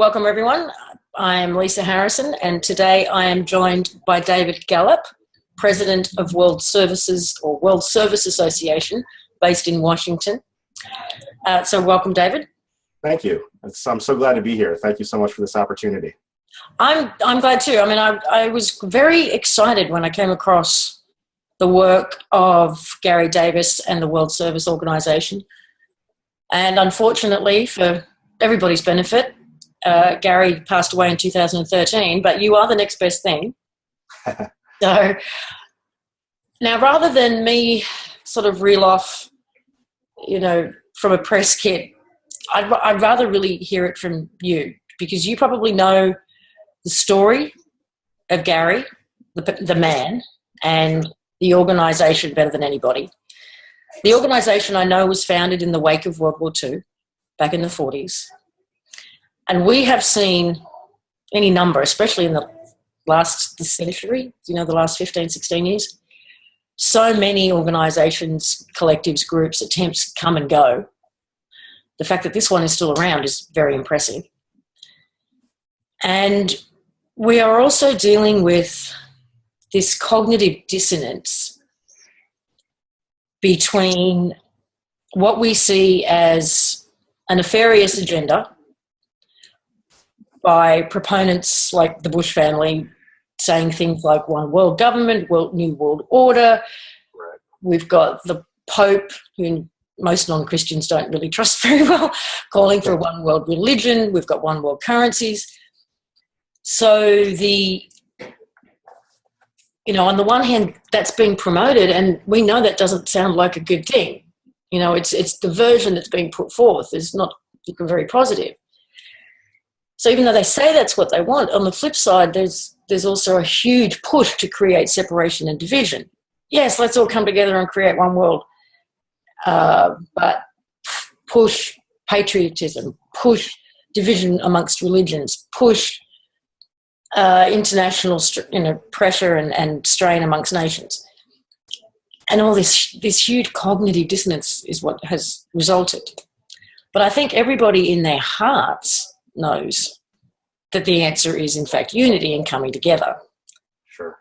Welcome everyone. I'm Lisa Harrison, and today I am joined by David Gallup, President of World Services or World Service Association, based in Washington. So welcome, David. Thank you. I'm so glad to be here. Thank you so much for this opportunity. I'm glad too. I mean, I was very excited when I came across the work of Garry Davis and the World Service Organization. And unfortunately, for everybody's benefit, Garry passed away in 2013, but you are the next best thing. So now, rather than me sort of reel off, from a press kit, I'd rather really hear it from you, because you probably know the story of Garry, the man, and the organisation better than anybody. The organisation, I know, was founded in the wake of World War II, back in the 40s. And we have seen any number, especially in the century, the last 15, 16 years, so many organisations, collectives, groups, attempts come and go. The fact that this one is still around is very impressive. And we are also dealing with this cognitive dissonance between what we see as a nefarious agenda by proponents like the Bush family saying things like one world government, new world order. Right. We've got the Pope, who most non-Christians don't really trust very well, calling for one world religion. We've got one world currencies. So on the one hand, that's being promoted, and we know that doesn't sound like a good thing. It's the version that's being put forth is not very positive. So even though they say that's what they want, on the flip side, there's also a huge push to create separation and division. Yes, let's all come together and create one world, but push patriotism, push division amongst religions, push international pressure and strain amongst nations. And all this huge cognitive dissonance is what has resulted. But I think everybody in their hearts knows that the answer is, in fact, unity and coming together. Sure.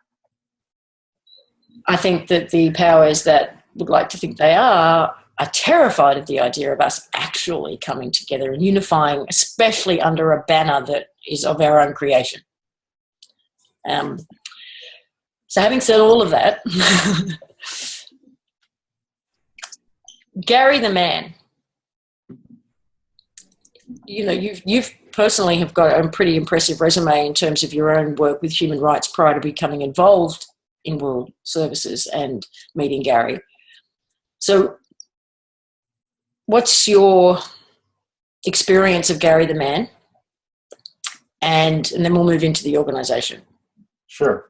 I think that the powers that would like to think they are terrified of the idea of us actually coming together and unifying, especially under a banner that is of our own creation. So having said all of that, Garry the man, you've personally have got a pretty impressive resume in terms of your own work with human rights prior to becoming involved in World Services and meeting Garry. So what's your experience of Garry the man? And then we'll move into the organisation. Sure.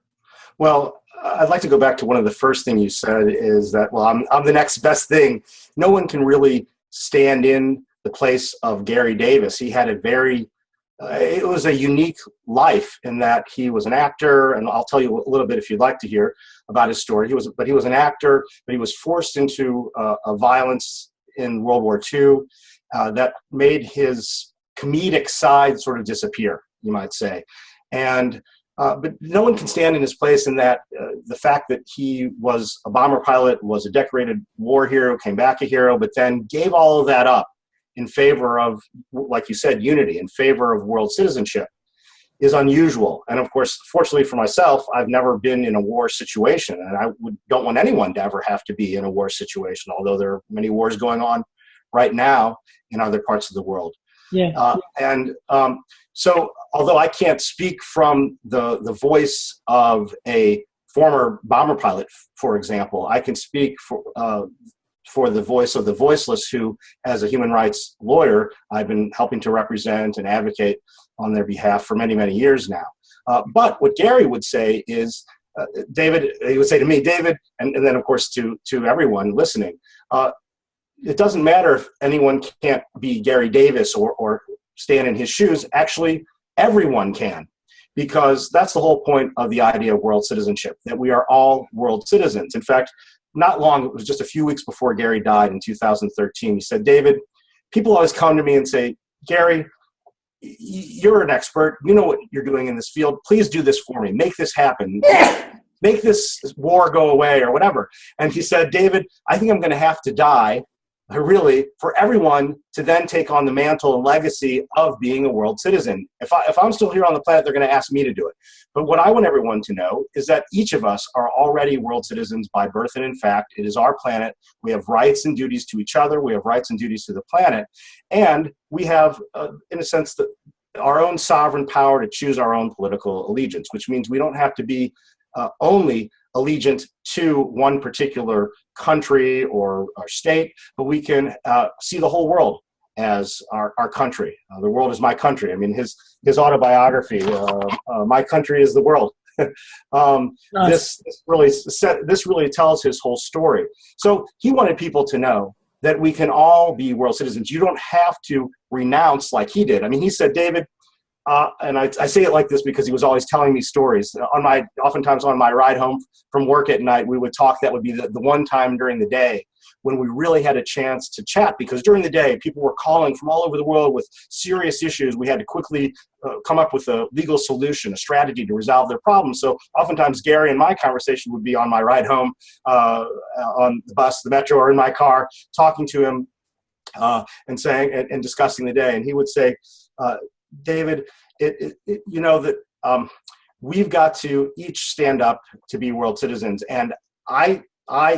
Well, I'd like to go back to one of the first things you said is that, I'm the next best thing. No one can really stand in the place of Garry Davis. He had it was a unique life in that he was an actor, and I'll tell you a little bit if you'd like to hear about his story. He was an actor, but he was forced into a violence in World War II that made his comedic side sort of disappear, you might say. And but no one can stand in his place in that the fact that he was a bomber pilot, was a decorated war hero, came back a hero, but then gave all of that up in favor of, like you said, unity, in favor of world citizenship, is unusual. And of course, fortunately for myself, I've never been in a war situation, and I don't want anyone to ever have to be in a war situation, although there are many wars going on right now in other parts of the world. Yeah. So although I can't speak from the voice of a former bomber pilot, for example, I can speak for the voice of the voiceless, who, as a human rights lawyer, I've been helping to represent and advocate on their behalf for many, many years now. But what Garry would say is, David, he would say to me, David, and then of course to everyone listening, it doesn't matter if anyone can't be Garry Davis or stand in his shoes. Actually, everyone can, because that's the whole point of the idea of world citizenship, that we are all world citizens. In fact, not long, it was just a few weeks before Garry died in 2013, he said, David, people always come to me and say, Garry, you're an expert. You know what you're doing in this field. Please do this for me. Make this happen. Make this war go away or whatever. And he said, David, I think I'm going to have to die, really, for everyone to then take on the mantle and legacy of being a world citizen. If I'm still here on the planet, they're going to ask me to do it. But what I want everyone to know is that each of us are already world citizens by birth. And in fact, it is our planet. We have rights and duties to each other. We have rights and duties to the planet. And we have, in a sense, our own sovereign power to choose our own political allegiance, which means we don't have to be only allegiant to one particular country or state, but we can see the whole world as our country. The world is my country. I mean, his autobiography, My Country is the World. Nice. This really tells his whole story. So he wanted people to know that we can all be world citizens. You don't have to renounce like he did. I mean, he said, David, and I say it like this because he was always telling me stories. Oftentimes on my ride home from work at night, we would talk. That would be the one time during the day when we really had a chance to chat, because during the day, people were calling from all over the world with serious issues. We had to quickly come up with a legal solution, a strategy to resolve their problems. So oftentimes Garry and my conversation would be on my ride home, on the bus, the metro, or in my car, talking to him and saying and discussing the day. And he would say, David, you know that we've got to each stand up to be world citizens. And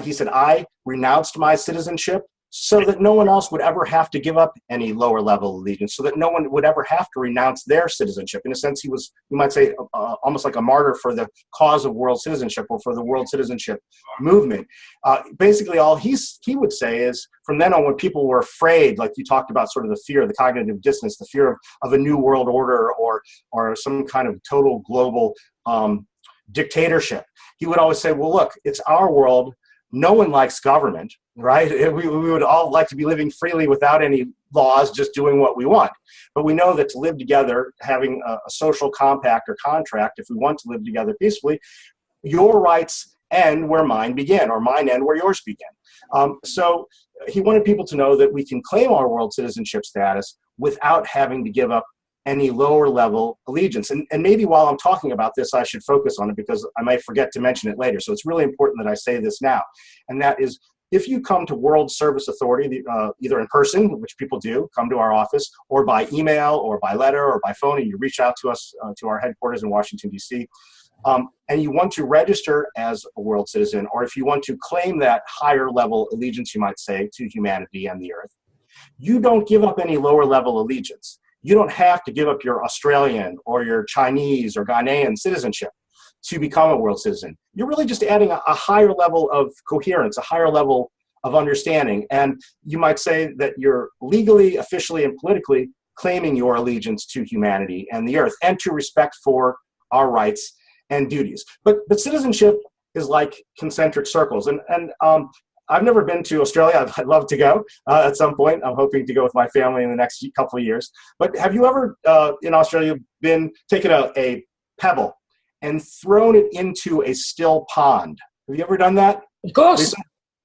he said, I renounced my citizenship so that no one else would ever have to give up any lower level allegiance, so that no one would ever have to renounce their citizenship. In a sense, he was, you might say, almost like a martyr for the cause of world citizenship or for the world citizenship movement. Basically, all he would say is, from then on, when people were afraid, like you talked about, sort of the fear, the cognitive dissonance, the fear of a new world order or some kind of total global dictatorship, he would always say, well, look, it's our world. No one likes government, right? We would all like to be living freely without any laws, just doing what we want. But we know that to live together, having a social compact or contract, if we want to live together peacefully, your rights end where mine begin, or mine end where yours begin. So he wanted people to know that we can claim our world citizenship status without having to give up any lower level allegiance. And maybe while I'm talking about this, I should focus on it because I might forget to mention it later. So it's really important that I say this now. And that is, if you come to World Service Authority, either in person, which people do, come to our office, or by email or by letter or by phone, and you reach out to us, to our headquarters in Washington, D.C., and you want to register as a world citizen, or if you want to claim that higher level allegiance, you might say, to humanity and the earth, you don't give up any lower level allegiance. You don't have to give up your Australian or your Chinese or Ghanaian citizenship to become a world citizen. You're really just adding a higher level of coherence, a higher level of understanding. And you might say that you're legally, officially, and politically claiming your allegiance to humanity and the earth, and to respect for our rights and duties. But citizenship is like concentric circles. And I've never been to Australia. I'd love to go at some point. I'm hoping to go with my family in the next couple of years. But have you ever, in Australia, taken a pebble and thrown it into a still pond? Have you ever done that? Of course.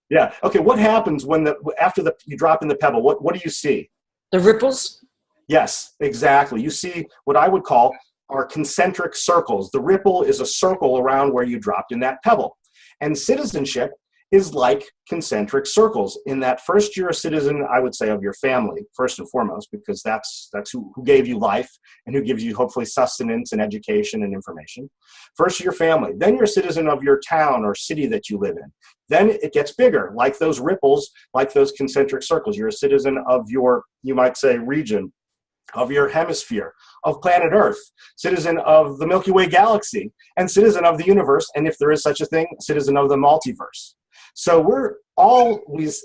Yeah. Okay. What happens when after you drop in the pebble? What do you see? The ripples. Yes, exactly. You see what I would call are concentric circles. The ripple is a circle around where you dropped in that pebble. And citizenship is like concentric circles, in that first you're a citizen, I would say, of your family, first and foremost, because that's who gave you life and who gives you hopefully sustenance and education and information. First, your family. Then you're a citizen of your town or city that you live in. Then it gets bigger, like those ripples, like those concentric circles. You're a citizen of your, you might say, region, of your hemisphere, of planet Earth, citizen of the Milky Way galaxy, and citizen of the universe, and if there is such a thing, citizen of the multiverse. So we're always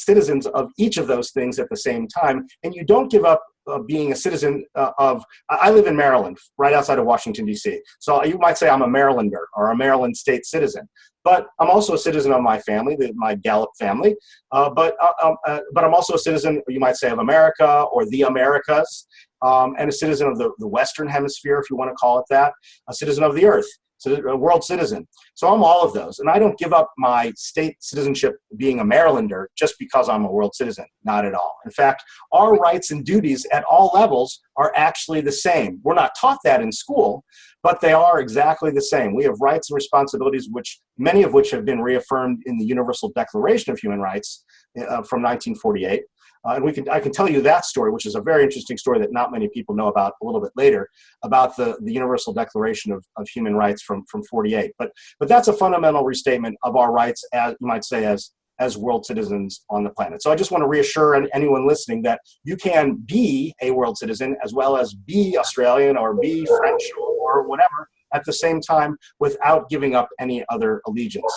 citizens of each of those things at the same time, and you don't give up being a citizen I live in Maryland, right outside of Washington, D.C. So you might say I'm a Marylander or a Maryland state citizen, but I'm also a citizen of my family, my Gallup family, but I'm also a citizen, you might say, of America or the Americas, and a citizen of the Western Hemisphere, if you want to call it that, a citizen of the Earth. a world citizen. So I'm all of those. And I don't give up my state citizenship being a Marylander just because I'm a world citizen. Not at all. In fact, our rights and duties at all levels are actually the same. We're not taught that in school, but they are exactly the same. We have rights and responsibilities, many of which have been reaffirmed in the Universal Declaration of Human Rights from 1948. And I can tell you that story, which is a very interesting story that not many people know about a little bit later, about the Universal Declaration of Human Rights from 48. But that's a fundamental restatement of our rights, as you might say, as world citizens on the planet. So I just want to reassure anyone listening that you can be a world citizen as well as be Australian or be French or whatever at the same time without giving up any other allegiance.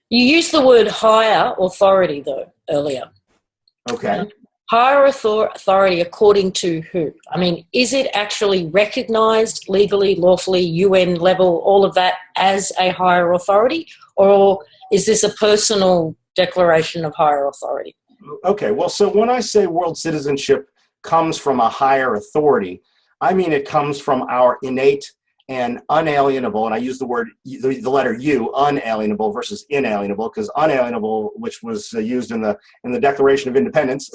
You used the word higher authority, though, earlier. Okay. Higher authority according to who? I mean, is it actually recognised legally, lawfully, UN level, all of that as a higher authority? Or is this a personal declaration of higher authority? Okay, well, so when I say world citizenship comes from a higher authority, I mean it comes from our innate and unalienable, and I use the letter U, unalienable versus inalienable, because unalienable, which was used in the Declaration of Independence,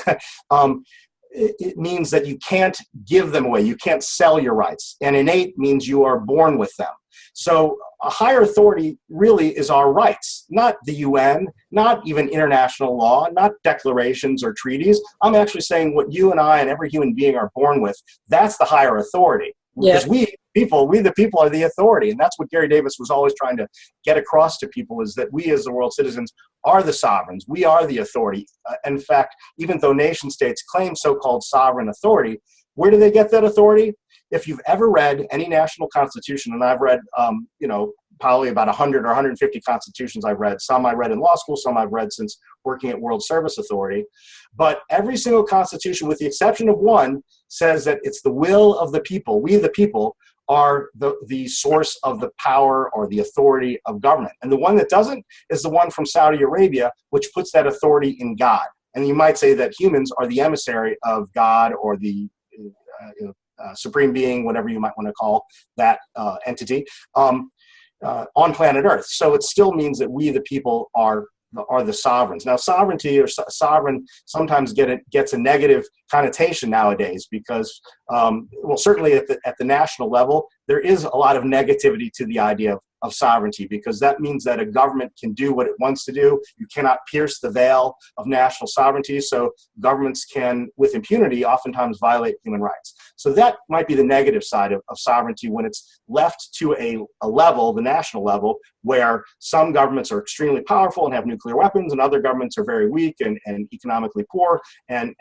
it means that you can't give them away, you can't sell your rights, and innate means you are born with them. So a higher authority really is our rights, not the UN, not even international law, not declarations or treaties. I'm actually saying what you and I and every human being are born with, that's the higher authority. Because we the people are the authority. And that's what Garry Davis was always trying to get across to people, is that we as the world citizens are the sovereigns. We are the authority. In fact, even though nation states claim so-called sovereign authority, where do they get that authority? If you've ever read any national constitution, and I've read, probably about 100 or 150 constitutions I've read. Some I read in law school, some I've read since working at World Service Authority. But every single constitution, with the exception of one, says that it's the will of the people. We, the people, are the source of the power or the authority of government. And the one that doesn't is the one from Saudi Arabia, which puts that authority in God. And you might say that humans are the emissary of God or the supreme being, whatever you might want to call that entity, on planet Earth. So it still means that we, the people, are the sovereigns. Now, sovereignty or sovereign sometimes gets a negative connotation nowadays because, well, certainly at the national level, there is a lot of negativity to the idea of sovereignty, because that means that a government can do what it wants to do. You cannot pierce the veil of national sovereignty, so governments can, with impunity, oftentimes violate human rights. So that might be the negative side of sovereignty when it's left to a level, the national level, where some governments are extremely powerful and have nuclear weapons, and other governments are very weak and economically poor and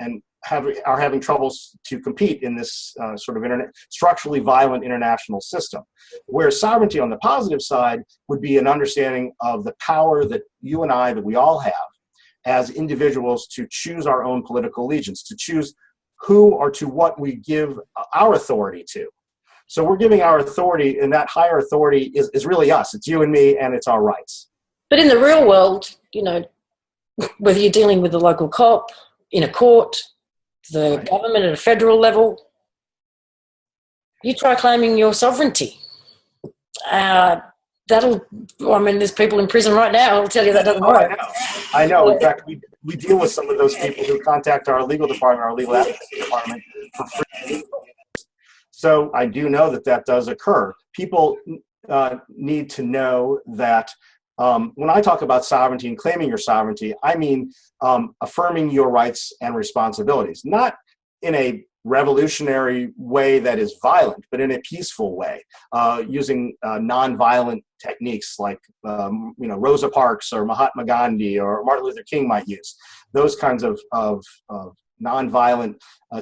are having troubles to compete in this sort of structurally violent international system. Whereas sovereignty on the positive side would be an understanding of the power that you and I, that we all have as individuals, to choose our own political allegiance, to choose who or to what we give our authority to. So we're giving our authority, and that higher authority is really us. It's you and me, and it's our rights. But in the real world, whether you're dealing with the local cop, in a court, the government at a federal level, you try claiming your sovereignty. There's people in prison right now who'll tell you that doesn't work. I know. In fact, we deal with some of those people who contact our legal department, our legal advocacy department, for free. So I do know that does occur. People need to know that when I talk about sovereignty and claiming your sovereignty, I mean affirming your rights and responsibilities, not in a revolutionary way that is violent, but in a peaceful way, using nonviolent techniques like Rosa Parks or Mahatma Gandhi or Martin Luther King might use. Those kinds of nonviolent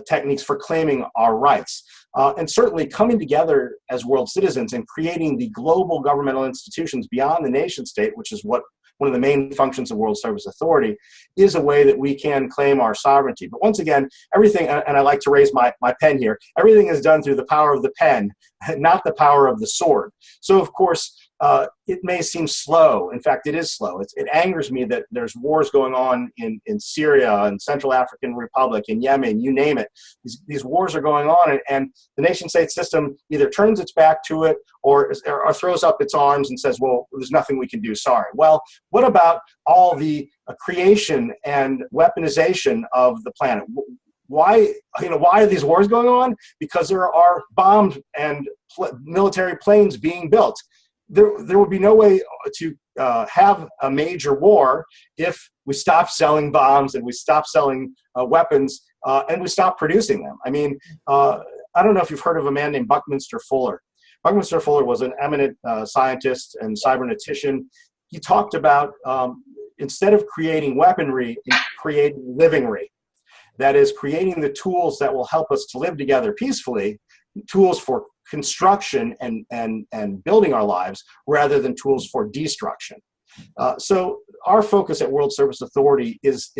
techniques for claiming our rights. And certainly coming together as world citizens and creating the global governmental institutions beyond the nation state, which is one of the main functions of World Service Authority, is a way that we can claim our sovereignty. But once again, everything, and I like to raise my pen here, everything is done through the power of the pen, not the power of the sword. So of course, it may seem slow. In fact, it is slow. It angers me that there's wars going on in Syria and Central African Republic, in Yemen, you name it. These wars are going on, and the nation-state system either turns its back to it or throws up its arms and says, well, there's nothing we can do, sorry. Well, what about all the creation and weaponization of the planet? Why are these wars going on? Because there are bombs and military planes being built. There would be no way to have a major war if we stop selling bombs and we stop selling weapons and we stop producing them. I mean, I don't know if you've heard of a man named Buckminster Fuller. Buckminster Fuller was an eminent scientist and cybernetician. He talked about instead of creating weaponry, creating livingry. That is, creating the tools that will help us to live together peacefully, tools for construction and building our lives rather than tools for destruction. So our focus at World Service Authority is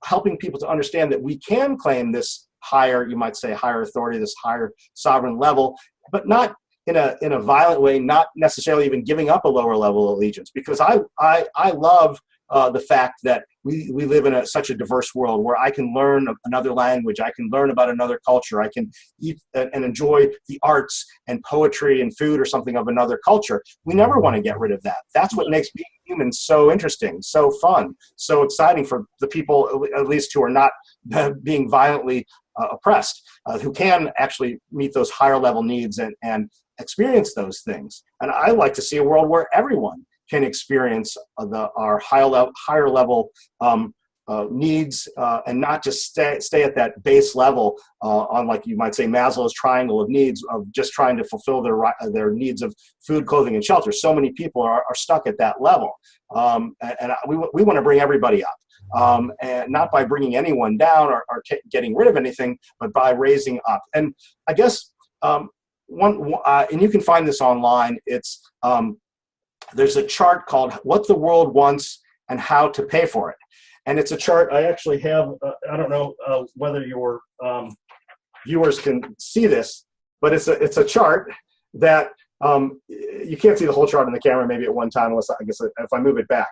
helping people to understand that we can claim this higher, you might say, higher authority, this higher sovereign level, but not in a violent way, not necessarily even giving up a lower level of allegiance. Because I love the fact that we live in such a diverse world where I can learn another language, I can learn about another culture, I can eat and enjoy the arts and poetry and food or something of another culture. We never want to get rid of that. That's what makes being human so interesting, so fun, so exciting for the people, at least who are not being violently oppressed, who can actually meet those higher level needs and experience those things. And I like to see a world where everyone can experience our higher level needs and not just stay at that base level on, like you might say, Maslow's triangle of needs of just trying to fulfill their needs of food, clothing, and shelter. So many people are stuck at that level, and we want to bring everybody up, and not by bringing anyone down or getting rid of anything, but by raising up. And I guess and you can find this online. It's there's a chart called What the World Wants and How to Pay for It. And it's a chart I actually have, I don't know whether your viewers can see this, but it's a chart that you can't see the whole chart on the camera maybe at one time, unless I guess if I move it back.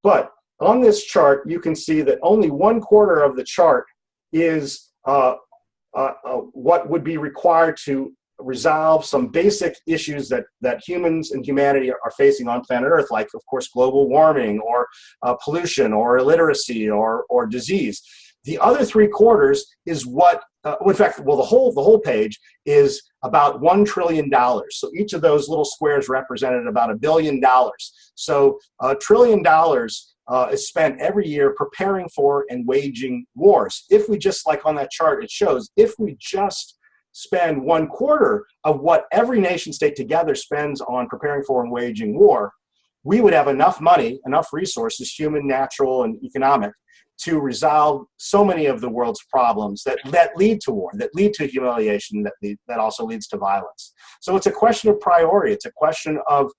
But on this chart, you can see that only 1/4 of the chart is what would be required to resolve some basic issues that humans and humanity are facing on planet Earth, like, of course, global warming or pollution or illiteracy or disease. The other 3/4 is what, in fact, the whole page is about $1 trillion. So each of those little squares represented about $1 billion. So $1 trillion is spent every year preparing for and waging wars. If we just, like on that chart, it shows, if we just spend 1/4 of what every nation state together spends on preparing for and waging war, we would have enough money, enough resources, human, natural, and economic, to resolve so many of the world's problems that lead to war, that lead to humiliation, that also leads to violence. So it's a question of priority. It's a question of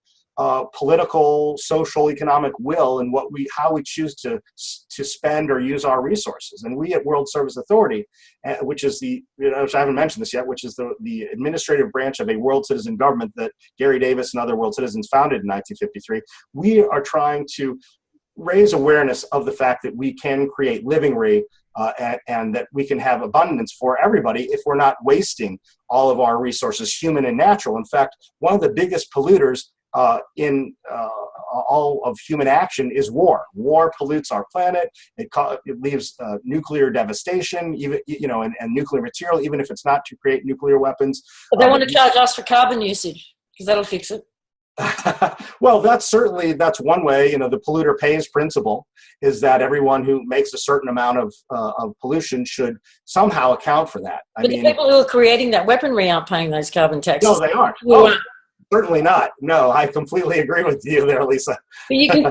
political, social, economic will, and how we choose to spend or use our resources. And we at World Service Authority, which is which I haven't mentioned this yet, which is the administrative branch of a world citizen government that Garry Davis and other world citizens founded in 1953, we are trying to raise awareness of the fact that we can create livingry and that we can have abundance for everybody if we're not wasting all of our resources, human and natural. In fact, one of the biggest polluters in all of human action is war. War pollutes our planet. It leaves nuclear devastation, even and nuclear material, even if it's not to create nuclear weapons. But they want to charge us for carbon usage because that'll fix it. Well, that's one way. The polluter pays principle is that everyone who makes a certain amount of pollution should somehow account for that. But the people who are creating that weaponry aren't paying those carbon taxes. No, they aren't. Oh, certainly not. No, I completely agree with you there, Lisa. But you can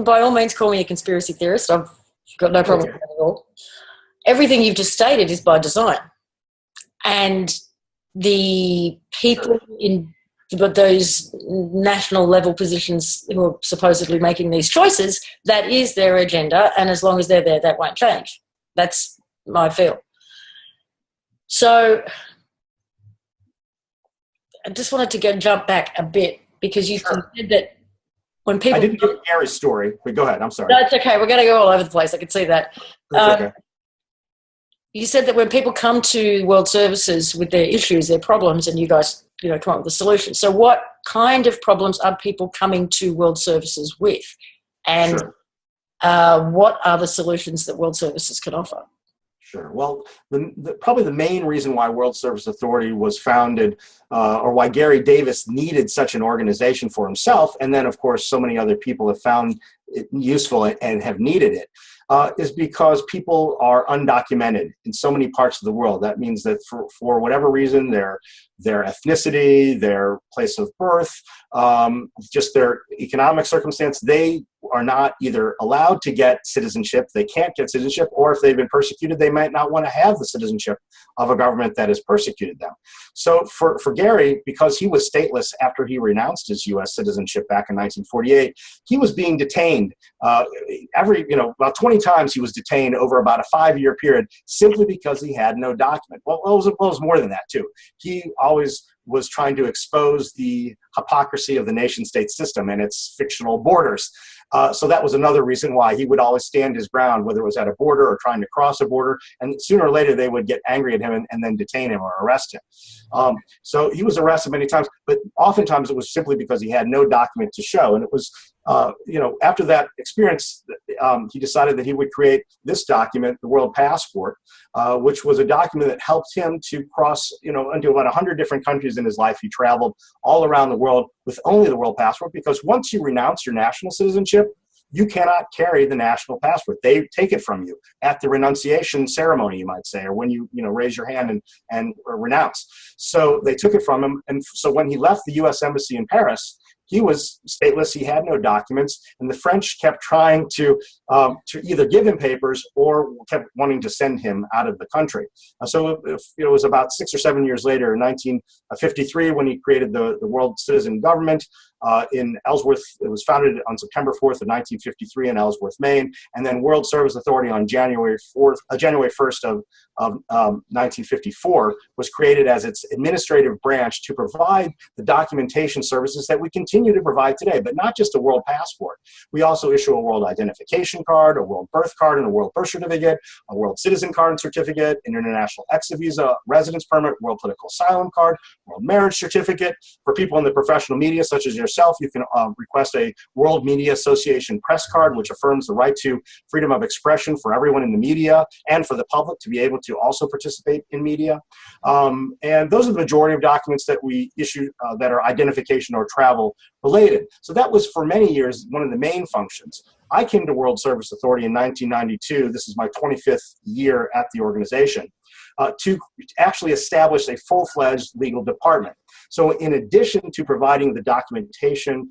by all means call me a conspiracy theorist. I've got no problem with that at all. Everything you've just stated is by design. And the people in those national level positions who are supposedly making these choices, that is their agenda. And as long as they're there, that won't change. That's my feel. So I just wanted to jump back a bit because you said that when people... I didn't give Gary's story, but go ahead. I'm sorry. That's okay. We're going to go all over the place. I can see that. That's okay. You said that when people come to World Services with their issues, their problems, and you guys, come up with a solution. So what kind of problems are people coming to World Services with? And Sure. What are the solutions that World Services can offer? Sure. Well, probably the main reason why World Service Authority was founded, or why Garry Davis needed such an organization for himself, and then, of course, so many other people have found it useful and have needed it, is because people are undocumented in so many parts of the world. That means that for whatever reason, their ethnicity, their place of birth, just their economic circumstance, they are not either allowed to get citizenship, they can't get citizenship, or if they've been persecuted, they might not want to have the citizenship of a government that has persecuted them. So for Garry, because he was stateless after he renounced his U.S. citizenship back in 1948, he was being detained about 20 times. He was detained over about a 5-year period simply because he had no document. Well, it was more than that too. He always was trying to expose the hypocrisy of the nation-state system and its fictional borders. So that was another reason why he would always stand his ground, whether it was at a border or trying to cross a border. And sooner or later, they would get angry at him and then detain him or arrest him. So he was arrested many times, but oftentimes it was simply because he had no document to show. And it was, after that experience, he decided that he would create this document, the World Passport, which was a document that helped him to cross, into about 100 different countries in his life. He traveled all around the world with only the World Passport, because once you renounce your national citizenship, you cannot carry the national passport. They take it from you at the renunciation ceremony, you might say, or when you raise your hand and renounce. So they took it from him, and so when he left the U.S. Embassy in Paris, he was stateless. He had no documents, and the French kept trying to either give him papers or kept wanting to send him out of the country. So it was about 6 or 7 years later, in 1953, when he created the World Citizen Government in Ellsworth. It was founded on September 4th of 1953 in Ellsworth, Maine, and then World Service Authority on January 1st of 1954 was created as its administrative branch to provide the documentation services that we continue to provide today, but not just a World Passport. We also issue a World Identification Card, a World Birth Card, and a World Birth Certificate, a World Citizen Card and Certificate, an International Exit Visa, Residence Permit, World Political Asylum Card, World Marriage Certificate. For people in the professional media, such as yourself, you can request a World Media Association Press Card, which affirms the right to freedom of expression for everyone in the media and for the public to be able to also participate in media. And those are the majority of documents that we issue that are identification or travel related. So that was, for many years, one of the main functions. I came to World Service Authority in 1992. This is my 25th year at the organization, to actually establish a full-fledged legal department. So in addition to providing the documentation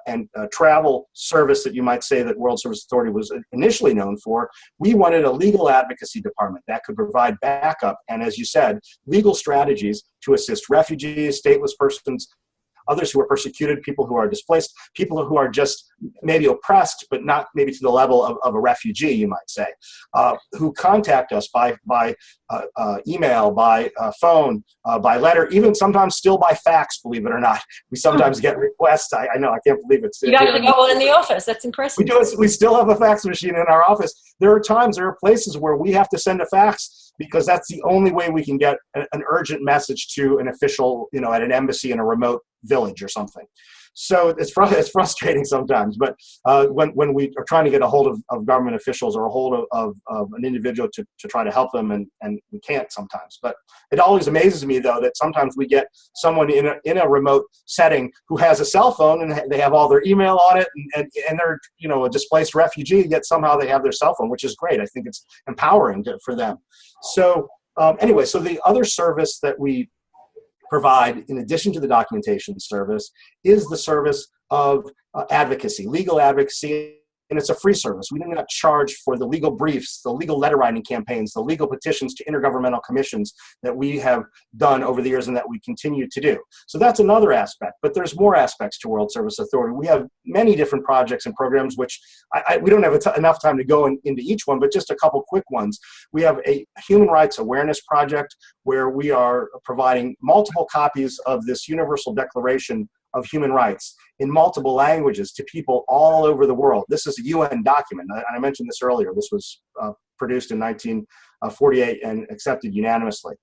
and travel service that you might say that World Service Authority was initially known for, we wanted a legal advocacy department that could provide backup and, as you said, legal strategies to assist refugees, stateless persons, others who are persecuted, people who are displaced, people who are just maybe oppressed, but not maybe to the level of a refugee, you might say, who contact us by email, by phone, by letter, even sometimes still by fax, believe it or not. We sometimes get requests. I know, I can't believe it's. You actually got one in the office. That's impressive. We still have a fax machine in our office. There are places where we have to send a fax because that's the only way we can get an urgent message to an official, at an embassy in a remote village or something. So it's frustrating sometimes, but when we are trying to get a hold of government officials or a hold of an individual to try to help them, and we can't sometimes. But it always amazes me, though, that sometimes we get someone in a remote setting who has a cell phone and they have all their email on it, and they're a displaced refugee, yet somehow they have their cell phone, which is great. I think it's empowering for them. So anyway, so the other service that we provide, in addition to the documentation service, is the service of advocacy, legal advocacy, and it's a free service. We do not charge for the legal briefs, the legal letter writing campaigns, the legal petitions to intergovernmental commissions that we have done over the years and that we continue to do. So that's another aspect, but there's more aspects to World Service Authority. We have many different projects and programs, which we don't have enough time to go into each one, but just a couple quick ones. We have a human rights awareness project where we are providing multiple copies of this Universal Declaration of human rights in multiple languages to people all over the world. This is a UN document, and I mentioned this earlier. This was produced in 1948 and accepted unanimously.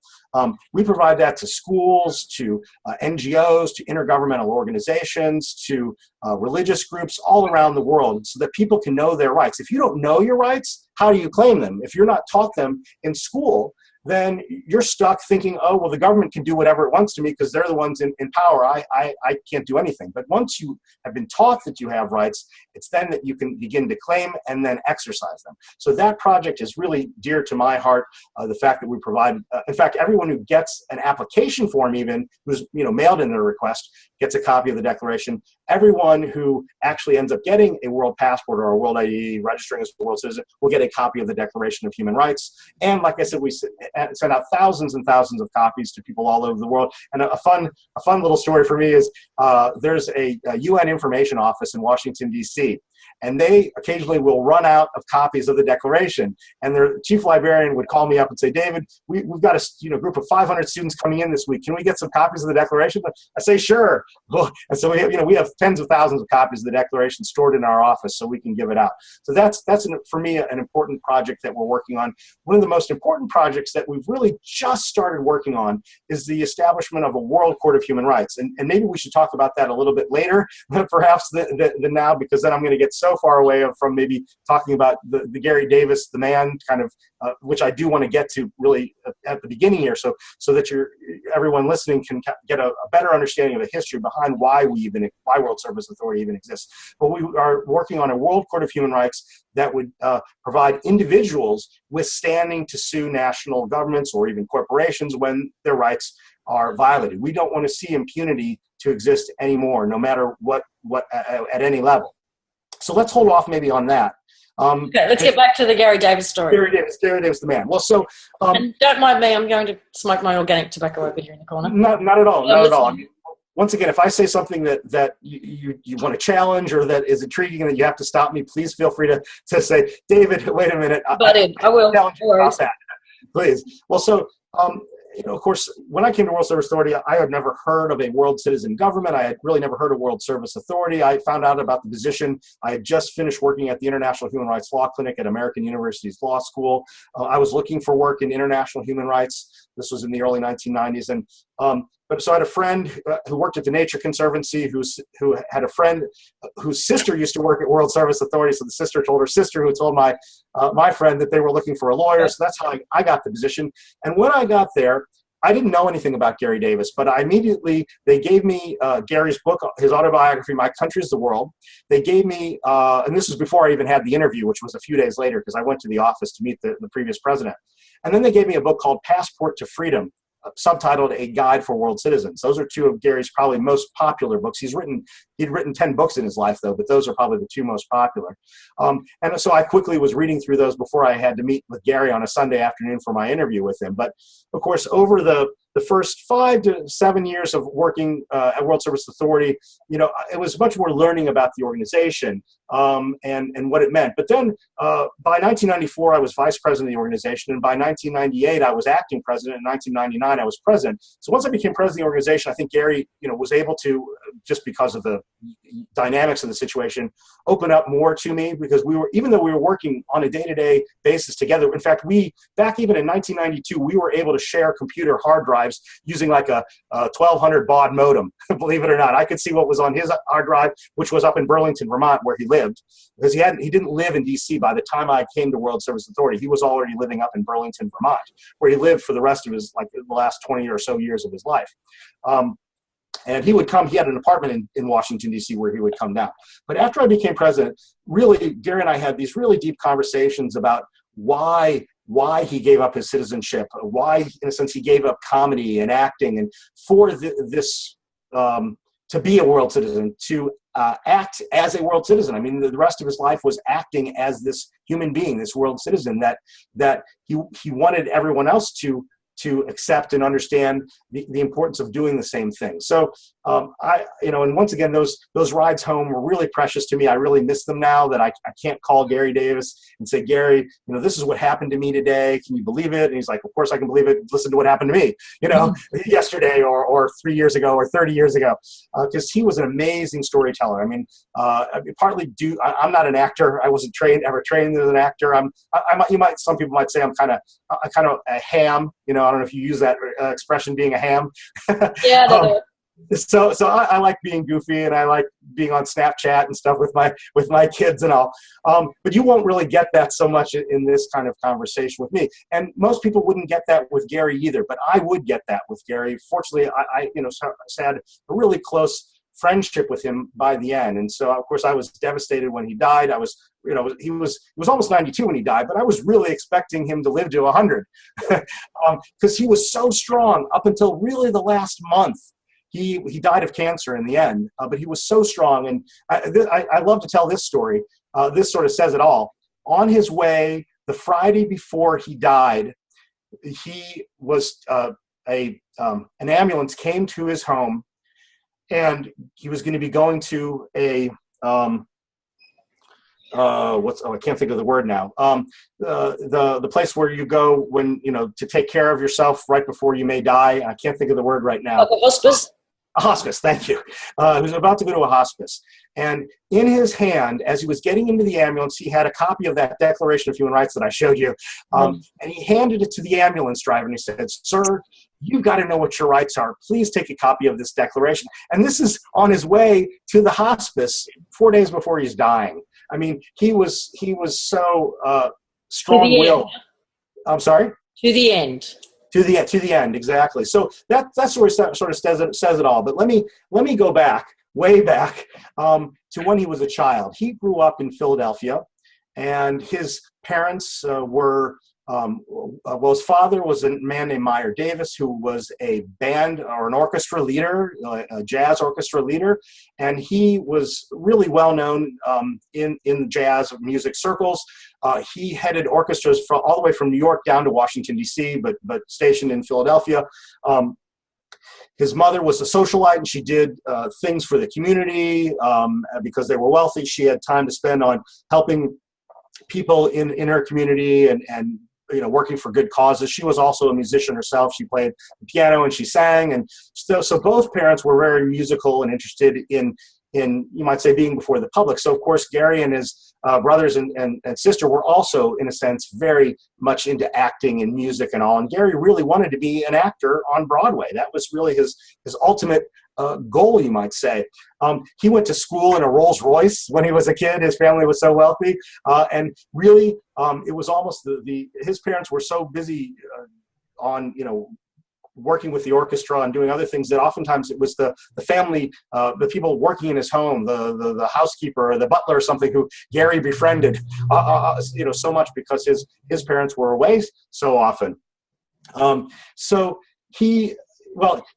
We provide that to schools, to NGOs, to intergovernmental organizations, to religious groups all around the world so that people can know their rights. If you don't know your rights, how do you claim them? If you're not taught them in school, then you're stuck thinking, oh, well, the government can do whatever it wants to me because they're the ones in power. I can't do anything. But once you have been taught that you have rights, it's then that you can begin to claim and then exercise them. So that project is really dear to my heart, the fact that we provide, in fact, everyone who gets an application form even, who's mailed in their request, gets a copy of the Declaration. Everyone who actually ends up getting a world passport or a world ID, registering as a world citizen, will get a copy of the Declaration of Human Rights. And like I said, we send out thousands and thousands of copies to people all over the world. And a fun little story for me is there's a UN information office in Washington, D.C., and they occasionally will run out of copies of the Declaration. And their chief librarian would call me up and say, David, we've got a group of 500 students coming in this week. Can we get some copies of the Declaration? I say, sure. And so we have tens of thousands of copies of the Declaration stored in our office so we can give it out. So that's for me, an important project that we're working on. One of the most important projects that we've really just started working on is the establishment of a World Court of Human Rights. And maybe we should talk about that a little bit later, perhaps than now, because then I'm going to get so far away from maybe talking about the Garry Davis, the man, kind of, which I do want to get to really at the beginning here, so that everyone listening can get a better understanding of the history behind why World Service Authority even exists. But we are working on a World Court of Human Rights that would provide individuals with standing to sue national governments or even corporations when their rights are violated. We don't want to see impunity to exist anymore, no matter what at any level. So let's hold off maybe on that. Okay, let's get back to the Garry Davis story. Garry Davis, the man. Well, so and don't mind me. I'm going to smoke my organic tobacco over here in the corner. Not at all. Not at all. I mean, once again, if I say something that you want to challenge or that is intriguing and that you have to stop me, please feel free to say, David, wait a minute. I will. Challenge you about that, please. Well, so. Of course, when I came to World Service Authority, I had never heard of a world citizen government. I had really never heard of World Service Authority. I found out about the position. I had just finished working at the International Human Rights Law Clinic at American University's Law School. I was looking for work in international human rights. This was in the early 1990s. And so I had a friend who worked at the Nature Conservancy who had a friend whose sister used to work at World Service Authority. So the sister told her sister, who told my friend that they were looking for a lawyer. So that's how I got the position. And when I got there, I didn't know anything about Garry Davis, but they gave me Gary's book, his autobiography, My Country is the World. They gave me, and this was before I even had the interview, which was a few days later because I went to the office to meet the previous president. And then they gave me a book called Passport to Freedom, subtitled A Guide for World Citizens. Those are two of Gary's probably most popular books. He'd written 10 books in his life, though, but those are probably the two most popular. And so I quickly was reading through those before I had to meet with Garry on a Sunday afternoon for my interview with him. But, of course, over the first 5 to 7 years of working at World Service Authority, it was much more learning about the organization and what it meant. But then by 1994, I was vice president of the organization. And by 1998, I was acting president. In 1999, I was president. So once I became president of the organization, I think Garry, was able to, just because of the dynamics of the situation, open up more to me because even though we were working on a day-to-day basis together, in fact, back even in 1992, we were able to share computer hard drives using like a 1200 baud modem, believe it or not. I could see what was on his hard drive, which was up in Burlington, Vermont, where he lived, because he didn't live in D.C. by the time I came to World Service Authority. He was already living up in Burlington, Vermont, where he lived for the rest of his, the last 20 or so years of his life. And he would come, he had an apartment in Washington, D.C. where he would come down. But after I became president, really, Garry and I had these really deep conversations about why he gave up his citizenship, why, in a sense, he gave up comedy and acting, and for this, to be a world citizen, to act as a world citizen. I mean, the rest of his life was acting as this human being, this world citizen that he wanted everyone else to accept and understand the importance of doing the same thing. So and once again, those rides home were really precious to me. I really miss them now that I can't call Garry Davis and say, Gary, this is what happened to me today. Can you believe it? And he's like, of course I can believe it. Listen to what happened to me, yesterday or 3 years ago or 30 years ago, because he was an amazing storyteller. Partly I'm not an actor. I wasn't ever trained as an actor. Some people might say I'm kind of a ham. I don't know if you use that expression, being a ham. Yeah. So I like being goofy, and I like being on Snapchat and stuff with my kids and all. But you won't really get that so much in this kind of conversation with me. And most people wouldn't get that with Garry either, but I would get that with Garry. Fortunately, I had a really close friendship with him by the end. And so, of course, I was devastated when he died. He was almost 92 when he died, but I was really expecting him to live to 100 because he was so strong up until really the last month. He died of cancer in the end, but he was so strong. And I love to tell this story. This sort of says it all. On his way, the Friday before he died, he was an ambulance came to his home, and he was going to be going to a I can't think of the word now. The place where you go when to take care of yourself right before you may die. I can't think of the word right now. The hospice. A hospice, thank you. He was about to go to a hospice. And in his hand, as he was getting into the ambulance, he had a copy of that Declaration of Human Rights that I showed you. And he handed it to the ambulance driver, and he said, "Sir, you've got to know what your rights are. Please take a copy of this declaration." And this is on his way to the hospice 4 days before he's dying. He was so strong-willed. I'm sorry? To the end. To the end, exactly. So that sort of says it all. But let me go back, way back, to when he was a child. He grew up in Philadelphia, and his parents his father was a man named Meyer Davis, who was a band or an orchestra leader, a jazz orchestra leader, and he was really well known in jazz music circles. He headed orchestras all the way from New York down to Washington, D.C., but stationed in Philadelphia. His mother was a socialite, and she did things for the community because they were wealthy. She had time to spend on helping people in her community and working for good causes. She was also a musician herself. She played the piano and she sang, and so both parents were very musical and interested in you might say being before the public. So of course Garry and his brothers and sister were also, in a sense, very much into acting and music and all. And Garry really wanted to be an actor on Broadway. That was really his ultimate goal, you might say. He went to school in a Rolls Royce when he was a kid. His family was so wealthy, and really, it was almost his parents were so busy on working with the orchestra and doing other things that oftentimes it was the family, the people working in his home, the housekeeper or the butler or something who Garry befriended, so much because his parents were away so often. So he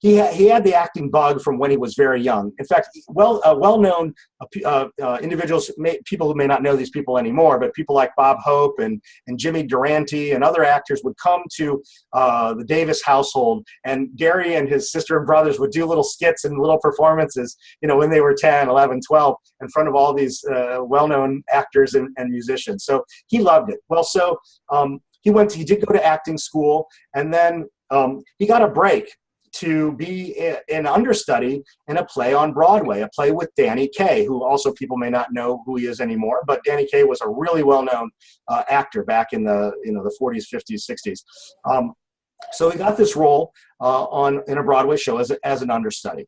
had the acting bug from when he was very young. In fact, well-known individuals, people who may not know these people anymore, but people like Bob Hope and Jimmy Durante and other actors would come to the Davis household, and Garry and his sister and brothers would do little skits and little performances, when they were 10, 11, 12, in front of all these well-known actors and musicians. So he loved it. Well, so he did go to acting school, and then he got a break to be an understudy in a play on Broadway, a play with Danny Kaye, who also people may not know who he is anymore, but Danny Kaye was a really well-known actor back in the the 40s, 50s, 60s. So he got this role in a Broadway show as an understudy.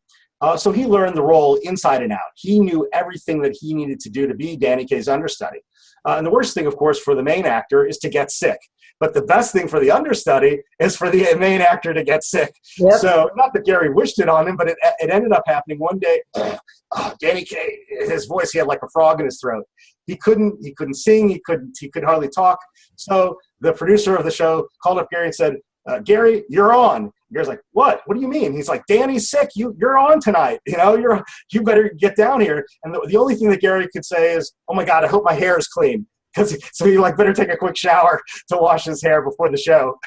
So he learned the role inside and out. He knew everything that he needed to do to be Danny Kaye's understudy. And the worst thing, of course, for the main actor is to get sick. But the best thing for the understudy is for the main actor to get sick. Yep. So not that Garry wished it on him, but it ended up happening one day. Danny Kaye, his voice, he had like a frog in his throat. He couldn't sing. He could hardly talk. So the producer of the show called up Garry and said, "Garry, you're on." Gary's like, "What? What do you mean?" He's like, "Danny's sick. You're on tonight. You better get down here." And the only thing that Garry could say is, "Oh my God, I hope my hair is clean." So he better take a quick shower to wash his hair before the show.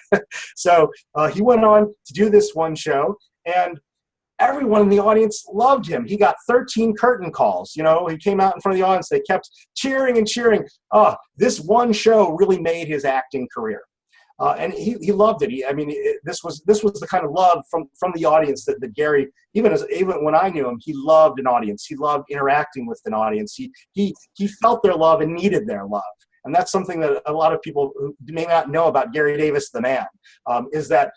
So he went on to do this one show, and everyone in the audience loved him. He got 13 curtain calls. You know, he came out in front of the audience. They kept cheering and cheering. Oh, this one show really made his acting career. And he loved it. This was the kind of love from the audience that Garry, even when I knew him, he loved an audience. He loved interacting with an audience. He felt their love and needed their love. And that's something that a lot of people who may not know about Garry Davis, the man, is that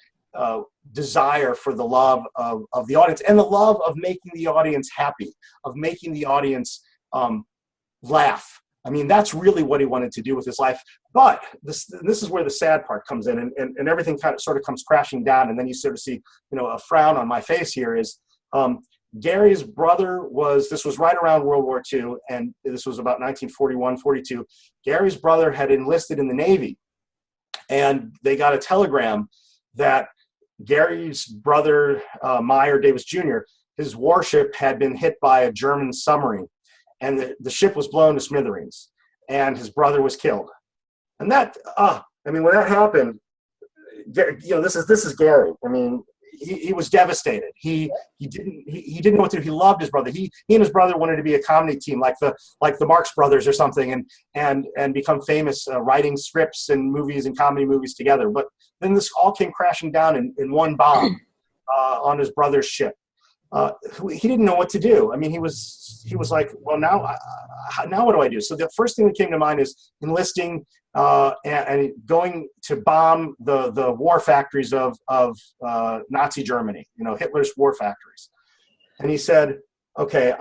desire for the love of the audience and the love of making the audience happy, of making the audience laugh. I mean, that's really what he wanted to do with his life. But this is where the sad part comes in, and everything sort of comes crashing down. And then you sort of see, a frown on my face here is Garry's brother this was right around World War II, and this was about 1941, 42. Garry's brother had enlisted in the Navy, and they got a telegram that Garry's brother, Meyer Davis Jr., his warship had been hit by a German submarine, and the ship was blown to smithereens, and his brother was killed. And that, when that happened, this is Garry. I mean, he was devastated. He didn't know what to do. He loved his brother. He and his brother wanted to be a comedy team like the Marx Brothers or something, and become famous writing scripts and movies and comedy movies together. But then this all came crashing down in one bomb on his brother's ship. He didn't know what to do. I mean, he was like, well, now what do I do? So the first thing that came to mind is enlisting and going to bomb the war factories of Nazi Germany, Hitler's war factories. And he said, okay,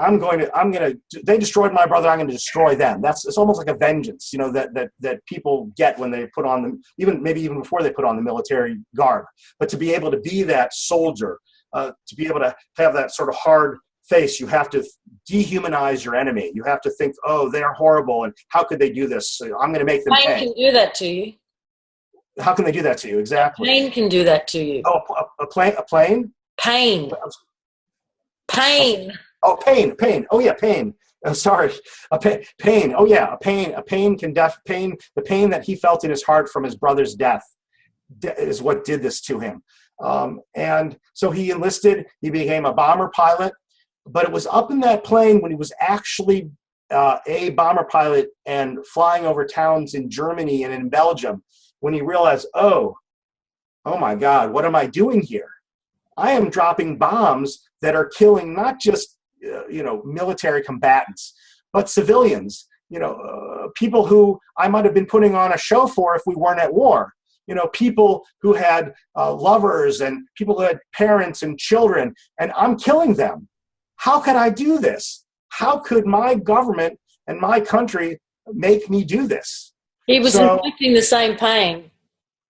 they destroyed my brother, I'm going to destroy them. It's almost like a vengeance, that people get when they put on them, maybe even before they put on the military garb. But to be able to be that soldier, to be able to have that sort of hard face, you have to dehumanize your enemy. You have to think, oh, they're horrible, and how could they do this? So I'm going to make them pay. Pain can do that to you. How can they do that to you? Exactly. Pain can do that to you. Oh, a plane? Pain. Pain. Oh, pain. Oh, yeah, pain. Oh, sorry. Pain. Oh, yeah, the pain that he felt in his heart from his brother's death is what did this to him. And so he enlisted, he became a bomber pilot, but it was up in that plane when he was actually a bomber pilot and flying over towns in Germany and in Belgium when he realized, oh my God, what am I doing here? I am dropping bombs that are killing not just, military combatants, but civilians, people who I might have been putting on a show for if we weren't at war. People who had lovers and people who had parents and children, and I'm killing them. How could I do this? How could my government and my country make me do this? He was inflicting the same pain.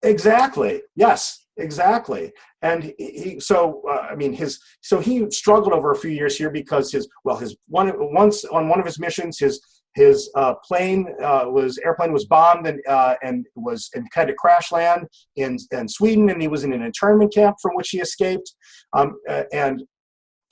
Exactly. Yes, exactly. And he struggled over a few years here because once on one of his missions, his airplane was bombed and had to crash land in Sweden, and he was in an internment camp from which he escaped. And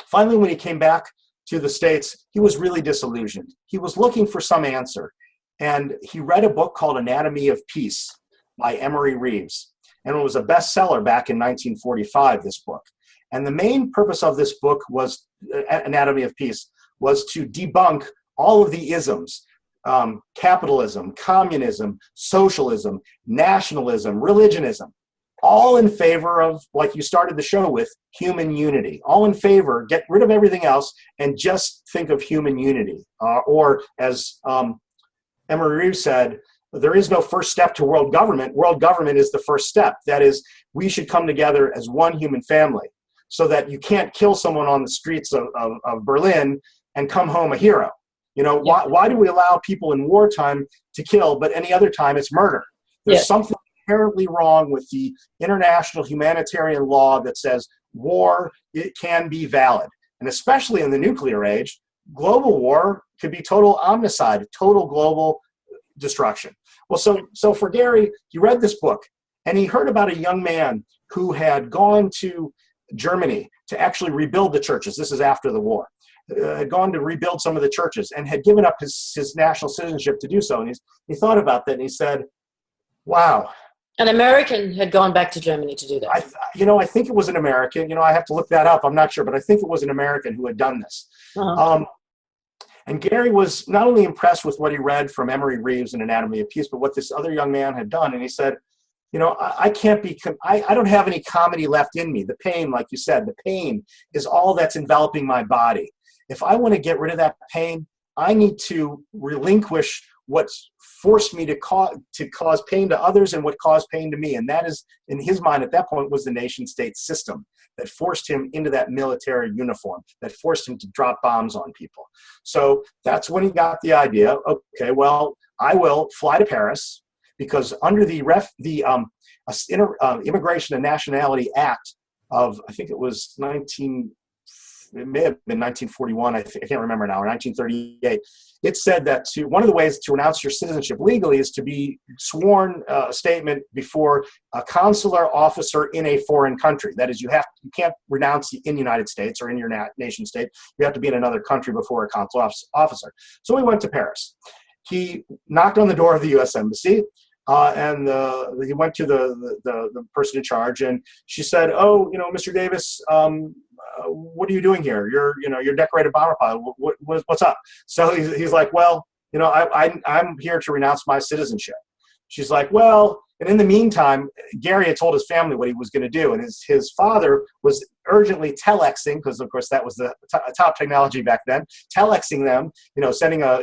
finally, when he came back to the States, he was really disillusioned. He was looking for some answer, and he read a book called Anatomy of Peace by Emory Reeves, and it was a bestseller back in 1945. This book, and the main purpose of this book was Anatomy of Peace was to debunk all of the isms, capitalism, communism, socialism, nationalism, religionism, all in favor of, like you started the show with, human unity. All in favor, get rid of everything else and just think of human unity. Or as Emory Reeves said, there is no first step to world government. World government is the first step. That is, we should come together as one human family so that you can't kill someone on the streets of Berlin and come home a hero. Why do we allow people in wartime to kill, but any other time it's murder? There's something inherently wrong with the international humanitarian law that says war, it can be valid. And especially in the nuclear age, global war could be total omnicide, total global destruction. Well, so for Garry, he read this book, and he heard about a young man who had gone to Germany to actually rebuild the churches. This is after the war. Had gone to rebuild some of the churches and had given up his national citizenship to do so. And he thought about that, and he said, wow, An American had gone back to Germany to do that. I think it was an American. I have to look that up. I'm not sure, but I think it was an American who had done this. And Garry was not only impressed with what he read from Emory Reeves in Anatomy of Peace, but what this other young man had done. And he said, I don't have any comedy left in me. The pain, like you said, the pain is all that's enveloping my body. If I want to get rid of that pain, I need to relinquish what's forced me to cause pain to others and what caused pain to me. And that is, in his mind at that point, was the nation state system that forced him into that military uniform, that forced him to drop bombs on people. So that's when he got the idea, okay, well, I will fly to Paris, because under the Immigration and Nationality Act of, I think it was it may have been 1941, I can't remember now, or 1938, it said that one of the ways to renounce your citizenship legally is to be sworn a statement before a consular officer in a foreign country. That is, you can't renounce in the United States or in your nation state. You have to be in another country before a consular officer. So he went to Paris. He knocked on the door of the U.S. Embassy. And he went to the person in charge, and she said, "Oh, Mr. Davis, what are you doing here? You're decorated bomber pilot. What's up?" So he's like, "Well, I'm here to renounce my citizenship." She's like, "Well," and in the meantime, Garry had told his family what he was going to do, and his father was urgently telexing, because of course that was the top technology back then, telexing them, sending a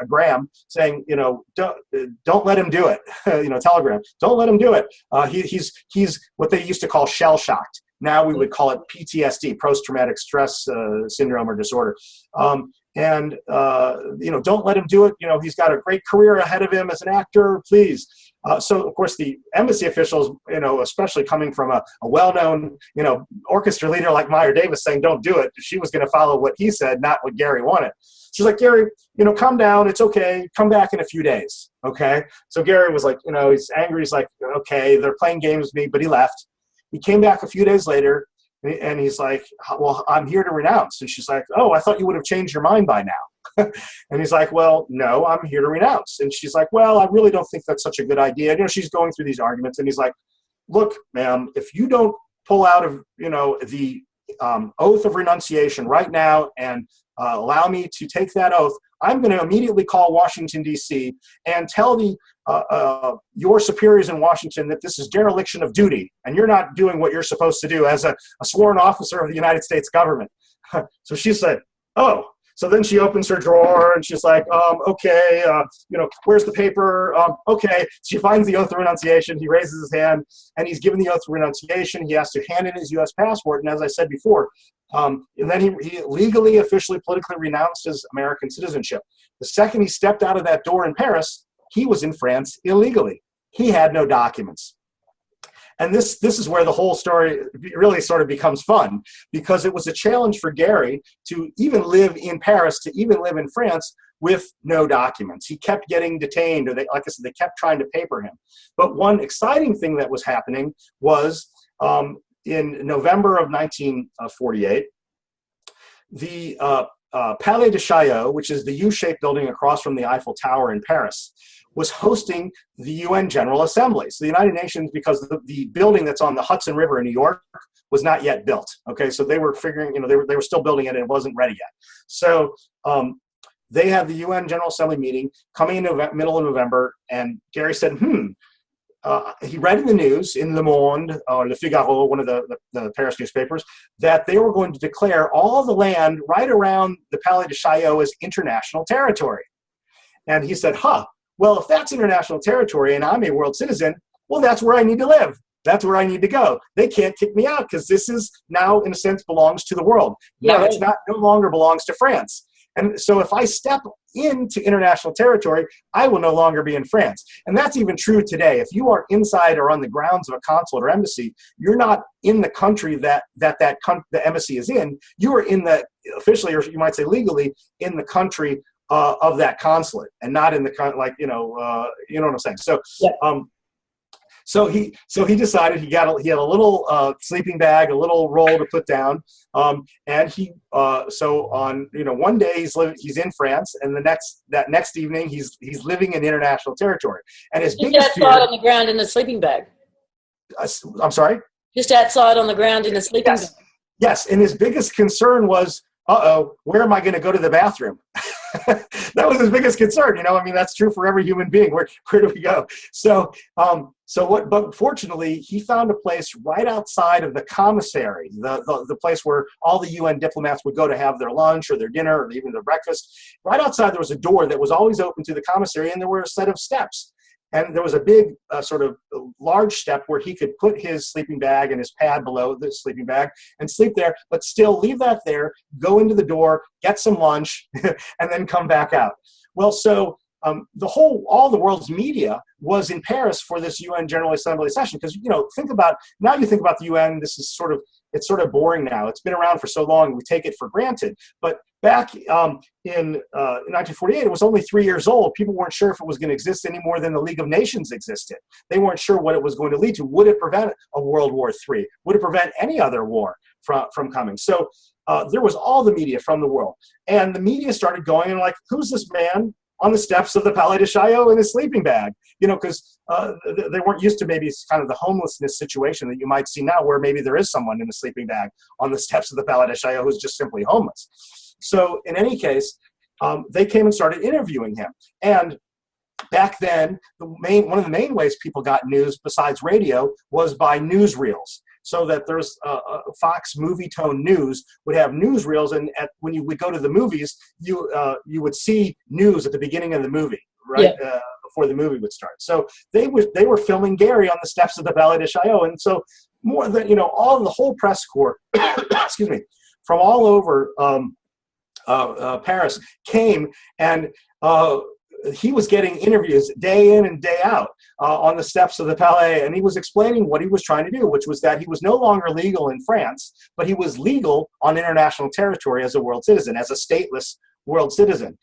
gram saying, don't let him do it, telegram, don't let him do it. He's what they used to call shell shocked. Now we would call it PTSD, post-traumatic stress syndrome or disorder. Don't let him do it. He's got a great career ahead of him as an actor, please. So, of course, the embassy officials, especially coming from a well-known, orchestra leader like Meyer Davis saying, don't do it. She was going to follow what he said, not what Garry wanted. She's like, "Garry, calm down. It's okay. Come back in a few days." Okay. So Garry was like, he's angry. He's like, okay, they're playing games with me, but he left. He came back a few days later, and he's like, "Well, I'm here to renounce." And she's like, "Oh, I thought you would have changed your mind by now." And he's like, "Well, no, I'm here to renounce." And she's like, "Well, I really don't think that's such a good idea." She's going through these arguments, and he's like, "Look, ma'am, if you don't pull out of, the oath of renunciation right now and allow me to take that oath, I'm going to immediately call Washington, D.C. and tell your superiors in Washington that this is dereliction of duty, and you're not doing what you're supposed to do as a sworn officer of the United States government." So she said, "Oh." So then she opens her drawer and she's like, "Okay, where's the paper? Okay." She finds the oath of renunciation. He raises his hand and he's given the oath of renunciation. He has to hand in his U.S. passport. And as I said before, and then he legally, officially, politically renounced his American citizenship. The second he stepped out of that door in Paris, he was in France illegally. He had no documents. And this is where the whole story really sort of becomes fun, because it was a challenge for Garry to even live in Paris, to even live in France with no documents. He kept getting detained, or like I said, they kept trying to paper him. But one exciting thing that was happening was in November of 1948, the Palais de Chaillot, which is the U-shaped building across from the Eiffel Tower in Paris, was hosting the UN General Assembly. So the United Nations, because the building that's on the Hudson River in New York was not yet built. Okay, so they were figuring, they were still building it and it wasn't ready yet. So they had the UN General Assembly meeting coming in middle of November, and Garry said, he read in the news, in Le Monde or Le Figaro, one of the Paris newspapers, that they were going to declare all the land right around the Palais de Chaillot as international territory. And he said, well, if that's international territory and I'm a world citizen, well, that's where I need to live. That's where I need to go. They can't kick me out because this is now, in a sense, belongs to the world. Yeah, right. It's no longer belongs to France. And so if I step into international territory, I will no longer be in France. And that's even true today. If you are inside or on the grounds of a consulate or embassy, you're not in the country that the embassy is in. You are in the, officially, or you might say legally, in the country of that consulate, and not in the, you know what I'm saying. So, yeah. he decided he had a little sleeping bag, a little roll to put down, and so on one day he's in France, and that next evening he's living in international territory, and his biggest fear. Outside on the ground in the sleeping bag. I'm sorry. Just outside on the ground in a sleeping bag. Yes, and his biggest concern was, where am I going to go to the bathroom? That was his biggest concern. That's true for every human being. Where do we go? But fortunately, he found a place right outside of the commissary, the place where all the UN diplomats would go to have their lunch or their dinner or even their breakfast. Right outside, there was a door that was always open to the commissary, and there were a set of steps. And there was a big sort of large step where he could put his sleeping bag and his pad below the sleeping bag and sleep there, but still leave that there, go into the door, get some lunch, and then come back out. Well, so all the world's media was in Paris for this UN General Assembly session, because think about the UN. It's sort of boring now. It's been around for so long, we take it for granted. But back in 1948, it was only 3 years old. People weren't sure if it was going to exist any more than the League of Nations existed. They weren't sure what it was going to lead to. Would it prevent a World War III? Would it prevent any other war from coming? So there was all the media from the world, and the media started going and like, who's this man on the steps of the Palais de Chaillot in his sleeping bag? Because they weren't used to maybe kind of the homelessness situation that you might see now, where maybe there is someone in a sleeping bag on the steps of the Palais de Chaillot who's just simply homeless. So in any case, they came and started interviewing him. And back then, one of the main ways people got news besides radio was by newsreels. So that there's Fox Movie Tone News would have newsreels, and when you would go to the movies, you would see news at the beginning of the movie, right? Yeah. Before the movie would start. So they were filming Garry on the steps of the Palais de Chaillot, and so more than the whole press corps, excuse me, from all over Paris came, and he was getting interviews day in and day out on the steps of the Palais, and he was explaining what he was trying to do, which was that he was no longer legal in France, but he was legal on international territory as a world citizen, as a stateless world citizen.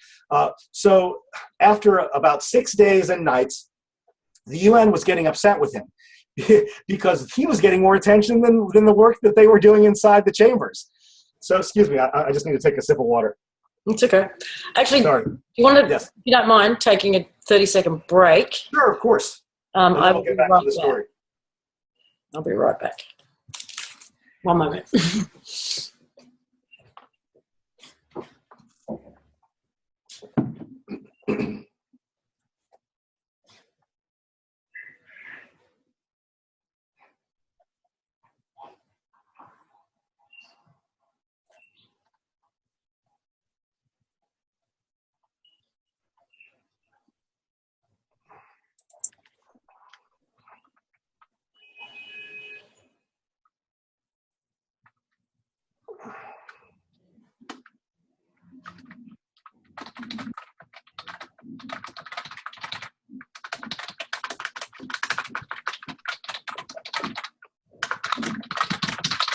So after about 6 days and nights, the UN was getting upset with him because he was getting more attention than the work that they were doing inside the chambers. So excuse me, I just need to take a sip of water. It's okay. Actually, sorry. If you don't mind taking a 30-second break. Sure, of course. I will get back to the story. I'll be right back. One moment.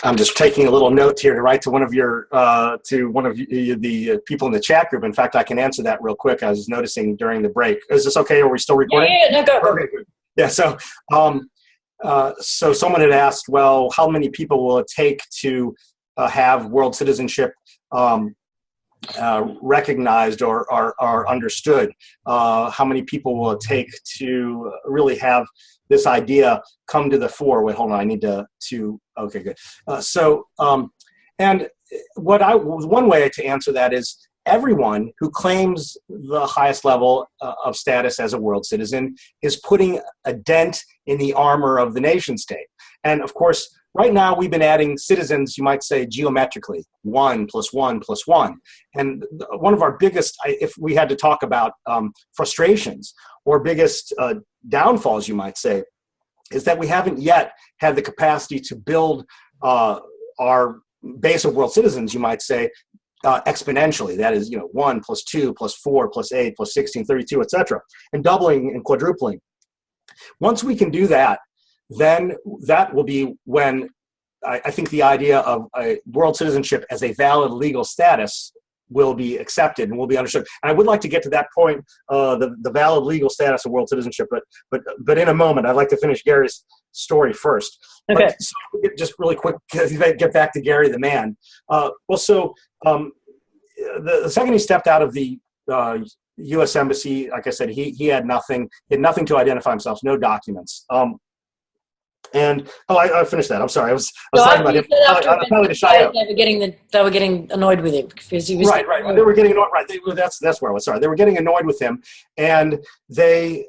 I'm just taking a little note here to write to one of the people in the chat group. In fact, I can answer that real quick. I was noticing during the break. Is this okay? Are we still recording? Yeah, no, go. Okay, good. Yeah. So someone had asked, well, how many people will it take to have world citizenship recognized or understood? How many people will it take to really have this idea come to the fore? Wait, hold on. I need to okay, good. And one way to answer that is everyone who claims the highest level of status as a world citizen is putting a dent in the armor of the nation state. And of course, right now we've been adding citizens, you might say, geometrically, 1 + 1 + 1. And one of our biggest, if we had to talk about frustrations or biggest downfalls, you might say, is that we haven't yet had the capacity to build our base of world citizens, you might say, exponentially. That is, 1 + 2 + 4 + 8 + 16, 32, etc., and doubling and quadrupling. Once we can do that, then that will be when I think the idea of a world citizenship as a valid legal status will be accepted and will be understood. And I would like to get to that point, the valid legal status of world citizenship, but in a moment. I'd like to finish Gary's story first. Okay. So just really quick, get back to Gary the man. The second he stepped out of the U.S. Embassy, like I said, he had nothing. He had nothing to identify himself, no documents. I finished that. I'm sorry. I was talking about him. They were getting annoyed with him because he was right. They were getting annoyed. Right. That's where I was. Sorry. They were getting annoyed with him, and they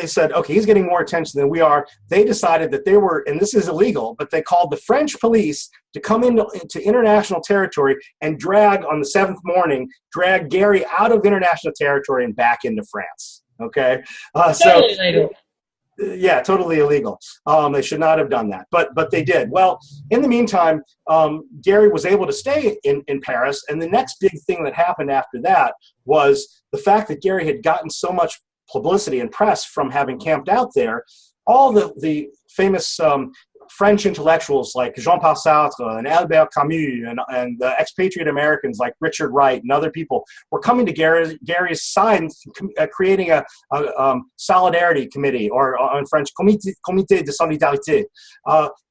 said, okay, he's getting more attention than we are. They decided that they were, and this is illegal, but they called the French police to come into international territory and on the seventh morning, drag Gary out of international territory and back into France. Okay. Yeah, totally illegal. They should not have done that, but they did. Well, in the meantime, Gary was able to stay in Paris, and the next big thing that happened after that was the fact that Gary had gotten so much publicity and press from having camped out there. All the famous French intellectuals like Jean-Paul Sartre and Albert Camus and the expatriate Americans like Richard Wright and other people were coming to Gary's side, creating a solidarity committee, or in French, Comité de Solidarité.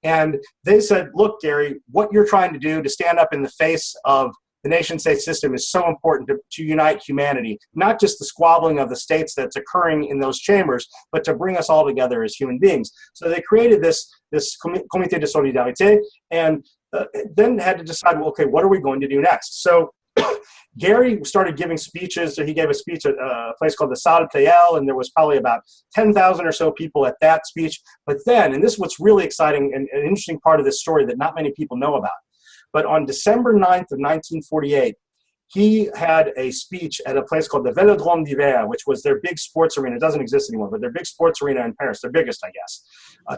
And they said, look, Gary, what you're trying to do to stand up in the face of the nation-state system is so important to unite humanity, not just the squabbling of the states that's occurring in those chambers, but to bring us all together as human beings. So they created this Comité de Solidarité, and then had to decide, well, okay, what are we going to do next? So Gary started giving speeches. So he gave a speech at a place called the Salle Pleyel, and there was probably about 10,000 or so people at that speech. But then, and this is what's really exciting and an interesting part of this story that not many people know about, but on December 9th of 1948, he had a speech at a place called the Vélodrome d'Hiver, which was their big sports arena. It doesn't exist anymore, but their big sports arena in Paris, their biggest, I guess.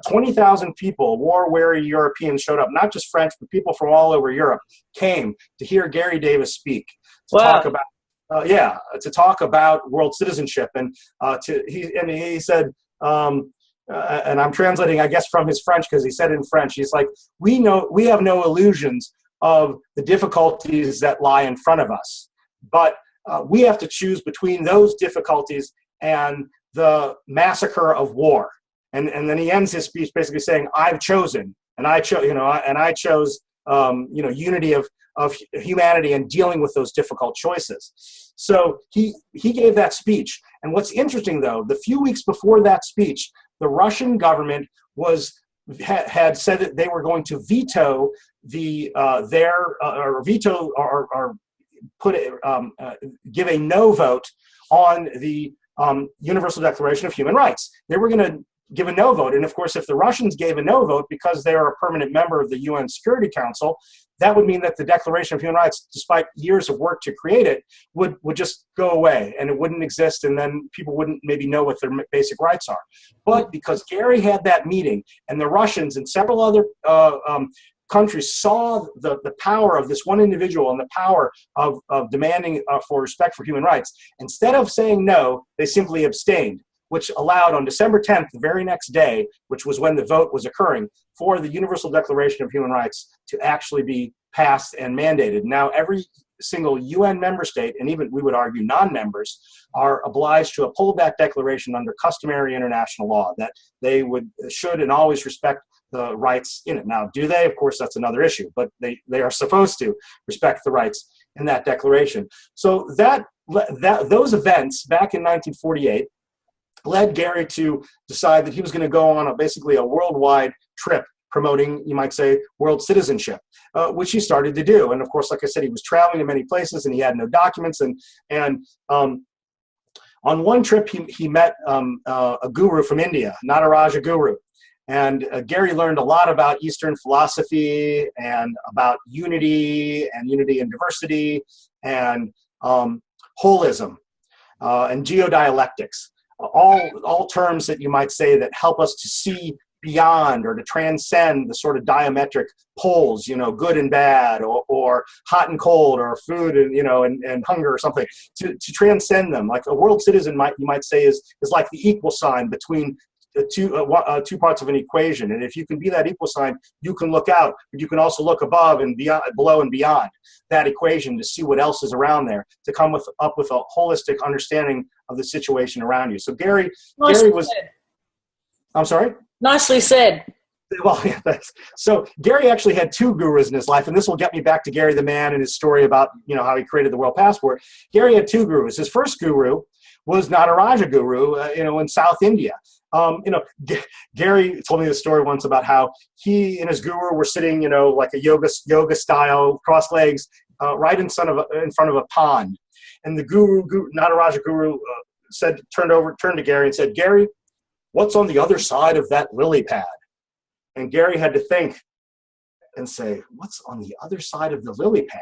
20,000 people, war-weary Europeans showed up, not just French, but people from all over Europe came to hear Garry Davis speak, to talk about world citizenship. And he said, and I'm translating, I guess, from his French, because he said it in French. He's like, we have no illusions of the difficulties that lie in front of us, but we have to choose between those difficulties and the massacre of war. And then he ends his speech basically saying, I've chosen, and I chose, unity of humanity and dealing with those difficult choices. So he gave that speech. And what's interesting, though, the few weeks before that speech, the Russian government had said that they were going to veto give a no vote on the Universal Declaration of Human Rights. They were going to give a no vote, and of course, if the Russians gave a no vote because they are a permanent member of the UN Security Council, that would mean that the Declaration of Human Rights, despite years of work to create it, would just go away, and it wouldn't exist, and then people wouldn't maybe know what their basic rights are. But because Gary had that meeting, and the Russians and several other countries saw the power of this one individual and the power of demanding for respect for human rights, instead of saying no, they simply abstained, which allowed on December 10th, the very next day, which was when the vote was occurring, for the Universal Declaration of Human Rights to actually be passed and mandated. Now, every single UN member state, and even we would argue non-members, are obliged to uphold that declaration under customary international law, that they should and always respect the rights in it. Now, do they? Of course, that's another issue, but they are supposed to respect the rights in that declaration. So those events back in 1948 led Gary to decide that he was going to go on basically a worldwide trip promoting, you might say, world citizenship, which he started to do. And of course, like I said, he was traveling to many places and he had no documents. And on one trip, he met a guru from India, Nataraja Guru. And Gary learned a lot about Eastern philosophy and about unity and diversity and holism and geodialectics. All terms that you might say that help us to see beyond or to transcend the sort of diametric poles, good and bad, or hot and cold, or food and hunger or something, to transcend them. Like a world citizen you might say is like the equal sign between two parts of an equation. And if you can be that equal sign, you can look out, but you can also look above and beyond, below and beyond that equation to see what else is around there, to come up with a holistic understanding of the situation around you. So Garry was, I'm sorry? Nicely said. Well, yeah, thanks. So Garry actually had two gurus in his life, and this will get me back to Garry the man and his story about, how he created the world passport. Garry had two gurus. His first guru was Nataraja guru, in South India. Garry told me this story once about how he and his guru were sitting, like a yoga style, cross legs, right in front of a pond. And the Nataraja guru turned to Garry and said, "Garry, what's on the other side of that lily pad?" And Garry had to think and say, "What's on the other side of the lily pad?"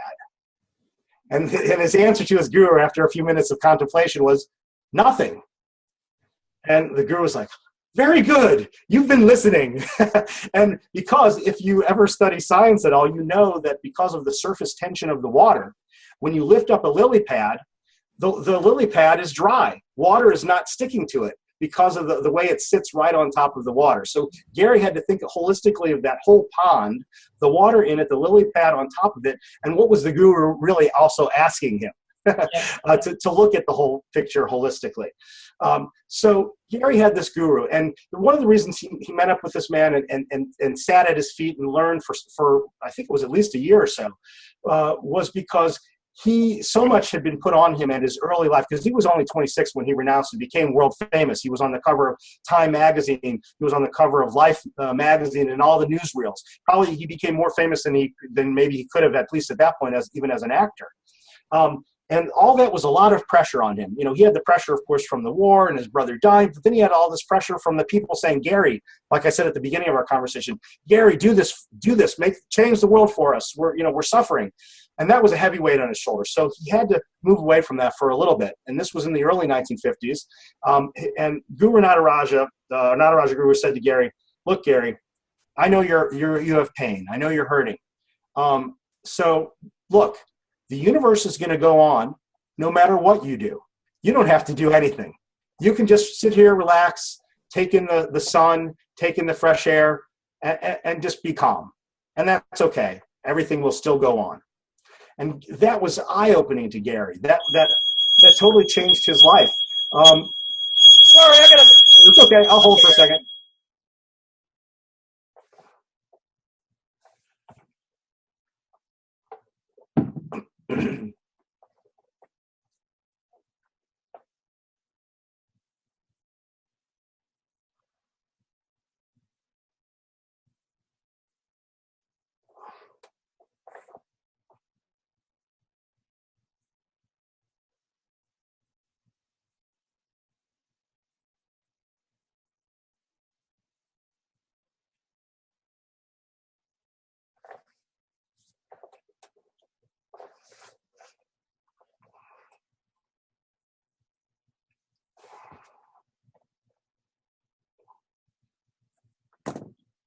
And his answer to his guru after a few minutes of contemplation was, "Nothing." And the guru was like, "Very good. You've been listening." And because if you ever study science at all, you know that because of the surface tension of the water, when you lift up a lily pad, the lily pad is dry. Water is not sticking to it because of the way it sits right on top of the water. So Garry had to think holistically of that whole pond, the water in it, the lily pad on top of it, and what was the guru really also asking him? To look at the whole picture holistically. So Garry had this guru, and one of the reasons he met up with this man and sat at his feet and learned for I think it was at least a year or so, was because so much had been put on him in his early life, because he was only 26 when he renounced and became world famous. He was on the cover of Time magazine. He was on the cover of Life magazine and all the newsreels. Probably he became more famous than maybe he could have, at least at that point, even as an actor. And all that was a lot of pressure on him. He had the pressure, of course, from the war and his brother dying, but then he had all this pressure from the people saying, "Garry," like I said at the beginning of our conversation, "Garry, do this, change the world for us. We're suffering." And that was a heavy weight on his shoulders. So he had to move away from that for a little bit. And this was in the early 1950s. And Guru Nataraja Guru said to Garry, "Look, Garry, I know you have pain. I know you're hurting. So look, the universe is going to go on no matter what you do. You don't have to do anything. You can just sit here, relax, take in the sun, take in the fresh air, and just be calm. And that's okay. Everything will still go on." And that was eye-opening to Garry. That totally changed his life. Sorry, It's okay. I'll hold for a second.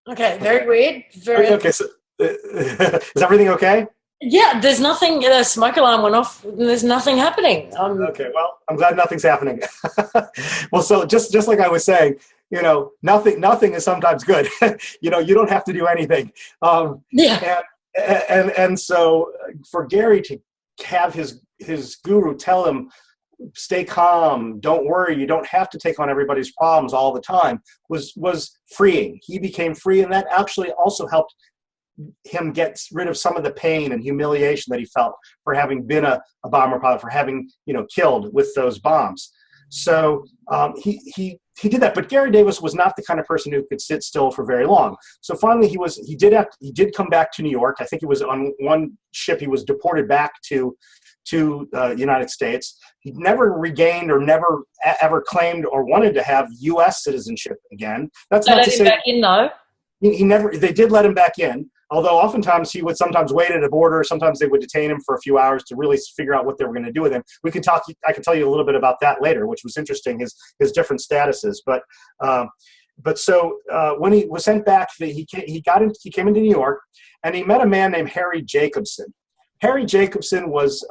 Okay, very weird. Okay, so is everything okay? Yeah, there's nothing. The smoke alarm went off. And there's nothing happening. Okay, well, I'm glad nothing's happening. Well, so just like I was saying, nothing is sometimes good. You don't have to do anything. Yeah. And so for Garry to have his guru tell him, "Stay calm, don't worry, you don't have to take on everybody's problems all the time," was freeing. He became free, and that actually also helped him get rid of some of the pain and humiliation that he felt for having been a bomber pilot, for having killed with those bombs. So he did that. But Garry Davis was not the kind of person who could sit still for very long. So finally, he did come back to New York. I think it was on one ship. He was deported back to the United States. He never regained or never ever claimed or wanted to have U.S. citizenship again. That's not to say. Back in, though. He never. They did let him back in. Although oftentimes he would sometimes wait at a border, sometimes they would detain him for a few hours to really figure out what they were going to do with him. I can tell you a little bit about that later, which was interesting, his different statuses. But so when he was sent back, he came into New York, and he met a man named Harry Jacobson. Harry Jacobson was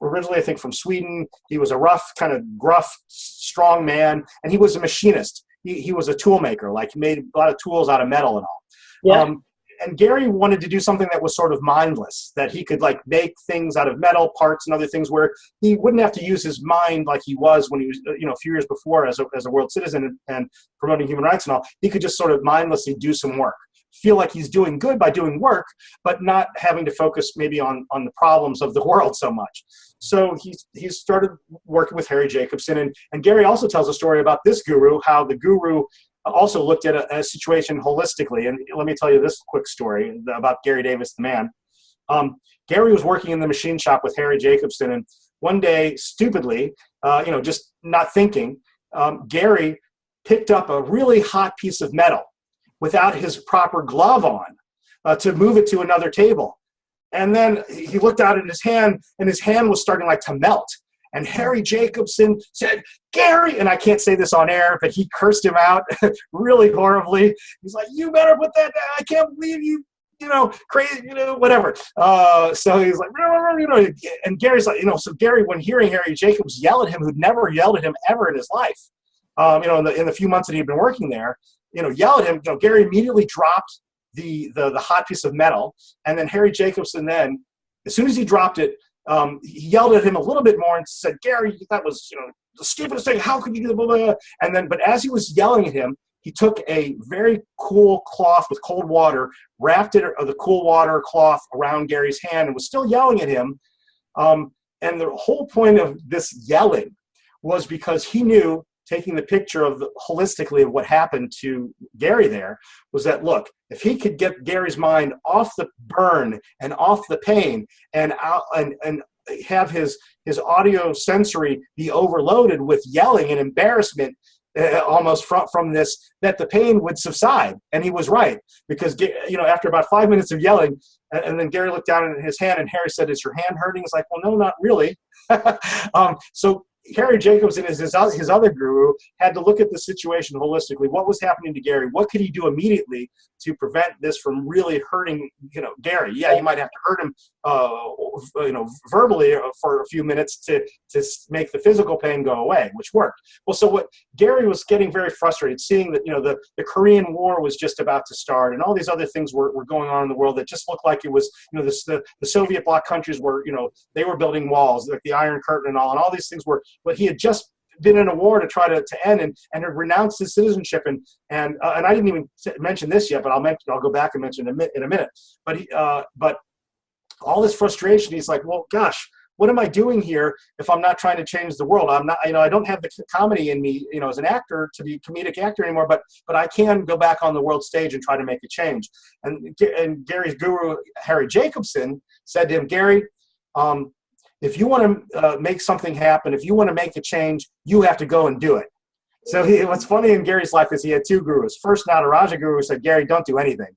originally, I think, from Sweden. He was a rough, kind of gruff, strong man, and he was a machinist. he was a tool maker, like he made a lot of tools out of metal and all. Yeah. And Garry wanted to do something that was sort of mindless, that he could like make things out of metal parts and other things where he wouldn't have to use his mind like he was when he was, a few years before as a world citizen and promoting human rights and all. He could just sort of mindlessly do some work, feel like he's doing good by doing work, but not having to focus maybe on the problems of the world so much. So he started working with Harry Jacobson. And Garry also tells a story about this guru, how the guru also looked at a situation holistically. And let me tell you this quick story about Garry Davis, the man. Garry was working in the machine shop with Harry Jacobson, and one day, stupidly, just not thinking, Garry picked up a really hot piece of metal without his proper glove on to move it to another table. And then he looked out at his hand, and his hand was starting like to melt. And Harry Jacobson said, "Garry," and I can't say this on air, but he cursed him out really horribly. He's like, "You better put that down. I can't believe you, crazy, whatever." So he's like, and Gary's like, so Garry, when hearing Harry Jacobs yell at him, who'd never yelled at him ever in his life, in the few months that he'd been working there, yell at him, Garry immediately dropped the hot piece of metal. And then Harry Jacobson then, as soon as he dropped it, he yelled at him a little bit more and said, "Garry, that was, the stupidest thing. How could you do that?" Blah, blah, blah. And then, but as he was yelling at him, he took a very cool cloth with cold water, wrapped it, or the cool water cloth around Gary's hand, and was still yelling at him. And the whole point of this yelling was because he knew, taking the picture of holistically of what happened to Garry there, was that, look, if he could get Gary's mind off the burn and off the pain and have his audio sensory be overloaded with yelling and embarrassment almost from this, that the pain would subside. And he was right, because after about 5 minutes of yelling, and then Garry looked down at his hand, and Harry said, "Is your hand hurting?" He's like, "Well, no, not really." So Harry Jacobson, as his other guru, had to look at the situation holistically. What was happening to Garry? What could he do immediately to prevent this from really hurting, Garry? Yeah, you might have to hurt him, verbally for a few minutes to make the physical pain go away, which worked. Well, so what Garry was getting very frustrated, seeing that, the Korean War was just about to start, and all these other things were going on in the world that just looked like it was, the Soviet bloc countries were, they were building walls, like the Iron Curtain and all these things were, but he had just been in a war to try to end and had renounced his citizenship. And I didn't even mention this yet, but I'll go back and mention it in a minute. But all this frustration, he's like, well, gosh, what am I doing here if I'm not trying to change the world? I'm not, I don't have the comedy in me, as an actor to be a comedic actor anymore, but I can go back on the world stage and try to make a change. And Gary's guru, Harry Jacobson, said to him, "Garry, if you want to make something happen, if you want to make a change, you have to go and do it." So what's funny in Gary's life is he had two gurus. First, Nataraja guru said, "Garry, don't do anything.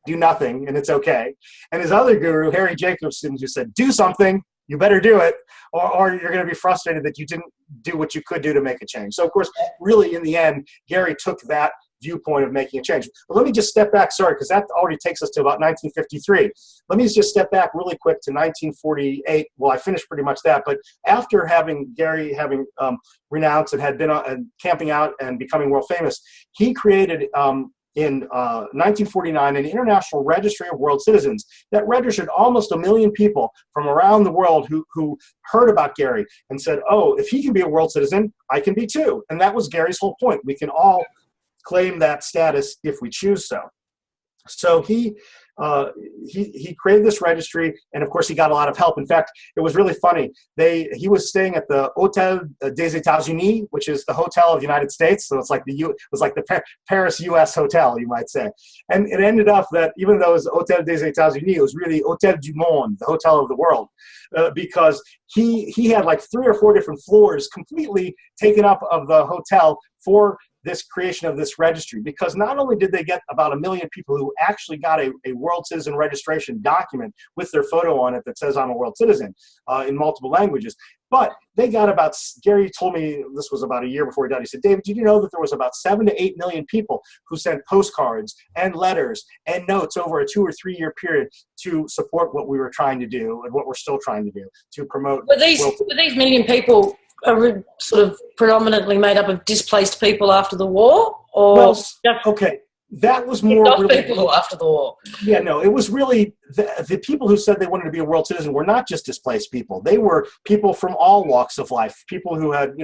Do nothing, and it's okay." And his other guru, Harry Jacobson, who said, "Do something. You better do it, or you're going to be frustrated that you didn't do what you could do to make a change." So, of course, really, in the end, Garry took that viewpoint of making a change. But let me just step back, sorry, because that already takes us to about 1953. Let me just step back really quick to 1948. Well, I finished pretty much that, but after Garry having renounced and had been camping out and becoming world famous, he created in 1949 an international registry of world citizens that registered almost 1 million people from around the world who heard about Garry and said, "Oh, if he can be a world citizen, I can be too." And that was Gary's whole point. We can all claim that status if we choose so. So he created this registry, and of course he got a lot of help. In fact, it was really funny. He was staying at the Hotel des États-Unis, which is the hotel of the United States. So it's like the Paris U.S. hotel, you might say. And it ended up that even though it was Hotel des États-Unis, it was really Hotel du Monde, the hotel of the world, because he had like 3 or 4 different floors completely taken up of the hotel for this creation of this registry, because not only did they get about 1 million people who actually got a world citizen registration document with their photo on it that says "I'm a world citizen" in multiple languages, but they got about, Garry told me this was about a year before he died, he said, "David, did you know that there was about 7 to 8 million people who sent postcards and letters and notes over a 2 or 3 year period to support what we were trying to do and what we're still trying to do to promote." Were these million people are sort of predominantly made up of displaced people after the war, or Well, just okay, that was kicked more off really. people after the war? Yeah, no, it was really the people who said they wanted to be a world citizen were not just displaced people. They were people from all walks of life, people who had,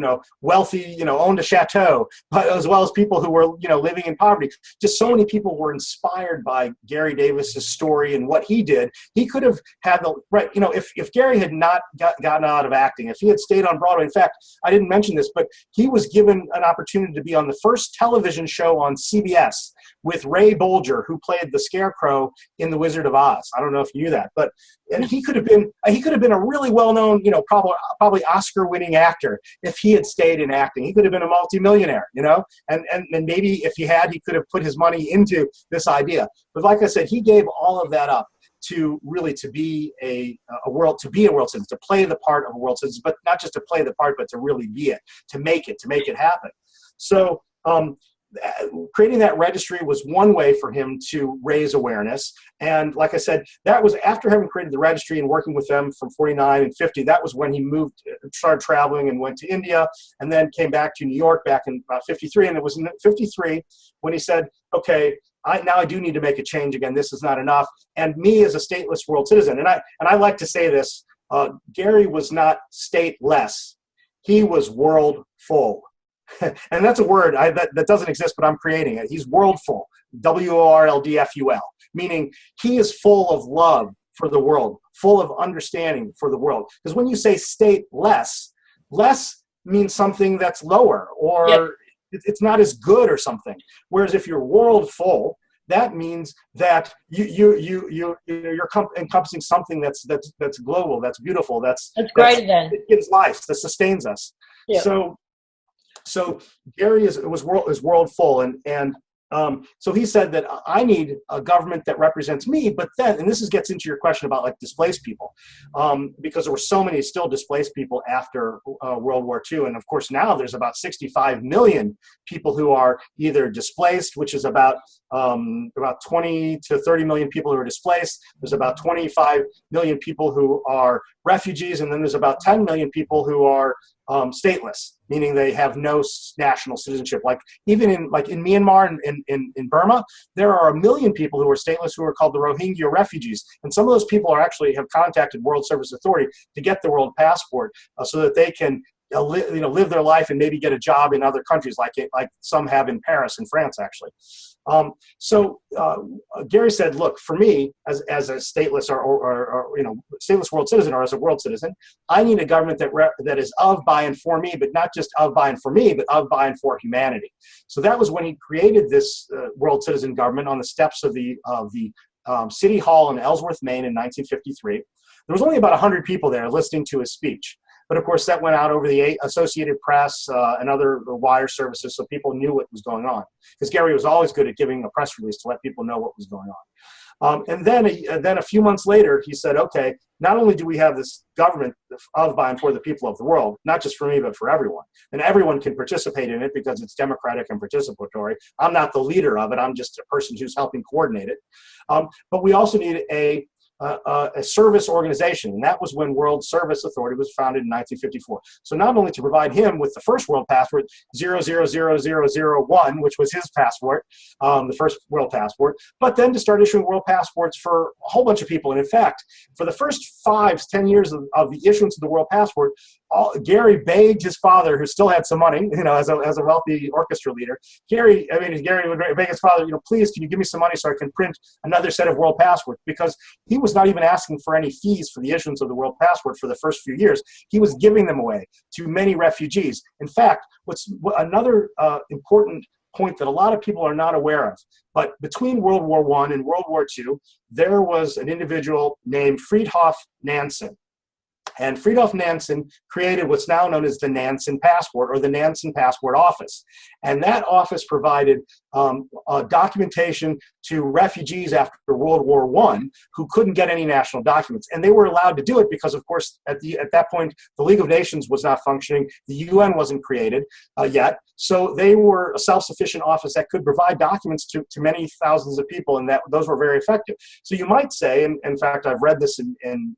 wealthy, owned a chateau, but as well as people who were, living in poverty. Just so many people were inspired by Garry Davis's story and what he did. He could have had the right, if Garry had not gotten out of acting, if he had stayed on Broadway. In fact, I didn't mention this, but he was given an opportunity to be on the first television show on CBS with Ray Bolger, who played the Scarecrow in The Wizard of Oz. I don't know if you knew that, and he could have been a really well-known, probably Oscar-winning actor if he had stayed in acting. He could have been a multimillionaire, and maybe if he had, he could have put his money into this idea. But like I said, he gave all of that up to be a world citizen, to play the part of a world citizen, but not just to play the part, but to really be it, to make it happen. So. Creating that registry was one way for him to raise awareness. And like I said, that was after having created the registry and working with them from 49 and 50. That was when he started traveling and went to India, and then came back to New York back in 53. And it was in 53 when he said, okay, I do need to make a change again. This is not enough. And me as a stateless world citizen, and I like to say this, Garry was not stateless. He was world full. And that's a word that doesn't exist, but I'm creating it. He's worldful, WORLDFUL, meaning he is full of love for the world, full of understanding for the world. Because when you say stateless, less means something that's lower, or it's not as good or something. Whereas if you're world full, that means that you're encompassing something that's global, that's beautiful, that's greater than. It gives life, that sustains us. Yeah. So Garry is world full, and so he said that I need a government that represents me. But then, and this gets into your question about like displaced people, because there were so many still displaced people after World War II, and of course now there's about 65 million people who are either displaced, which is about 20 to 30 million people who are displaced. There's about 25 million people who are refugees, and then there's about 10 million people who are stateless, meaning they have no national citizenship. Like even in Myanmar and in Burma, there are 1 million people who are stateless who are called the Rohingya refugees. And some of those people have contacted World Service Authority to get the world passport so that they can live their life and maybe get a job in other countries, like some have in Paris and France, actually. So Garry said, look, for me, as a stateless or stateless world citizen, or as a world citizen, I need a government that is of, by, and for me, but not just of, by, and for me, but of, by, and for humanity. So that was when he created this world citizen government on the steps of the City Hall in Ellsworth, Maine in 1953. There was only about 100 people there listening to his speech. But of course, that went out over the Associated Press and other wire services, so people knew what was going on. Because Garry was always good at giving a press release to let people know what was going on. And then a few months later, he said, okay, not only do we have this government of, by, and for the people of the world, not just for me, but for everyone. And everyone can participate in it because it's democratic and participatory. I'm not the leader of it. I'm just a person who's helping coordinate it. But we also need a service organization, and that was when World Service Authority was founded in 1954. So not only to provide him with the first world passport, 000001, which was his passport, the first world passport, but then to start issuing world passports for a whole bunch of people. And in fact, for the first 5 to 10 years of the issuance of the world passport, Garry begged his father, who still had some money, as a wealthy orchestra leader. Garry would beg his father, please, can you give me some money so I can print another set of world passports? Because he was not even asking for any fees for the issuance of the world passport for the first few years. He was giving them away to many refugees. In fact, another important point that a lot of people are not aware of, but between World War I and World War II, there was an individual named Fridtjof Nansen. And Fridtjof Nansen created what's now known as the Nansen Passport, or the Nansen Passport Office. And that office provided documentation to refugees after World War I who couldn't get any national documents. And they were allowed to do it because, of course, at that point, the League of Nations was not functioning. The UN wasn't created yet. So they were a self-sufficient office that could provide documents to many thousands of people, and those were very effective. So you might say, and in fact, I've read this in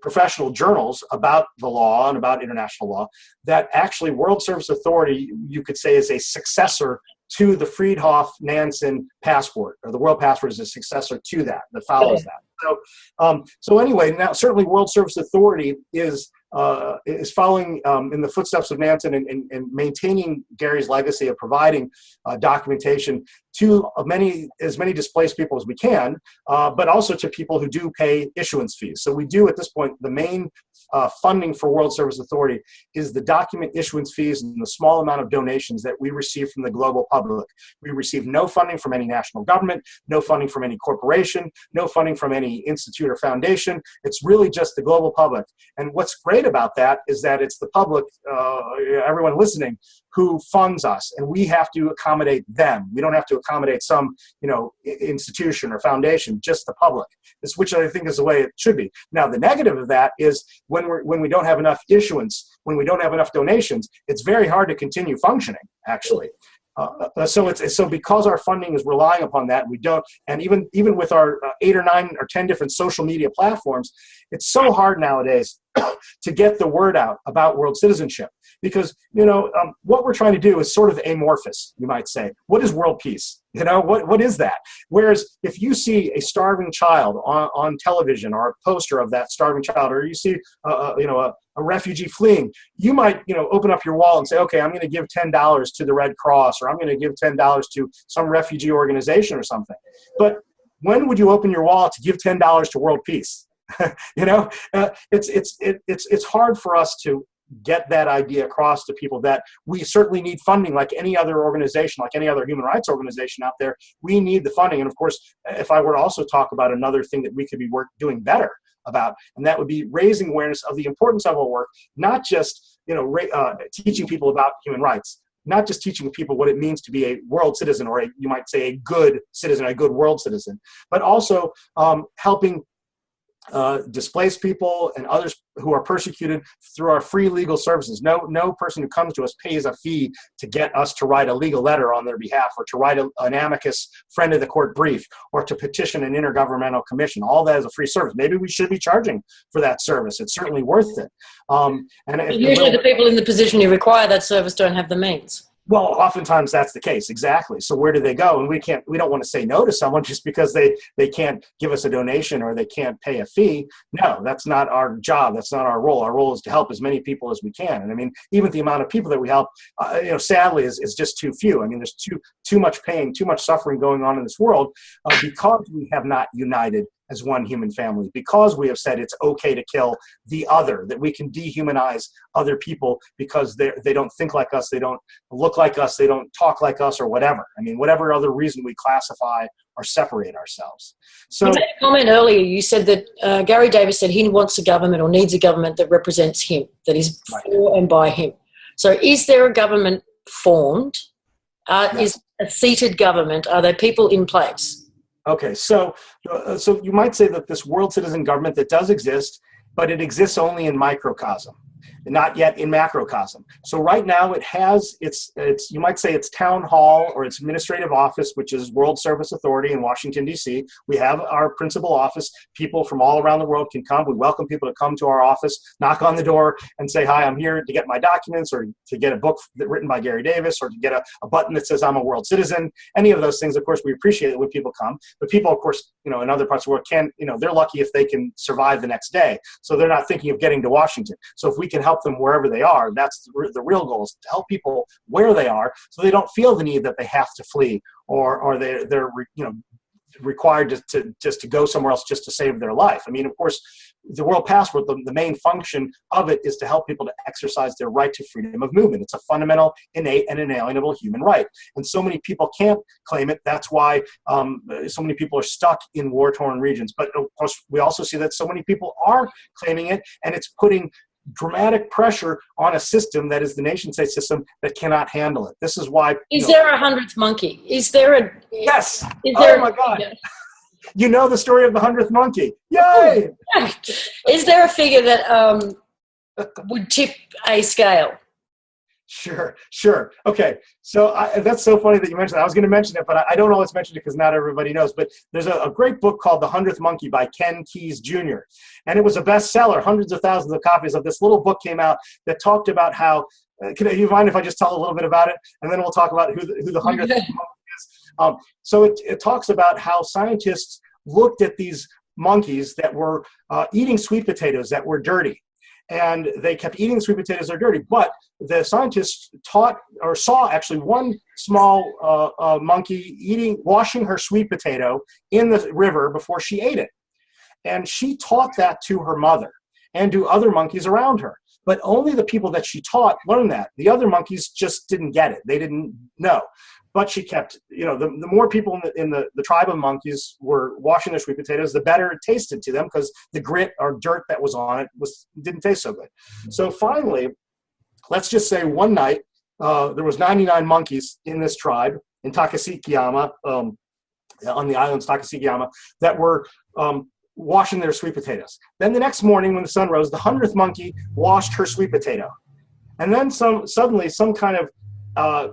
professional journals about the law and about international law, that actually World Service Authority, you could say, is a successor to the Friedhof-Nansen passport, or the World Passport is a successor to that follows that. So anyway, now certainly World Service Authority is following in the footsteps of Nansen and maintaining Garry's legacy of providing documentation to as many displaced people as we can, but also to people who do pay issuance fees. So we do at this point, the main funding for World Service Authority is the document issuance fees and the small amount of donations that we receive from the global public. We receive no funding from any national government, no funding from any corporation, no funding from any institute or foundation. It's really just the global public. And what's great about that is that it's the public, everyone listening, who funds us, and we have to accommodate them. We don't have to accommodate some, institution or foundation, just the public. Which I think is the way it should be. Now, the negative of that is when we don't have enough issuance, when we don't have enough donations, it's very hard to continue functioning, actually. So because our funding is relying upon that, we don't, and even with our 8 or 9 or 10 different social media platforms, it's so hard nowadays to get the word out about world citizenship, because what we're trying to do is sort of amorphous, you might say. What is world peace? What is that? Whereas if you see a starving child on television, or a poster of that starving child, or you see a refugee fleeing, you might open up your wall and say, okay, I'm going to give $10 to the Red Cross, or I'm going to give $10 to some refugee organization or something. But when would you open your wallet to give $10 to world peace? It's hard for us to get that idea across to people, that we certainly need funding like any other organization, like any other human rights organization out there. We need the funding. And of course, if I were to also talk about another thing that we could be doing better about, and that would be raising awareness of the importance of our work, not just teaching people about human rights, not just teaching people what it means to be a world citizen, or you might say a good citizen, a good world citizen, but also helping displaced people and others who are persecuted through our free legal services. No person who comes to us pays a fee to get us to write a legal letter on their behalf, or to write an amicus friend of the court brief, or to petition an intergovernmental commission. All that is a free service. Maybe we should be charging for that service. It's certainly worth it. Usually the people in the position who require that service don't have the means. Well, oftentimes that's the case, exactly. So where do they go? And we don't want to say no to someone just because they can't give us a donation or they can't pay a fee. No, that's not our job. That's not our role. Our role is to help as many people as we can. And I mean, even the amount of people that we help, sadly, is just too few. I mean, there's too much pain, too much suffering going on in this world because we have not united as one human family, because we have said it's okay to kill the other, that we can dehumanize other people because they don't think like us, they don't look like us, they don't talk like us, or whatever. I mean, whatever other reason we classify or separate ourselves. So, you made a comment earlier. You said that Garry Davis said he wants a government, or needs a government, that represents him, that is for and by him. So is there a government formed? Yes. Is a seated government? Are there people in place? Okay, so you might say that this world citizen government that does exist, but it exists only in microcosm, not yet in macrocosm. So right now it has its you might say its town hall or its administrative office, which is World Service Authority in Washington, D.C. We have our principal office. People from all around the world can come. We welcome people to come to our office, knock on the door, and say, hi, I'm here to get my documents, or to get a book written by Garry Davis, or to get a button that says I'm a world citizen. Any of those things, of course, we appreciate it when people come. But people, of course, in other parts of the world they're lucky if they can survive the next day. So they're not thinking of getting to Washington. So if we can help them wherever they are, that's the real goal, is to help people where they are, so they don't feel the need that they have to flee, or they're required to go somewhere else just to save their life. I mean, of course, the World Passport, the main function of it is to help people to exercise their right to freedom of movement. It's a fundamental, innate, and inalienable human right. And so many people can't claim it. That's why so many people are stuck in war-torn regions. But of course, we also see that so many people are claiming it, and it's putting dramatic pressure on a system that is the nation-state system that cannot handle it. This is why... Is there a 100th monkey? Is there a... Yes! Oh my God! Yeah. You know the story of the 100th monkey. Yay! Is there a figure that would tip a scale? Sure, sure. Okay, so that's so funny that you mentioned that. I was going to mention it, but I don't always mention it because not everybody knows. But there's a great book called The 100th Monkey by Ken Keyes Jr. And it was a bestseller. Hundreds of thousands of copies of this little book came out that talked about how, can you mind if I just tell a little bit about it? And then we'll talk about who the 100th monkey is. So it talks about how scientists looked at these monkeys that were eating sweet potatoes that were dirty. And they kept eating sweet potatoes that are dirty. But the scientists saw actually one small monkey washing her sweet potato in the river before she ate it. And she taught that to her mother and to other monkeys around her. But only the people that she taught learned that. The other monkeys just didn't get it. They didn't know. But she kept, the more people in the tribe of monkeys were washing their sweet potatoes, the better it tasted to them because the grit or dirt that was on it didn't taste so good. So finally, let's just say one night, there was 99 monkeys in this tribe in Takasikiyama, on the islands Takasikiyama, that were washing their sweet potatoes. Then the next morning when the sun rose, the 100th monkey washed her sweet potato. And then suddenly some kind of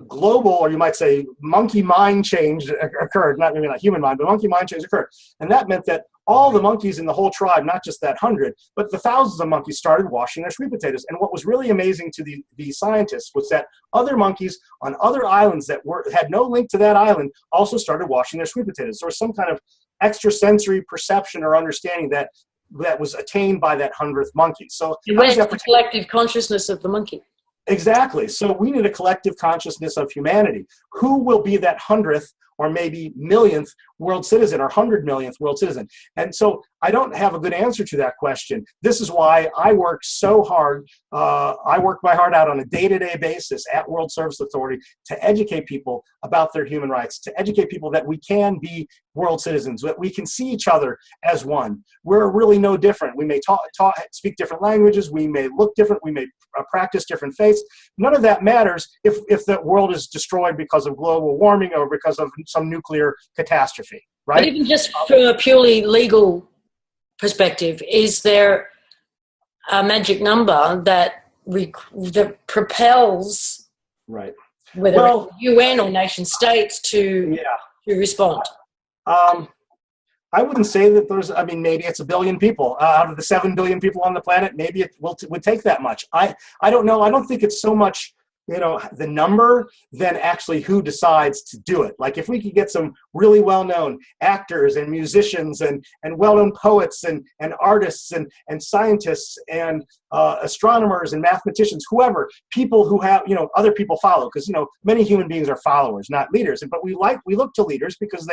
global, or you might say monkey mind change occurred. Maybe not human mind, but monkey mind change occurred. And that meant that all the monkeys in the whole tribe, not just that 100, but the thousands of monkeys started washing their sweet potatoes. And what was really amazing to the scientists was that other monkeys on other islands that had no link to that island also started washing their sweet potatoes. There was some kind of extrasensory perception or understanding that was attained by that 100th monkey. So it went to the collective consciousness of the monkey. Exactly. So we need a collective consciousness of humanity. Who will be that 100th or maybe millionth world citizen or 100 millionth world citizen? And so I don't have a good answer to that question. This is why I work so hard. I work my heart out on a day-to-day basis at World Service Authority to educate people about their human rights, to educate people that we can be world citizens, that we can see each other as one. We're really no different. We may speak different languages. We may look different. We may practice different faiths. None of that matters if the world is destroyed because of global warming or because of some nuclear catastrophe, right? But even just from a purely legal perspective, is there a magic number that propels, right, whether it's UN or nation states to respond? I wouldn't say that maybe it's 1 billion people out of the 7 billion people on the planet. Maybe it would take that much. I don't know. I don't think it's so much the number than actually who decides to do it. Like if we could get some really well-known actors and musicians and well-known poets and artists and scientists and astronomers and mathematicians, whoever, people who have, other people follow, because, many human beings are followers, not leaders. But we look to leaders because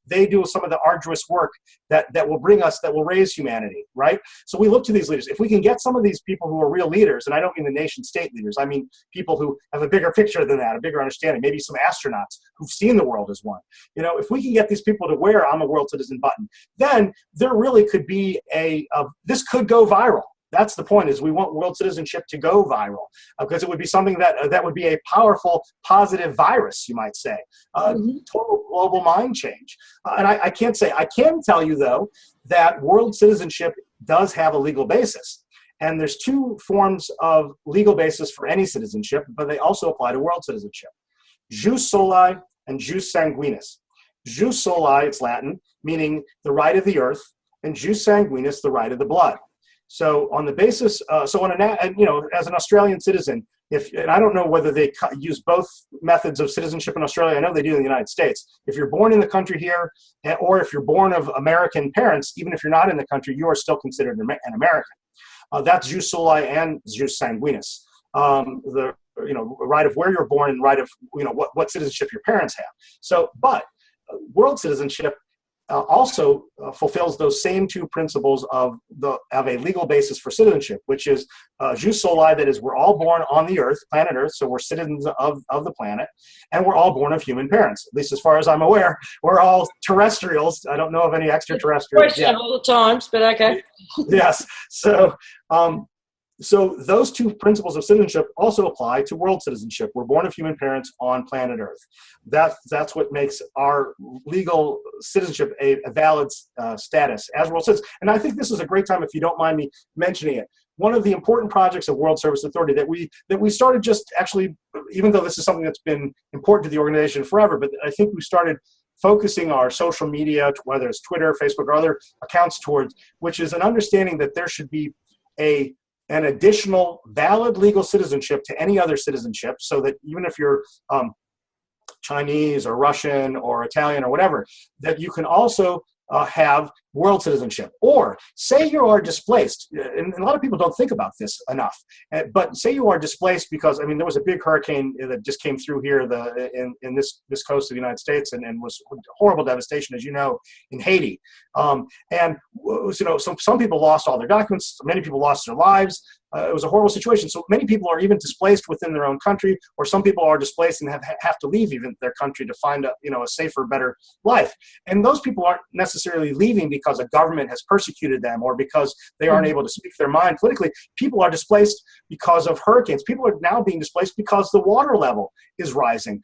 they do some of the arduous work that will raise humanity, right? So we look to these leaders. If we can get some of these people who are real leaders, and I don't mean the nation state leaders, I mean people who have a bigger picture than that, a bigger understanding, maybe some astronauts who've seen the world as one. If we can get these people to wear I'm a world citizen button, then there really could be this could go viral. That's the point, is we want world citizenship to go viral because it would be something that would be a powerful, positive virus, you might say, total global mind change. And I can tell you, though, that world citizenship does have a legal basis. And there's two forms of legal basis for any citizenship, but they also apply to world citizenship. Jus soli and jus sanguinis. Jus soli, it's Latin, meaning the right of the earth, and jus sanguinis, the right of the blood. So on the basis, as an Australian citizen, and I don't know whether they use both methods of citizenship in Australia. I know they do in the United States. If you're born in the country here, or if you're born of American parents, even if you're not in the country, you are still considered an American. That's jus soli and jus sanguinis. The right of where you're born and right of what citizenship your parents have. So, but world citizenship also fulfills those same two principles of a legal basis for citizenship, which is jus soli, that is, we're all born on the earth, planet Earth, so we're citizens of the planet, and we're all born of human parents. At least as far as I'm aware, we're all terrestrials. I don't know of any extraterrestrials. Question all the times, but okay. Yes. So those two principles of citizenship also apply to world citizenship. We're born of human parents on planet Earth. That's what makes our legal citizenship a valid status as world citizens. And I think this is a great time, if you don't mind me mentioning it. One of the important projects of World Service Authority that we started just actually even though this is something that's been important to the organization forever, but I think we started focusing our social media, whether it's Twitter, Facebook, or other accounts towards, which is an understanding that there should be an additional valid legal citizenship to any other citizenship, so that even if you're Chinese or Russian or Italian or whatever, that you can also have world citizenship. Or say you are displaced, and a lot of people don't think about this enough, but say you are displaced because, I mean, there was a big hurricane that just came through here in this coast of the United States, and was horrible devastation, as you know, in Haiti. And so some people lost all their documents, many people lost their lives. It was a horrible situation. So many people are even displaced within their own country, or some people are displaced and have to leave even their country to find a safer, better life. And those people aren't necessarily leaving because a government has persecuted them or because they aren't able to speak their mind politically. People are displaced because of hurricanes. People are now being displaced because the water level is rising.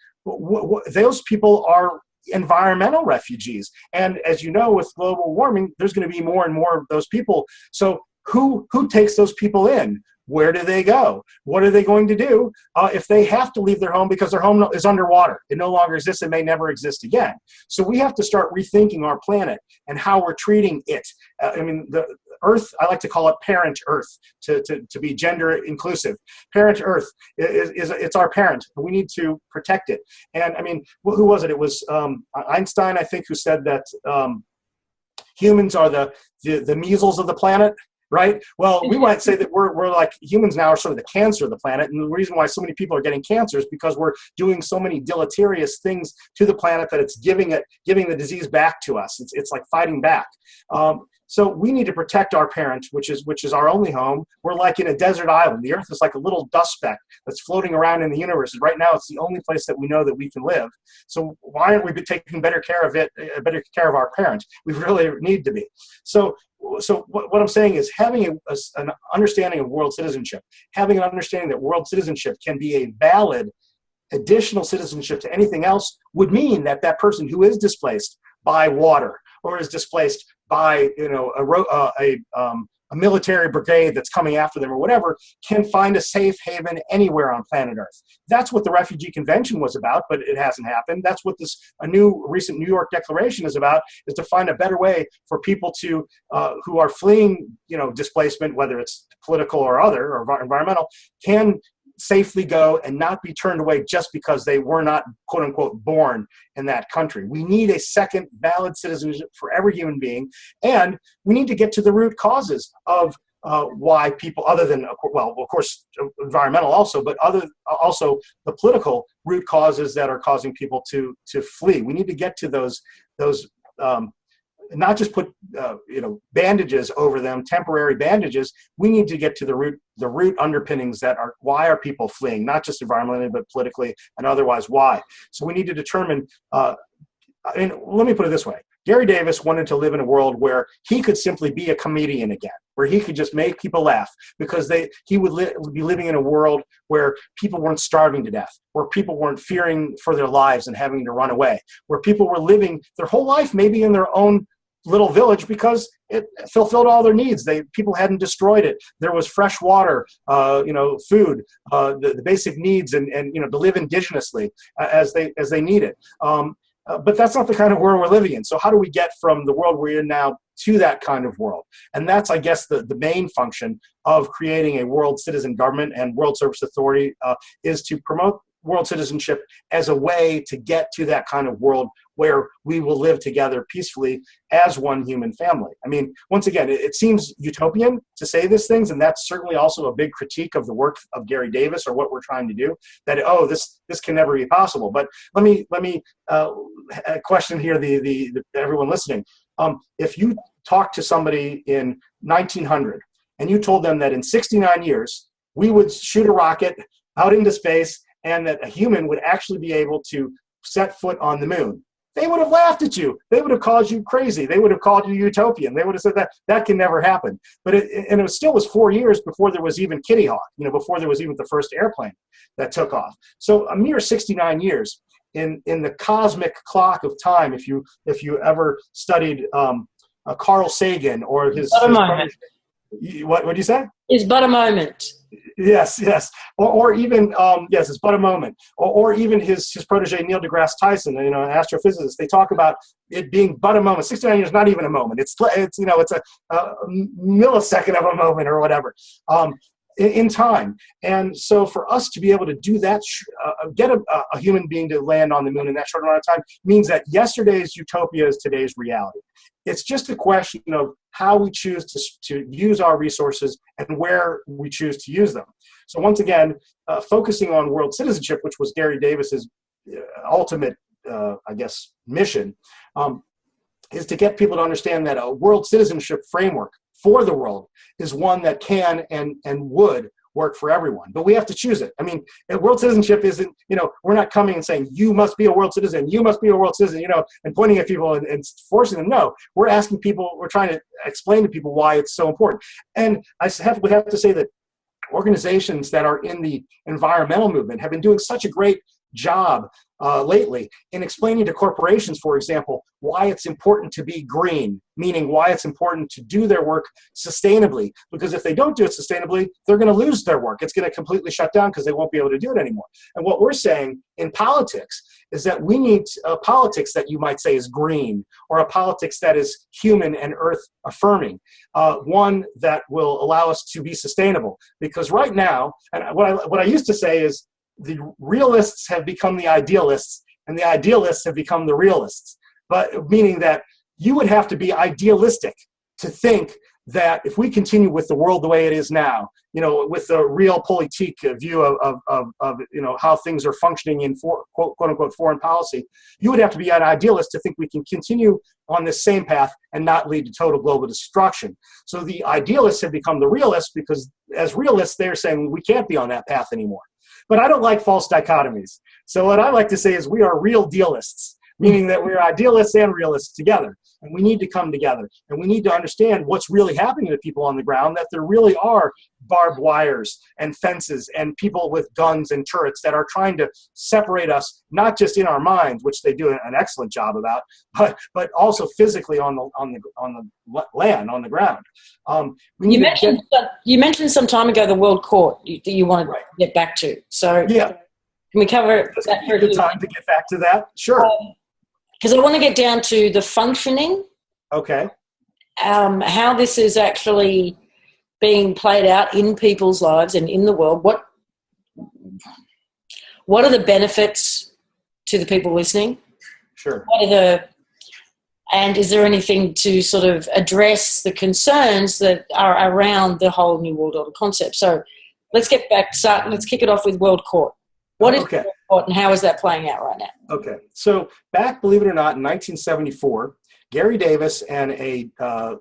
Those people are environmental refugees. And as you know, with global warming, there's going to be more and more of those people. So who takes those people in? Where do they go? What are they going to do if they have to leave their home because their home is underwater? It no longer exists and may never exist again. So we have to start rethinking our planet and how we're treating it. I mean, the Earth, I like to call it parent Earth to be gender inclusive. Parent Earth it's our parent. We need to protect it. And I mean, who was it? It was Einstein, I think, who said that humans are the measles of the planet. Right? Well, we might say that we're like, humans now are sort of the cancer of the planet. And the reason why so many people are getting cancer is because we're doing so many deleterious things to the planet that it's giving the disease back to us. It's like fighting back. So we need to protect our parent, which is our only home. We're like in a desert island. The Earth is like a little dust speck that's floating around in the universe. And right now, it's the only place that we know that we can live. So why aren't we taking better care of it, better care of our parent? We really need to be. So what I'm saying is having an understanding of world citizenship, having an understanding that world citizenship can be a valid additional citizenship to anything else, would mean that that person who is displaced by water or is displaced by a military brigade that's coming after them or whatever, can find a safe haven anywhere on planet Earth. That's what the Refugee Convention was about, but it hasn't happened. That's what a new recent New York Declaration is about, is to find a better way for people to who are fleeing, displacement, whether it's political or other or environmental, can safely go and not be turned away just because they were not, quote unquote, born in that country. We need a second valid citizenship for every human being, and we need to get to the root causes of why people, other than, well, of course, environmental also, but also the political root causes that are causing people to flee. We need to get to those not just put bandages over them, temporary bandages. We need to get to the root underpinnings that are, why are people fleeing, not just environmentally, but politically and otherwise why. So we need to determine, let me put it this way. Garry Davis wanted to live in a world where he could simply be a comedian again, where he could just make people laugh, because he would be living in a world where people weren't starving to death, where people weren't fearing for their lives and having to run away, where people were living their whole life maybe in their own little village because it fulfilled all their needs. People hadn't destroyed it. There was fresh water, food, the basic needs, and to live indigenously as they need it. But that's not the kind of world we're living in. So how do we get from the world we're in now to that kind of world? And that's, I guess, the main function of creating a world citizen government and world service authority is to promote world citizenship as a way to get to that kind of world where we will live together peacefully as one human family. I mean, once again, it seems utopian to say these things, and that's certainly also a big critique of the work of Garry Davis or what we're trying to do, that, this can never be possible. But let me question here the everyone listening. If you talk to somebody in 1900 and you told them that in 69 years we would shoot a rocket out into space and that a human would actually be able to set foot on the moon, they would have laughed at you. They would have called you crazy. They would have called you utopian. They would have said that can never happen. But it still was 4 years before there was even Kitty Hawk, before there was even the first airplane that took off. So a mere 69 years in the cosmic clock of time, if you ever studied Carl Sagan or his What would you say? Is but a moment. Yes, yes. Or even, yes, it's but a moment. Or even his protege, Neil deGrasse Tyson, an astrophysicist, they talk about it being but a moment. 69 years, not even a moment. It's a millisecond of a moment or whatever. In time. And so for us to be able to do that, get a human being to land on the moon in that short amount of time means that yesterday's utopia is today's reality. It's just a question of how we choose to use our resources and where we choose to use them. So once again, focusing on world citizenship, which was Garry Davis's ultimate, mission, is to get people to understand that a world citizenship framework for the world is one that can and would work for everyone. But we have to choose it. I mean, world citizenship isn't, we're not coming and saying, you must be a world citizen, you must be a world citizen, and pointing at people and forcing them. No, we're asking people, we're trying to explain to people why it's so important. And we have to say that organizations that are in the environmental movement have been doing such a great job lately in explaining to corporations, for example, why it's important to be green, meaning why it's important to do their work sustainably. Because if they don't do it sustainably, they're going to lose their work. It's going to completely shut down because they won't be able to do it anymore. And what we're saying in politics is that we need a politics that you might say is green, or a politics that is human and earth affirming, one that will allow us to be sustainable. Because right now, and what I used to say is, the realists have become the idealists, and the idealists have become the realists. But meaning that you would have to be idealistic to think that if we continue with the world the way it is now, with the realpolitik view of how things are functioning in quote unquote foreign policy, you would have to be an idealist to think we can continue on this same path and not lead to total global destruction. So the idealists have become the realists, because as realists, they're saying we can't be on that path anymore. But I don't like false dichotomies. So what I like to say is we are real dealists, meaning that we're idealists and realists together. And we need to come together. And we need to understand what's really happening to people on the ground, that there really are barbed wires and fences and people with guns and turrets that are trying to separate us, not just in our minds, which they do an excellent job about, but also physically on the land, on the ground. You mentioned some time ago the World Court that you wanted to get back to. So yeah, can we cover that for a good time to get back to that? Sure. Because I want to get down to the functioning. Okay. How this is actually being played out in people's lives and in the world. What are the benefits to the people listening? Sure. And is there anything to sort of address the concerns that are around the whole New World Order concept? So let's kick it off with World Court. What is World Court, and how is that playing out right now? Okay. So back, believe it or not, in 1974, Garry Davis and a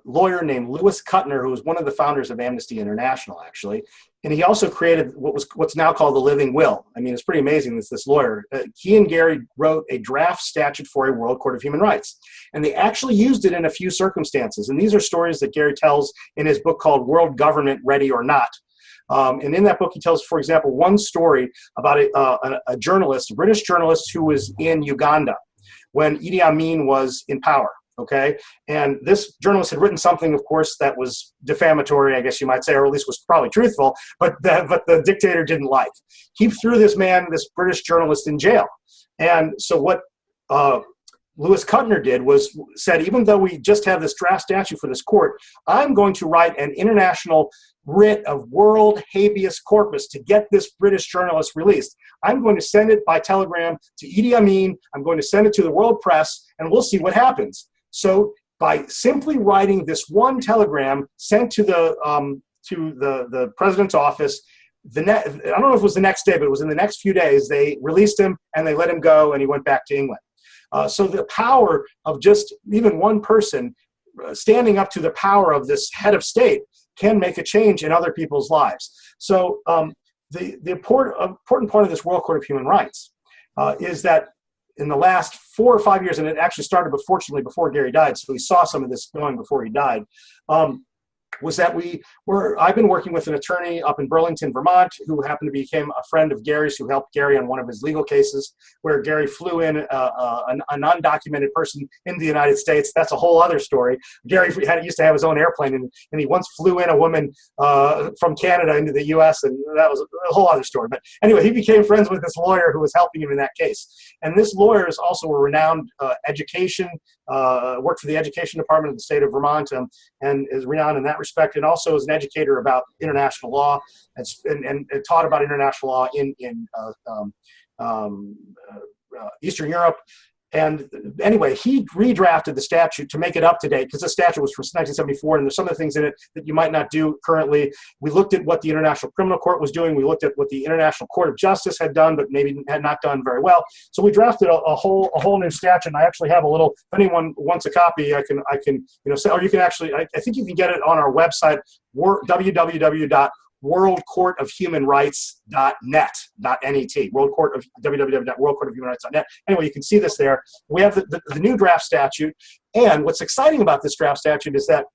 lawyer named Louis Kuttner, who was one of the founders of Amnesty International, actually, and he also created what's now called the Living Will. I mean, it's pretty amazing. This lawyer, he and Garry wrote a draft statute for a World Court of Human Rights, and they actually used it in a few circumstances. And these are stories that Garry tells in his book called World Government, Ready or Not. And in that book, he tells, for example, one story about a journalist, a British journalist who was in Uganda when Idi Amin was in power. Okay, and this journalist had written something, of course, that was defamatory, I guess you might say, or at least was probably truthful, but the dictator didn't like. He threw this British journalist, in jail. And so what Louis Kuttner did was said, even though we just have this draft statute for this court, I'm going to write an international writ of world habeas corpus to get this British journalist released. I'm going to send it by telegram to Idi Amin. I'm going to send it to the world press, and we'll see what happens. So by simply writing this one telegram sent to the president's office, I don't know if it was the next day, but it was in the next few days, they released him and they let him go, and he went back to England. So the power of just even one person standing up to the power of this head of state can make a change in other people's lives. So the important part of this World Court of Human Rights is that in the last 4 or 5 years, and it actually started, fortunately, before Garry died, so we saw some of this going before he died, was that I've been working with an attorney up in Burlington, Vermont, who happened to become a friend of Gary's, who helped Gary on one of his legal cases, where Gary flew in an undocumented person into the United States. That's a whole other story. Gary used to have his own airplane, and he once flew in a woman from Canada into the U.S., and that was a whole other story. But anyway, he became friends with this lawyer who was helping him in that case. And this lawyer is also a renowned education, worked for the education department of the state of Vermont, and is renowned in that respect, and also is an educator about international law and taught about international law in Eastern Europe. And anyway, he redrafted the statute to make it up to date, because the statute was from 1974, and there's some of the things in it that you might not do currently. We looked at what the International Criminal Court was doing. We looked at what the International Court of Justice had done, but maybe had not done very well. So we drafted a whole new statute. And I actually have a little. If anyone wants a copy, I can say, or you can actually. I think you can get it on our website, www.worldcourtofhumanrights.net, www.worldcourtofhumanrights.net. Anyway, you can see this there. We have the new draft statute, and what's exciting about this draft statute is that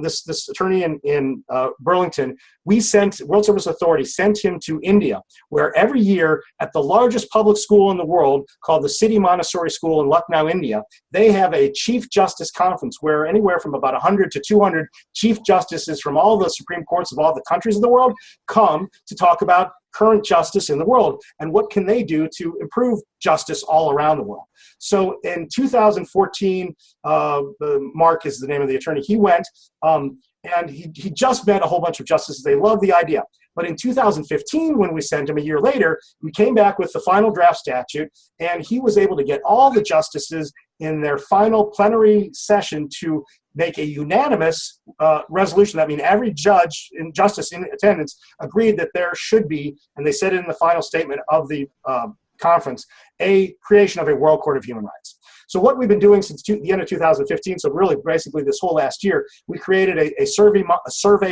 this attorney in Burlington, World Service Authority sent him to India, where every year at the largest public school in the world, called the City Montessori School in Lucknow, India, they have a Chief Justice Conference where anywhere from about 100 to 200 Chief Justices from all the Supreme Courts of all the countries of the world come to talk about current justice in the world and what can they do to improve justice all around the world. So in 2014, Mark is the name of the attorney, he went and he just met a whole bunch of justices. They loved the idea. But in 2015, when we sent him a year later, we came back with the final draft statute, and he was able to get all the justices in their final plenary session to make a unanimous resolution. That means every judge and justice in attendance agreed that there should be, and they said it in the final statement of the conference, a creation of a World Court of Human Rights. So what we've been doing since the end of 2015, so really basically this whole last year, we created a Survey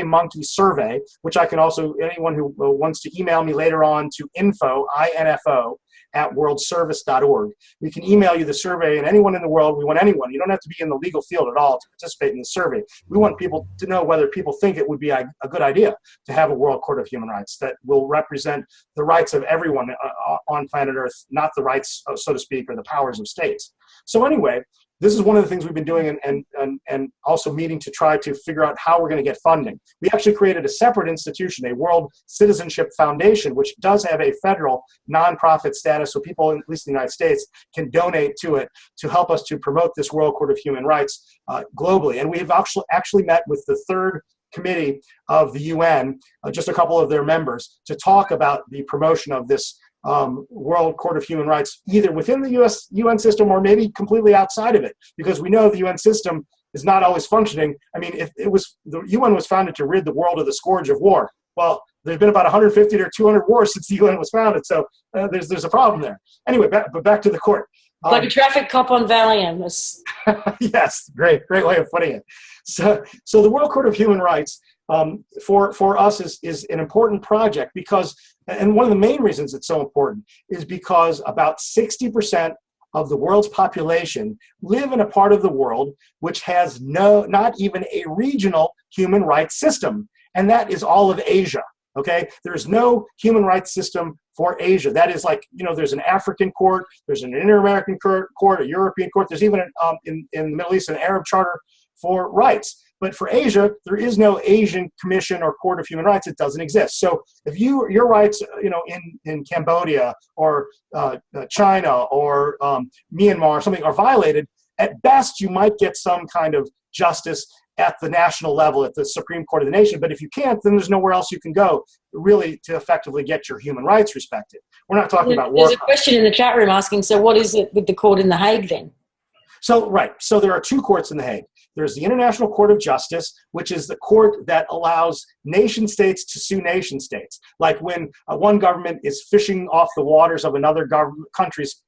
Monkey survey, which I can also, anyone who wants to email me later on to info, I-N-F-O, @worldservice.org. We can email you the survey, and anyone in the world, we want anyone. You don't have to be in the legal field at all to participate in the survey. We want people to know whether people think it would be a good idea to have a World Court of Human Rights that will represent the rights of everyone on planet Earth, not the rights, so to speak, or the powers of states. So anyway, this is one of the things we've been doing and also meeting to try to figure out how we're going to get funding. We actually created a separate institution, a World Citizenship Foundation, which does have a federal nonprofit status, so people, at least in the United States, can donate to it to help us to promote this World Court of Human Rights globally. And we have actually met with the third committee of the UN, just a couple of their members, to talk about the promotion of this World Court of Human Rights, either within the UN system or maybe completely outside of it, because we know the UN system is not always functioning. I mean, the UN was founded to rid the world of the scourge of war. Well, there's been about 150 or 200 wars since the UN was founded, so there's a problem there. Anyway, back to the court. Like a traffic cop on Valium. Yes, great way of putting it. So the World Court of Human Rights for us is an important project because, and one of the main reasons it's so important is because about 60% of the world's population live in a part of the world which has not even a regional human rights system, and that is all of Asia. Okay, there's no human rights system for Asia. That is like, there's an African court, there's an Inter-American court, a European court, there's even in the Middle East an Arab charter for rights. But for Asia, there is no Asian Commission or Court of Human Rights. It doesn't exist. So if your rights, in Cambodia or China or Myanmar or something are violated, at best you might get some kind of justice at the national level, at the Supreme Court of the nation. But if you can't, then there's nowhere else you can go really to effectively get your human rights respected. We're not talking about war. There's a question in the chat room asking, so what is it with the court in The Hague then? So there are two courts in The Hague. There's the International Court of Justice, which is the court that allows nation states to sue nation states. Like when one government is fishing off the waters of another country's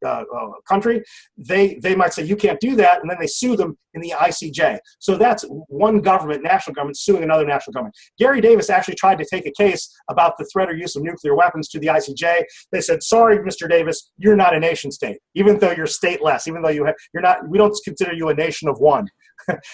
country, they might say, you can't do that, and then they sue them in the ICJ. So that's one government, national government, suing another national government. Garry Davis actually tried to take a case about the threat or use of nuclear weapons to the ICJ. They said, sorry, Mr. Davis, you're not a nation state, even though you're stateless, even though you're not, we don't consider you a nation of one.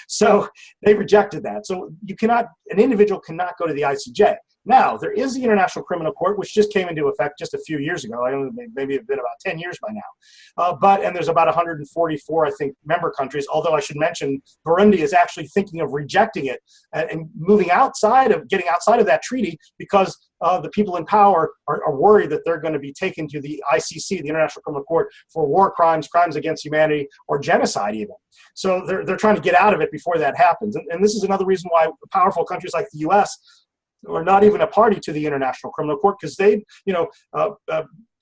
So they rejected that. So an individual cannot go to the ICJ. Now, there is the International Criminal Court, which just came into effect just a few years ago. I don't know, maybe it's been about 10 years by now. And there's about 144, I think, member countries, although I should mention Burundi is actually thinking of rejecting it and getting outside of that treaty because the people in power are worried that they're going to be taken to the ICC, the International Criminal Court, for war crimes, crimes against humanity, or genocide even. So they're trying to get out of it before that happens. And this is another reason why powerful countries like the U.S. are not even a party to the International Criminal Court, because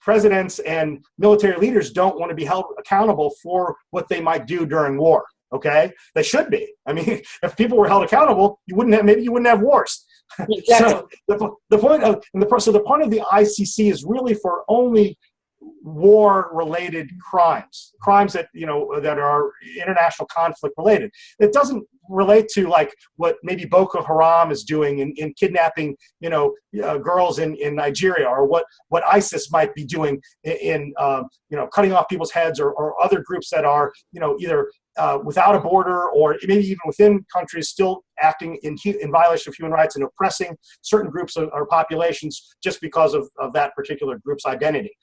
presidents and military leaders don't want to be held accountable for what they might do during war. Okay, they should be. I mean, if people were held accountable, you wouldn't have wars. Exactly. So the point of the ICC is really for only war-related crimes that that are international conflict related. It doesn't relate to like what maybe Boko Haram is doing in kidnapping girls in Nigeria, or what ISIS might be doing in cutting off people's heads, or other groups that are either without a border, or maybe even within countries still acting in violation of human rights and oppressing certain groups or populations just because of that particular group's identity.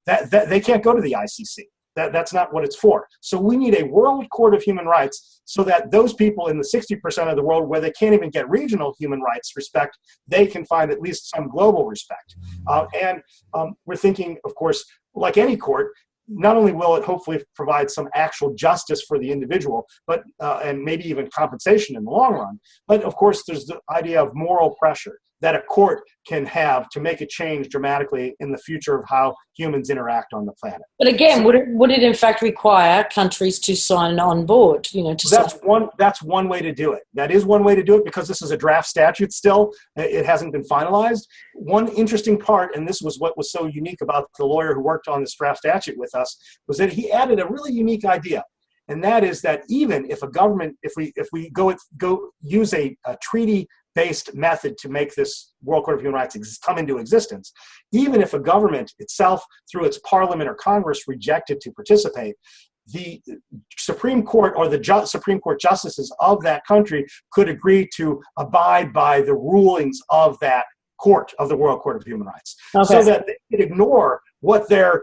That they can't go to the ICC. That's not what it's for. So we need a world court of human rights so that those people in the 60% of the world where they can't even get regional human rights respect, they can find at least some global respect. And we're thinking, of course, like any court, not only will it hopefully provide some actual justice for the individual, but and maybe even compensation in the long run, but of course there's the idea of moral pressure that a court can have to make a change dramatically in the future of how humans interact on the planet. But again, would it in fact require countries to sign on board? That's one way to do it. That is one way to do it, because this is a draft statute still. It hasn't been finalized. One interesting part, and this was what was so unique about the lawyer who worked on this draft statute with us, was that he added a really unique idea. And that is that even if a government, if we go use a treaty-based method to make this World Court of Human Rights come into existence, even if a government itself, through its parliament or Congress, rejected to participate, the Supreme Court or the Supreme Court justices of that country could agree to abide by the rulings of that court, of the World Court of Human Rights, so that they could ignore what the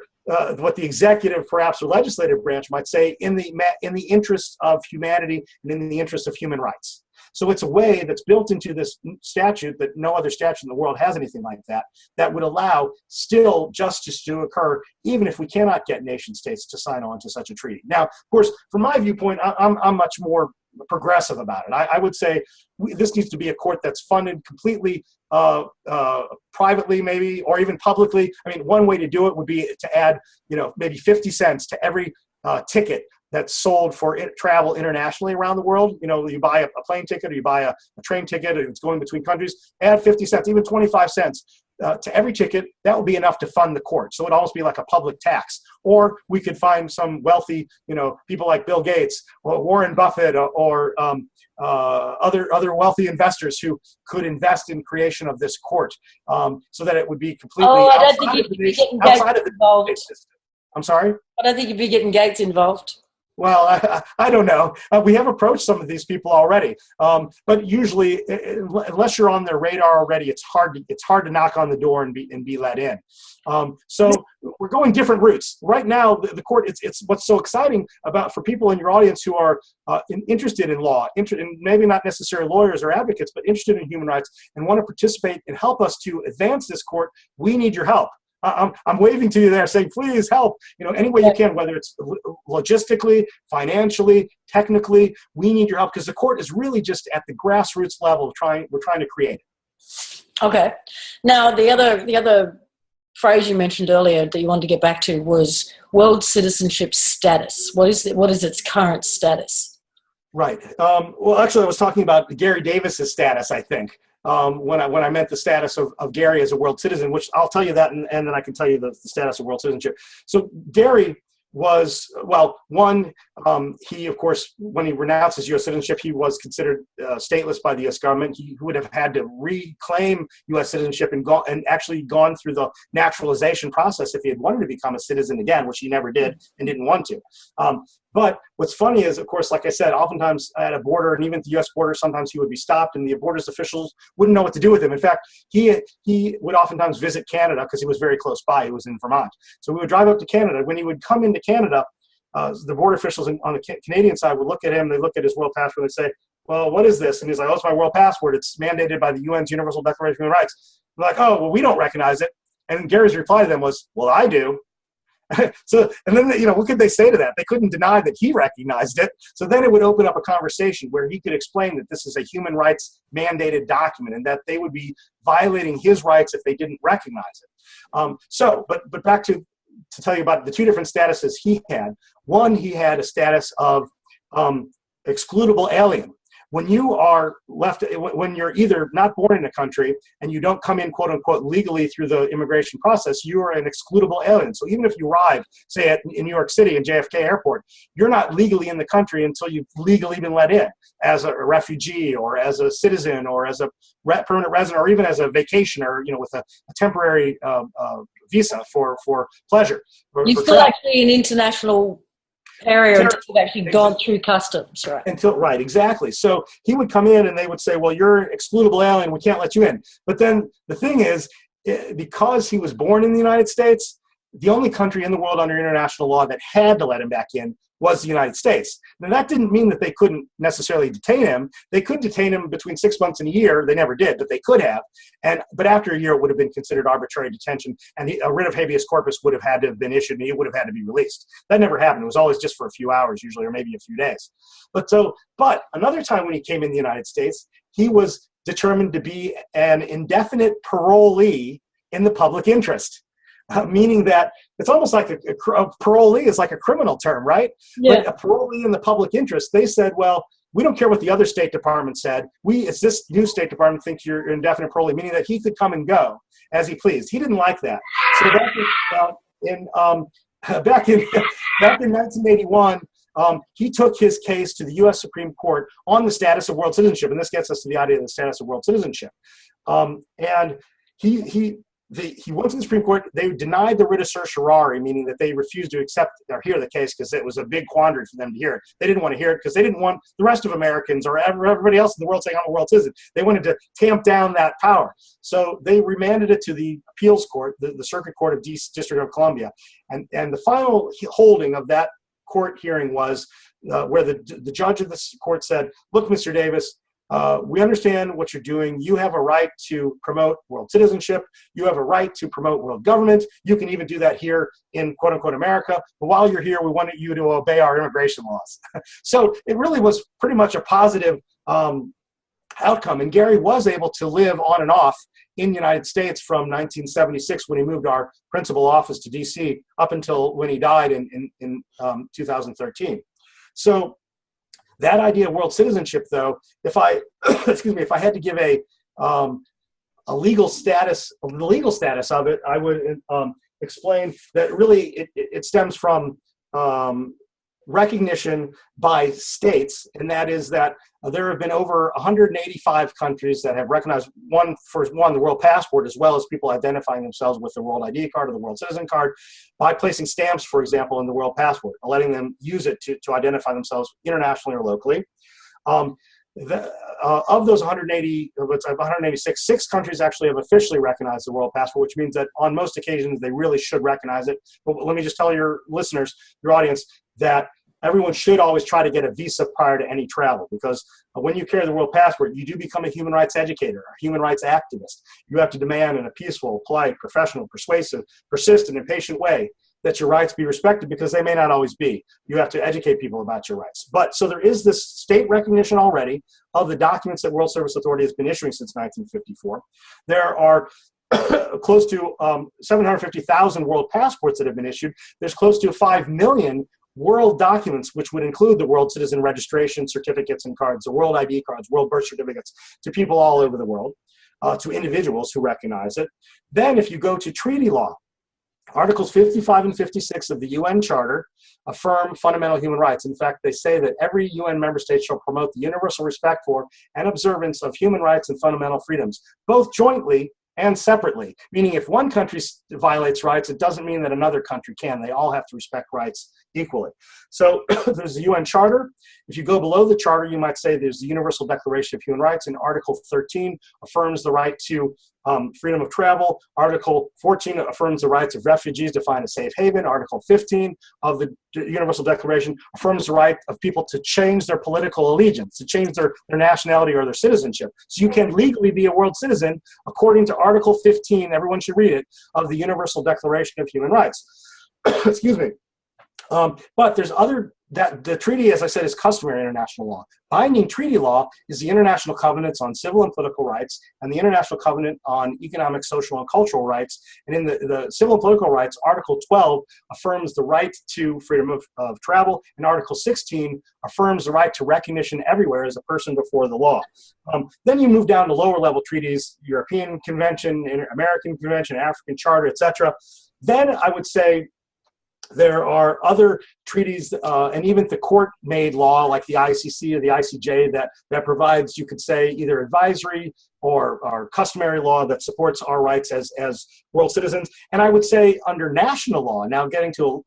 executive, perhaps, or legislative branch might say in the interest of humanity and in the interest of human rights. So it's a way that's built into this statute that no other statute in the world has anything like that would allow still justice to occur, even if we cannot get nation states to sign on to such a treaty. Now, of course, from my viewpoint, I'm much more progressive about it. I would say this needs to be a court that's funded completely privately, maybe, or even publicly. I mean, one way to do it would be to add, maybe 50 cents to every ticket that's sold for travel internationally around the world. You buy a plane ticket, or you buy a train ticket, and it's going between countries. Add 50 cents, even 25 cents to every ticket. That would be enough to fund the court. So it'd almost be like a public tax. Or we could find some wealthy, people like Bill Gates or Warren Buffett or other wealthy investors who could invest in creation of this court, so that it would be completely outside of the involved. I'm sorry? I don't think you'd be getting Gates involved. Well, I don't know. We have approached some of these people already, but usually, unless you're on their radar already, it's hard to knock on the door and be let in. So we're going different routes right now. The court. It's what's so exciting for people in your audience who are interested in law, and maybe not necessarily lawyers or advocates, but interested in human rights and want to participate and help us to advance this court. We need your help. I'm waving to you there saying, please help, any way you can, whether it's logistically, financially, technically. We need your help, because the court is really just at the grassroots level we're trying to create it. Okay. Now, the other phrase you mentioned earlier that you wanted to get back to was world citizenship status. What is its current status? Right. Well, actually, I was talking about Garry Davis's status, I think. When I meant the status of Garry as a world citizen, which I'll tell you that, and then I can tell you the status of world citizenship. So Garry was, he, of course, when he renounced his U.S. citizenship, he was considered stateless by the U.S. government. He would have had to reclaim U.S. citizenship and actually gone through the naturalization process if he had wanted to become a citizen again, which he never did and didn't want to. But what's funny is, of course, like I said, oftentimes at a border and even at the U.S. border, sometimes he would be stopped and the borders officials wouldn't know what to do with him. In fact, he would oftentimes visit Canada because he was very close by. He was in Vermont. So we would drive up to Canada. When he would come into Canada, the border officials on the Canadian side would look at him, they look at his world passport and say, well, what is this? And he's like, oh, it's my world passport. It's mandated by the UN's Universal Declaration of Human Rights. They're like, oh, well, we don't recognize it. And Gary's reply to them was, well, I do. So, and then, what could they say to that? They couldn't deny that he recognized it. So then it would open up a conversation where he could explain that this is a human rights mandated document and that they would be violating his rights if they didn't recognize it. But back to tell you about the two different statuses he had. One, he had a status of excludable alien. When you are when you're either not born in a country and you don't come in, quote unquote, legally through the immigration process, you are an excludable alien. So even if you arrive, say in New York City in JFK Airport, you're not legally in the country until you've legally been let in as a refugee or as a citizen or as a permanent resident or even as a vacationer, with a temporary visa for pleasure. You're still actually an international area until you've actually gone through customs, right? Right, exactly. So he would come in and they would say, well, you're an excludable alien, we can't let you in. But then the thing is, because he was born in the United States, the only country in the world under international law that had to let him back in was the United States. Now, that didn't mean that they couldn't necessarily detain him. They could detain him between 6 months and a year. They never did, but they could have. But after a year, it would have been considered arbitrary detention, and a writ of habeas corpus would have had to have been issued, and he would have had to be released. That never happened. It was always just for a few hours, usually, or maybe a few days. But another time when he came in the United States, he was determined to be an indefinite parolee in the public interest. Meaning that it's almost like a parolee is like a criminal term, right? Yeah. But a parolee in the public interest, they said, well, we don't care what the other State Department said. It's this new State Department thinks you're an indefinite parolee, meaning that he could come and go as he pleased. He didn't like that. So back in 1981, he took his case to the U.S. Supreme Court on the status of world citizenship, and this gets us to the idea of the status of world citizenship. And he went to the Supreme Court. They denied the writ of certiorari, meaning that they refused to accept or hear the case because it was a big quandary for them to hear it. They didn't want to hear it because they didn't want the rest of Americans or everybody else in the world saying, I'm a world citizen. They wanted to tamp down that power. So they remanded it to the appeals court, the Circuit Court of District of Columbia. And the final holding of that court hearing was where the judge of this court said, look, Mr. Davis, we understand what you're doing. You have a right to promote world citizenship. You have a right to promote world government. You can even do that here in quote unquote America. But while you're here, we want you to obey our immigration laws. So it really was pretty much a positive outcome. And Garry was able to live on and off in the United States from 1976 when he moved our principal office to DC up until when he died in 2013. So that idea of world citizenship, though, if I had to give a legal status of it, I would explain that really it stems from recognition by states, and that is that there have been over 185 countries that have recognized the world passport, as well as people identifying themselves with the world ID card or the world citizen card by placing stamps, for example, in the world passport, letting them use it to identify themselves internationally or locally. Of those 186, 6 countries actually have officially recognized the world passport, which means that on most occasions they really should recognize it. But let me just tell your listeners, your audience, that everyone should always try to get a visa prior to any travel, because when you carry the world passport, you do become a human rights educator, a human rights activist. You have to demand in a peaceful, polite, professional, persuasive, persistent, and patient way that your rights be respected, because they may not always be. You have to educate people about your rights. So there is this state recognition already of the documents that World Service Authority has been issuing since 1954. There are close to 750,000 world passports that have been issued. There's close to 5 million world documents, which would include the world citizen registration certificates and cards, the world ID cards, world birth certificates, to people all over the world, to individuals who recognize it. Then if you go to treaty law, Articles 55 and 56 of the UN Charter affirm fundamental human rights. In fact, they say that every UN member state shall promote the universal respect for and observance of human rights and fundamental freedoms, both jointly and separately. Meaning if one country violates rights, it doesn't mean that another country can. They all have to respect rights equally. So there's the UN Charter. If you go below the Charter, you might say there's the Universal Declaration of Human Rights, and Article 13 affirms the right to freedom of travel. Article 14 affirms the rights of refugees to find a safe haven. Article 15 of the Universal Declaration affirms the right of people to change their political allegiance, to change their nationality or their citizenship. So you can legally be a world citizen according to Article 15, everyone should read it, of the Universal Declaration of Human Rights. Excuse me. But there's that the treaty, as I said, is customary international law. Binding treaty law is the International Covenants on Civil and Political Rights and the International Covenant on Economic, Social, and Cultural Rights. And in the Civil and Political Rights, Article 12 affirms the right to freedom of travel, and Article 16 affirms the right to recognition everywhere as a person before the law. Then you move down to lower level treaties, European Convention, American Convention, African Charter, etc. Then I would say there are other treaties and even the court-made law like the ICC or the ICJ that provides, you could say, either advisory or customary law that supports our rights as world citizens. And I would say under national law, now getting to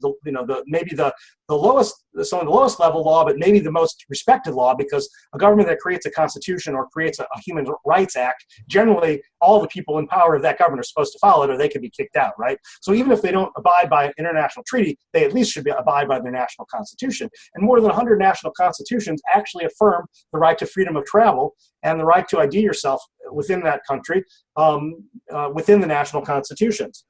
maybe the lowest, some of the lowest level law, but maybe the most respected law, because a government that creates a constitution or creates a Human Rights Act, generally all the people in power of that government are supposed to follow it or they could be kicked out, right? So even if they don't abide by an international treaty, they at least should abide by their national constitution. And more than 100 national constitutions actually affirm the right to freedom of travel and the right to ID yourself within that country, within the national constitutions.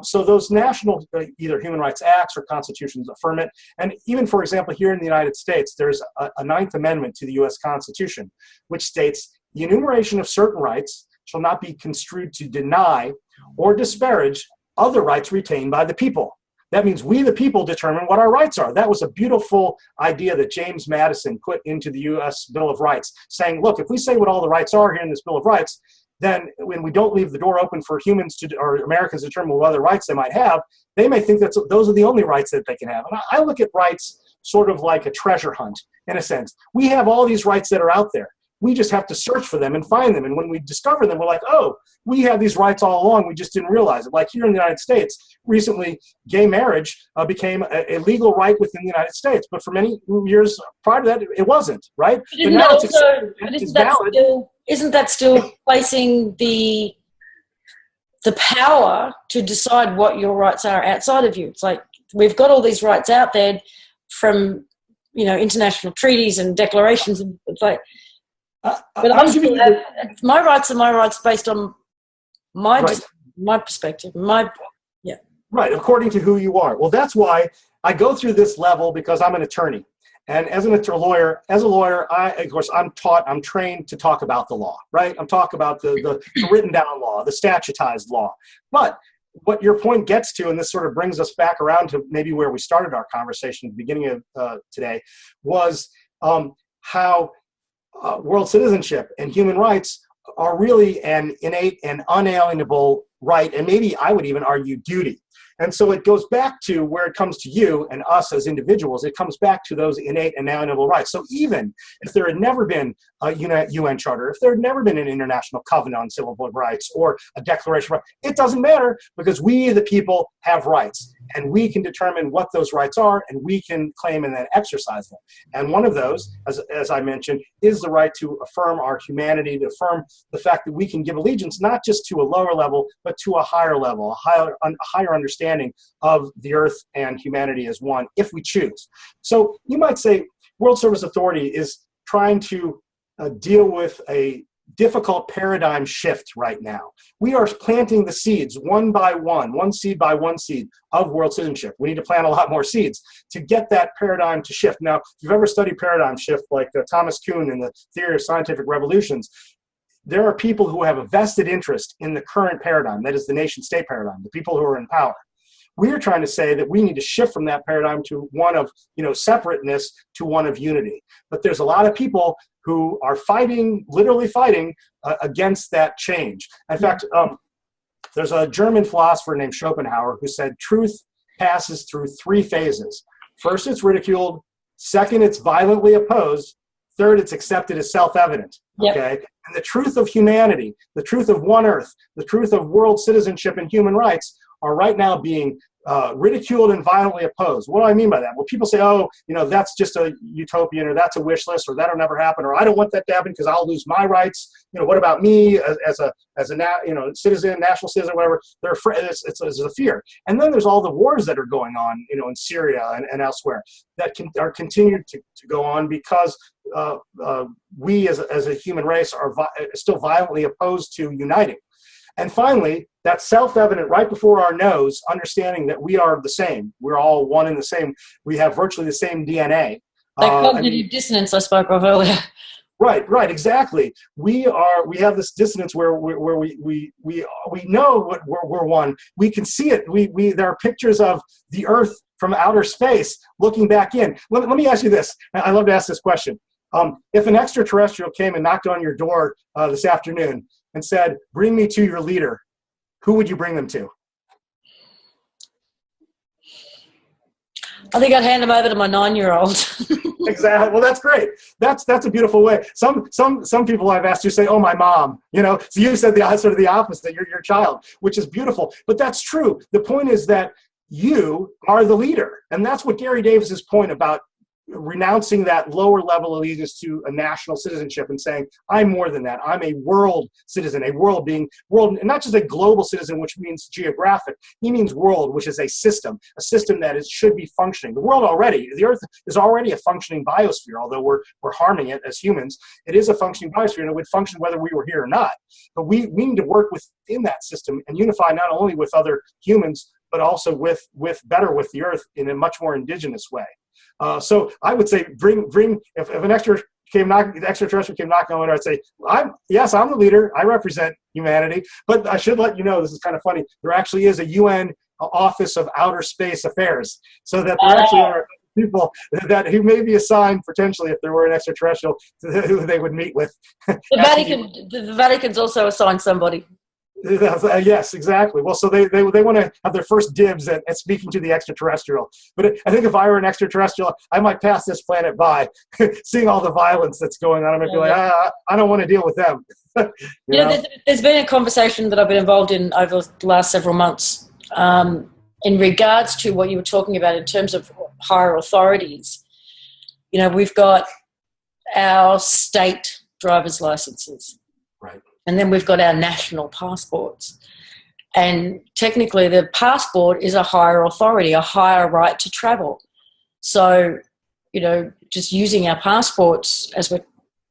So those national, either Human Rights Acts or constitutions affirm it. And even, for example, here in the United States, there's a Ninth Amendment to the U.S. Constitution, which states, the enumeration of certain rights shall not be construed to deny or disparage other rights retained by the people. That means we, the people, determine what our rights are. That was a beautiful idea that James Madison put into the U.S. Bill of Rights, saying, look, if we say what all the rights are here in this Bill of Rights, then when we don't leave the door open for humans to, or Americans to determine what other rights they might have, they may think that those are the only rights that they can have. And I look at rights sort of like a treasure hunt, in a sense. We have all these rights that are out there. We just have to search for them and find them. And when we discover them, we're like, oh, we have these rights all along. We just didn't realize it. Like here in the United States, recently, gay marriage became a legal right within the United States. But for many years prior to that, it wasn't, right? But now isn't that still placing the power to decide what your rights are outside of you? It's like we've got all these rights out there from, international treaties and declarations. And it's like, but my rights are my rights based on my perspective, Right, according to who you are. Well, that's why I go through this level, because I'm an attorney. And as a lawyer, I'm trained to talk about the law, right? I'm talking about the written down law, the statutized law. But what your point gets to, and this sort of brings us back around to maybe where we started our conversation at the beginning of today, was how world citizenship and human rights are really an innate and unalienable right, and maybe I would even argue duty. And so it goes back to where it comes to you and us as individuals, it comes back to those innate and inalienable rights. So even if there had never been a UN Charter, if there had never been an International Covenant on Civil Rights or a Declaration of Rights, it doesn't matter, because we, the people, have rights. And we can determine what those rights are, and we can claim and then exercise them. And one of those, as I mentioned, is the right to affirm our humanity, to affirm the fact that we can give allegiance not just to a lower level, but to a higher level, a higher understanding of the earth and humanity as one, if we choose. So you might say World Service Authority is trying to deal with a difficult paradigm shift right now. We are planting the seeds one by one seed by one seed of world citizenship. We need to plant a lot more seeds to get that paradigm to shift. Now, if you've ever studied paradigm shift, like Thomas Kuhn in the Theory of Scientific Revolutions, there are people who have a vested interest in the current paradigm, that is the nation-state paradigm, the people who are in power. We're trying to say that we need to shift from that paradigm to one of separateness to one of unity. But there's a lot of people who are fighting, literally fighting against that change. In fact, there's a German philosopher named Schopenhauer who said truth passes through three phases. First, it's ridiculed. Second, it's violently opposed. Third, it's accepted as self-evident. Yep. Okay, And the truth of humanity, the truth of one earth, the truth of world citizenship and human rights are right now being ridiculed and violently opposed. What do I mean by that? Well, people say, oh, that's just a utopian, or that's a wish list, or that'll never happen, or I don't want that to happen because I'll lose my rights. What about me as a citizen, national citizen, whatever? They're afraid. It's a fear. And then there's all the wars that are going on, in Syria and elsewhere that are continued to go on because we as a human race are still violently opposed to uniting. And finally, that's self-evident right before our nose, understanding that we are the same. We're all one and the same. We have virtually the same DNA. That cognitive dissonance I spoke of earlier. Right, exactly. We have this dissonance where we know what we're one. We can see it. There are pictures of the Earth from outer space looking back in. Let me ask you this. I love to ask this question. If an extraterrestrial came and knocked on your door this afternoon and said, "Bring me to your leader," who would you bring them to? I think I'd hand them over to my 9-year-old. Exactly. Well, that's great. That's a beautiful way. Some people I've asked you say, "Oh, my mom." So you said sort of the opposite. Your child, which is beautiful. But that's true. The point is that you are the leader, and that's what Garry Davis's point about renouncing that lower level allegiance to a national citizenship and saying, I'm more than that. I'm a world citizen, and not just a global citizen, which means geographic. He means world, which is a system that should be functioning. The Earth is already a functioning biosphere, although we're harming it as humans. It is a functioning biosphere, and it would function whether we were here or not. But we need to work within that system and unify not only with other humans, but also with the Earth in a much more indigenous way. So I would say if an extraterrestrial came knocking on my door, I'd say, I'm the leader. I represent humanity. But I should let you know, this is kind of funny, there actually is a UN Office of Outer Space Affairs, so that there actually are people who may be assigned potentially, if there were an extraterrestrial, who they would meet with. The Vatican's also assigned somebody. Yes, exactly. Well, so they want to have their first dibs at speaking to the extraterrestrial. But I think if I were an extraterrestrial, I might pass this planet by, seeing all the violence that's going on. I might be like, I don't want to deal with them. There's been a conversation that I've been involved in over the last several months in regards to what you were talking about in terms of higher authorities. We've got our state driver's licenses. Right. And then we've got our national passports. And technically the passport is a higher authority, a higher right to travel. So, just using our passports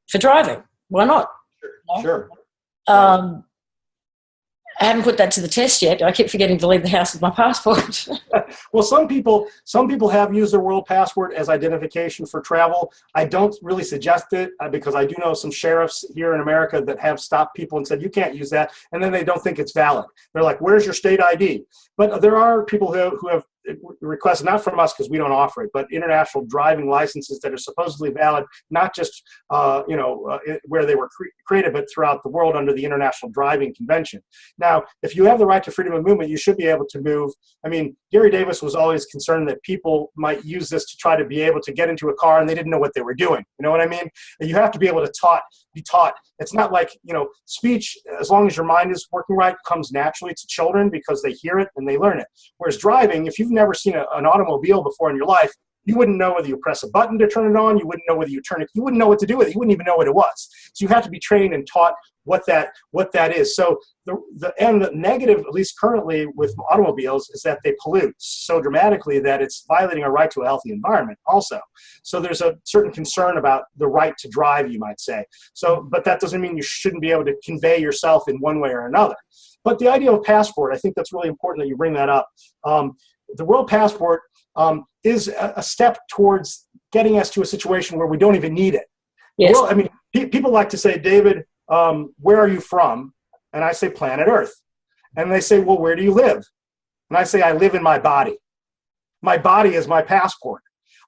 for driving, why not? Sure. I haven't put that to the test yet. I keep forgetting to leave the house with my passport. Well, some people have used their world passport as identification for travel. I don't really suggest it because I do know some sheriffs here in America that have stopped people and said, you can't use that. And then they don't think it's valid. They're like, where's your state ID? But there are people who have requested, not from us because we don't offer it, but international driving licenses that are supposedly valid, not just where they were created, but throughout the world under the International Driving Convention. Now, if you have the right to freedom of movement, you should be able to move. I mean, Garry Davis was always concerned that people might use this to try to be able to get into a car and they didn't know what they were doing. You know what I mean? And you have to be able to be taught. It's not like, speech, as long as your mind is working right, comes naturally to children because they hear it and they learn it. Whereas driving, if you've never seen an automobile before in your life, you wouldn't know whether you press a button to turn it on. You wouldn't know whether you turn it. You wouldn't know what to do with it. You wouldn't even know what it was. So you have to be trained and taught what that is. So the negative, at least currently with automobiles, is that they pollute so dramatically that it's violating our right to a healthy environment also. So there's a certain concern about the right to drive, you might say. So, but that doesn't mean you shouldn't be able to convey yourself in one way or another. But the idea of passport, I think that's really important that you bring that up. The world passport is a step towards getting us to a situation where we don't even need it. Yes. Well, I mean, people like to say, David, where are you from? And I say, planet Earth. And they say, well, where do you live? And I say, I live in my body. My body is my passport.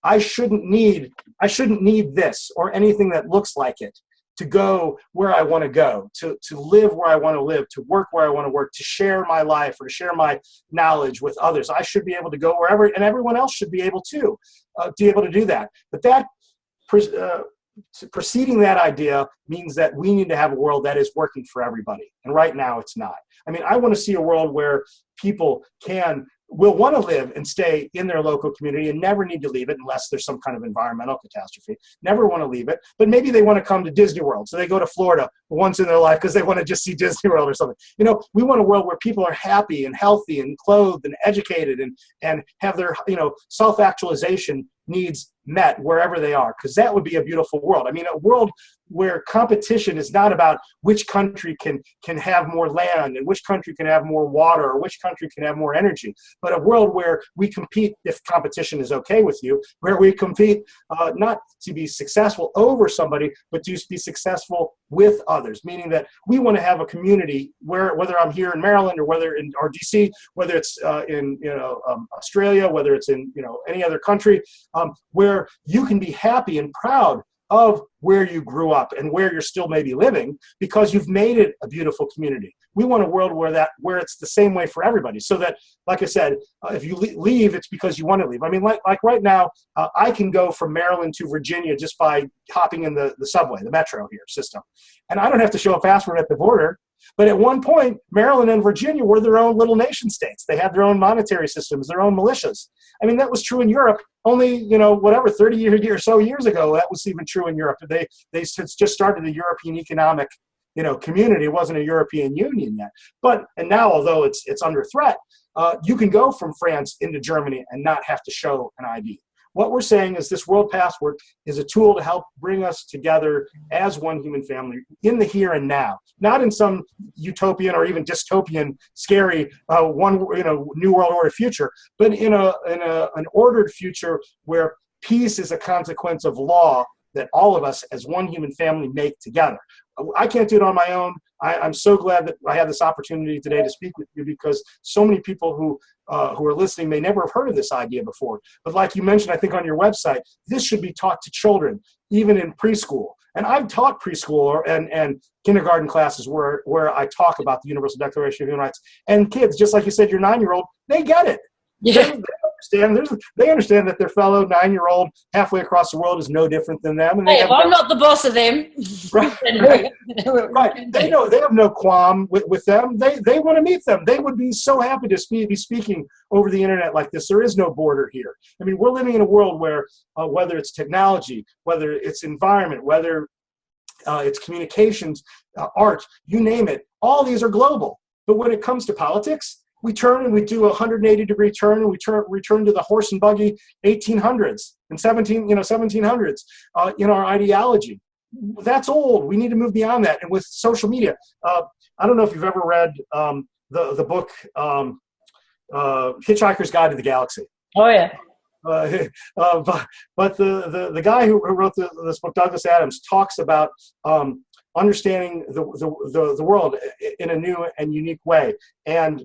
I shouldn't need this or anything that looks like it to go where I want to go, to live where I want to live, to work where I want to work, to share my life or to share my knowledge with others. I should be able to go wherever, and everyone else should be able to do that. But that preceding that idea means that we need to have a world that is working for everybody. And right now it's not. I mean, I want to see a world where people will want to live and stay in their local community and never need to leave it unless there's some kind of environmental catastrophe. Never want to leave it, but maybe they want to come to Disney World. So they go to Florida once in their life because they want to just see Disney World or something. You know, we want a world where people are happy and healthy and clothed and educated and have their, you know, self-actualization needs met wherever they are, because that would be a beautiful world. I mean, a world where competition is not about which country can have more land and which country can have more water or which country can have more energy, but a world where we compete, if competition is okay with you, where we compete not to be successful over somebody, but to be successful with others, meaning that we want to have a community where, whether I'm here in Maryland or whether in or DC, whether it's in Australia, whether it's in any other country, where you can be happy and proud of where you grew up and where you're still maybe living because you've made it a beautiful community. We want a world where it's the same way for everybody, so that, like I said, if you leave, it's because you want to leave. I mean, like right now, I can go from Maryland to Virginia just by hopping in the subway, the metro here system, and I don't have to show a passport at the border. But at one point, Maryland and Virginia were their own little nation states. They had their own monetary systems, their own militias. I mean, that was true in Europe only, 30 or so years ago. That was even true in Europe. They just started the European economic, community. It wasn't a European Union yet. And now, although it's under threat, you can go from France into Germany and not have to show an ID. What we're saying is this world passport is a tool to help bring us together as one human family in the here and now, not in some utopian or even dystopian, scary new world order future, but in an ordered future where peace is a consequence of law that all of us as one human family make together. I can't do it on my own. I'm so glad that I had this opportunity today to speak with you, because so many people who are listening may never have heard of this idea before. But like you mentioned, I think on your website, this should be taught to children, even in preschool. And I've taught preschool and kindergarten classes where I talk about the Universal Declaration of Human Rights. And kids, just like you said, your 9-year-old, they get it. Yeah. They understand that their fellow 9-year-old halfway across the world is no different than them. And I'm not the boss of them. Right. Right. They know they have no qualm with them. They want to meet them. They would be so happy to be speaking over the internet like this. There is no border here. I mean, we're living in a world where whether it's technology, whether it's environment, whether it's communications, art, you name it, all these are global. But when it comes to politics, we turn and we do a 180-degree turn, and we return to the horse and buggy 1800s and 1700s in our ideology. That's old. We need to move beyond that. And with social media, I don't know if you've ever read the book Hitchhiker's Guide to the Galaxy. Oh yeah. But the guy who wrote this book, Douglas Adams, talks about understanding the world in a new and unique way, and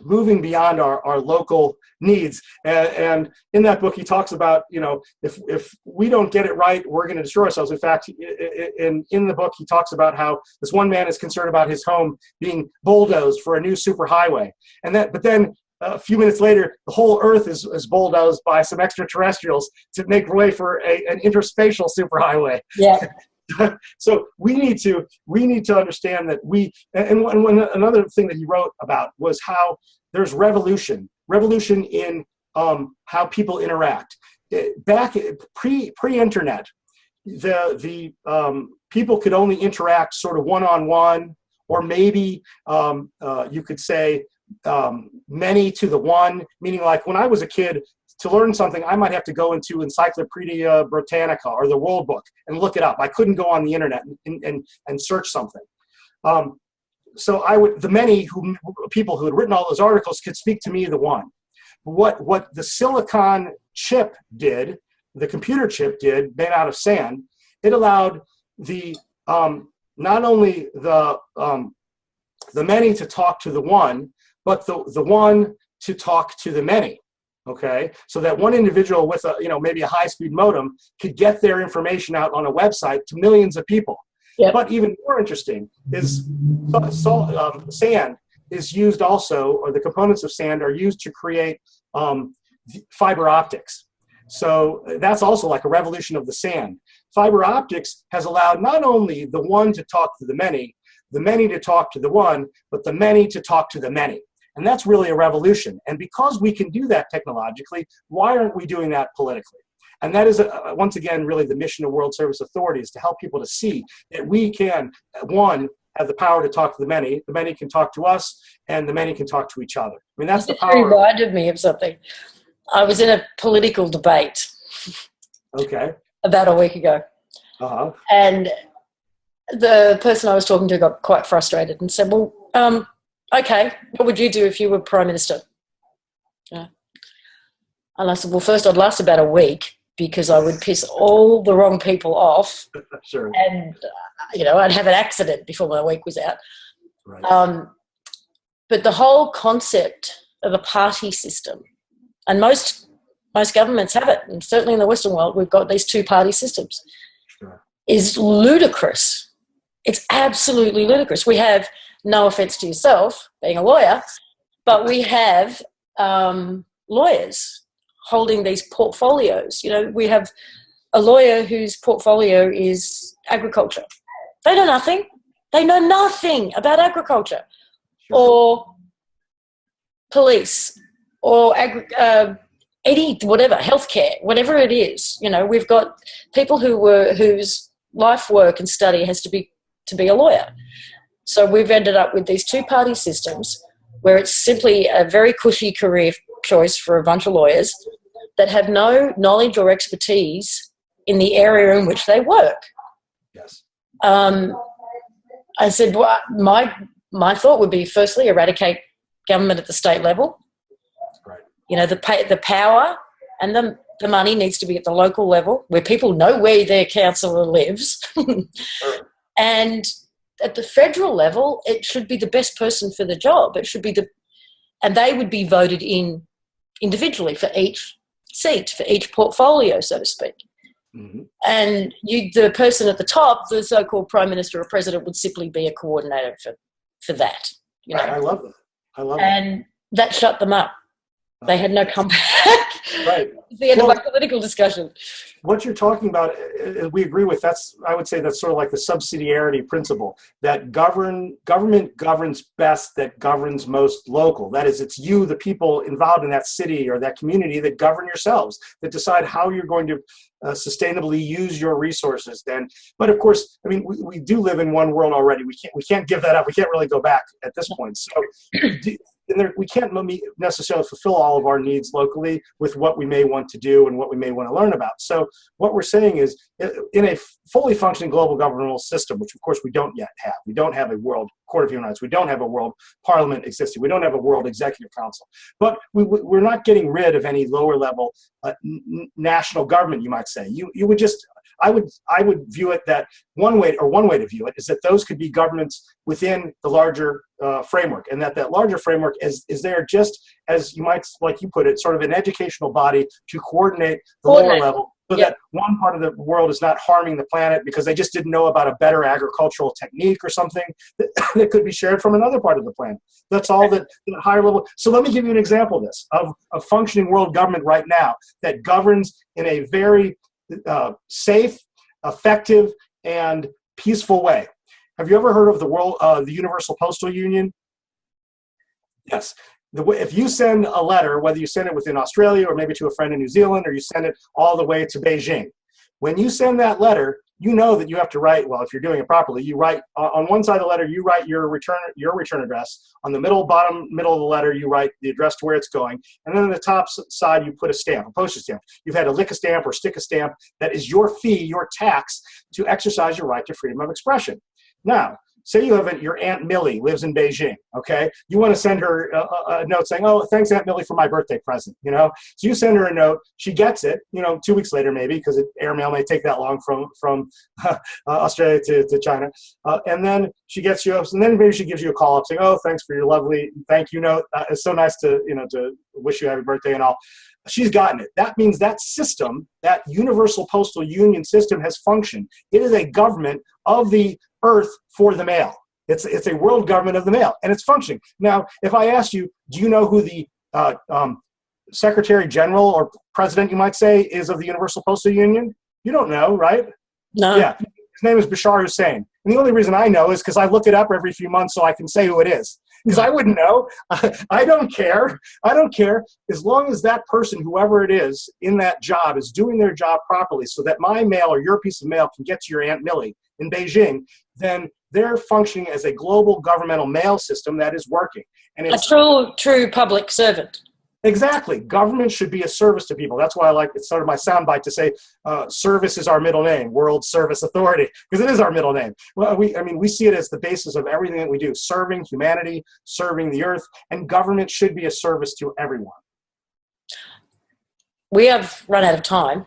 moving beyond our local needs. And in that book, he talks about, if we don't get it right, we're going to destroy ourselves. In fact, in the book, he talks about how this one man is concerned about his home being bulldozed for a new superhighway. But then a few minutes later, the whole Earth is bulldozed by some extraterrestrials to make way for an interspatial superhighway. Yeah. So we need to understand that another thing that he wrote about was how there's revolution in how people interact. Back pre-internet, the people could only interact sort of one-on-one, or maybe you could say many to the one, meaning like when I was a kid, to learn something, I might have to go into Encyclopedia Britannica or the World Book and look it up. I couldn't go on the internet and search something. So the many people who had written all those articles could speak to me, the one. What the silicon chip did, the computer chip did, made out of sand, it allowed not only the many to talk to the one, but the one to talk to the many. Okay, so that one individual with maybe a high-speed modem could get their information out on a website to millions of people. Yep. But even more interesting is sand is used also, or the components of sand are used to create fiber optics. So that's also like a revolution of the sand. Fiber optics has allowed not only the one to talk to the many to talk to the one, but the many to talk to the many. And that's really a revolution. And because we can do that technologically, why aren't we doing that politically? And that is, once again, really the mission of World Service Authority, is to help people to see that we can, one, have the power to talk to the many can talk to us, and the many can talk to each other. I mean, that's the power. It reminded me of something. I was in a political debate about a week ago. And the person I was talking to got quite frustrated and said, well, okay, what would you do if you were Prime Minister? And I said, well, first I'd last about a week, because I would piss all the wrong people off. Sure. And, I'd have an accident before my week was out. Right. But the whole concept of a party system, and most governments have it, and certainly in the Western world, we've got these two-party systems, is ludicrous. It's absolutely ludicrous. We have, no offence to yourself, being a lawyer, but we have lawyers holding these portfolios. We have a lawyer whose portfolio is agriculture. They know nothing. They know nothing about agriculture, or police, or any whatever, healthcare, whatever it is. We've got people whose life work and study has to be a lawyer. So we've ended up with these two-party systems where it's simply a very cushy career choice for a bunch of lawyers that have no knowledge or expertise in the area in which they work. Yes. I said, well, my thought would be, firstly, eradicate government at the state level. Right. The power and the money needs to be at the local level, where people know where their councillor lives. Sure. And at the federal level, it should be the best person for the job. It should be and they would be voted in individually for each seat, for each portfolio, so to speak. Mm-hmm. And the person at the top, the so-called Prime Minister or President, would simply be a coordinator for that. I love that. And that shut them up. They had no comeback. Right. It's the end of my political discussion. What you're talking about, we agree with. I would say that's sort of like the subsidiarity principle, that government governs best that governs most local. That is, it's you, the people involved in that city or that community, that govern yourselves, that decide how you're going to sustainably use your resources. But of course, I mean, we do live in one world already. We can't give that up. We can't really go back at this point. So we can't necessarily fulfill all of our needs locally with what we may want to do and what we may want to learn about. So what we're saying is, in a fully functioning global governmental system, which of course we don't yet have, we don't have a world court of human rights, we don't have a world parliament existing, we don't have a world executive council, but we're not getting rid of any lower level national government, you might say. You would just, I would view it that one way to view it is that those could be governments within the larger framework, and that larger framework is there just as, you might, like you put it, sort of an educational body to coordinate the lower level, so that one part of the world is not harming the planet because they just didn't know about a better agricultural technique or something that could be shared from another part of the planet. That's all that higher level. So let me give you an example of this, of a functioning world government right now that governs in a very safe, effective, and peaceful way. Have you ever heard of the Universal Postal Union? Yes. If you send a letter, whether you send it within Australia or maybe to a friend in New Zealand, or you send it all the way to Beijing, when you send that letter, you know that you have to write, well, if you're doing it properly, you write on one side of the letter, you write your return address. On the middle of the letter, you write the address to where it's going. And then on the top side, you put a stamp, a postage stamp. You've had to lick a stamp or stick a stamp. That is your fee, your tax, to exercise your right to freedom of expression. Now, say you have your Aunt Millie lives in Beijing, okay? You want to send her a note saying, oh, thanks, Aunt Millie, for my birthday present, So you send her a note. She gets it, 2 weeks later maybe, because airmail may take that long from Australia to China. And then she gets you, and then maybe she gives you a call up saying, oh, thanks for your lovely thank you note. It's so nice to wish you a happy birthday and all. She's gotten it. That means that system, that Universal Postal Union system, has functioned. It is a government of the earth for the mail. It's a world government of the mail, and it's functioning. Now, if I asked you, do you know who the Secretary General or President, you might say, is of the Universal Postal Union? You don't know, right? No. Yeah. His name is Bashar Hussain. And the only reason I know is because I look it up every few months so I can say who it is. Because I wouldn't know. I don't care. I don't care. As long as that person, whoever it is, in that job is doing their job properly so that my mail or your piece of mail can get to your Aunt Millie in Beijing, then they're functioning as a global governmental mail system that is working. And it's a true public servant. Exactly. Government should be a service to people. That's why I like, it's sort of my soundbite to say, service is our middle name, World Service Authority, because it is our middle name. Well, we see it as the basis of everything that we do, serving humanity, serving the earth, and government should be a service to everyone. We have run out of time.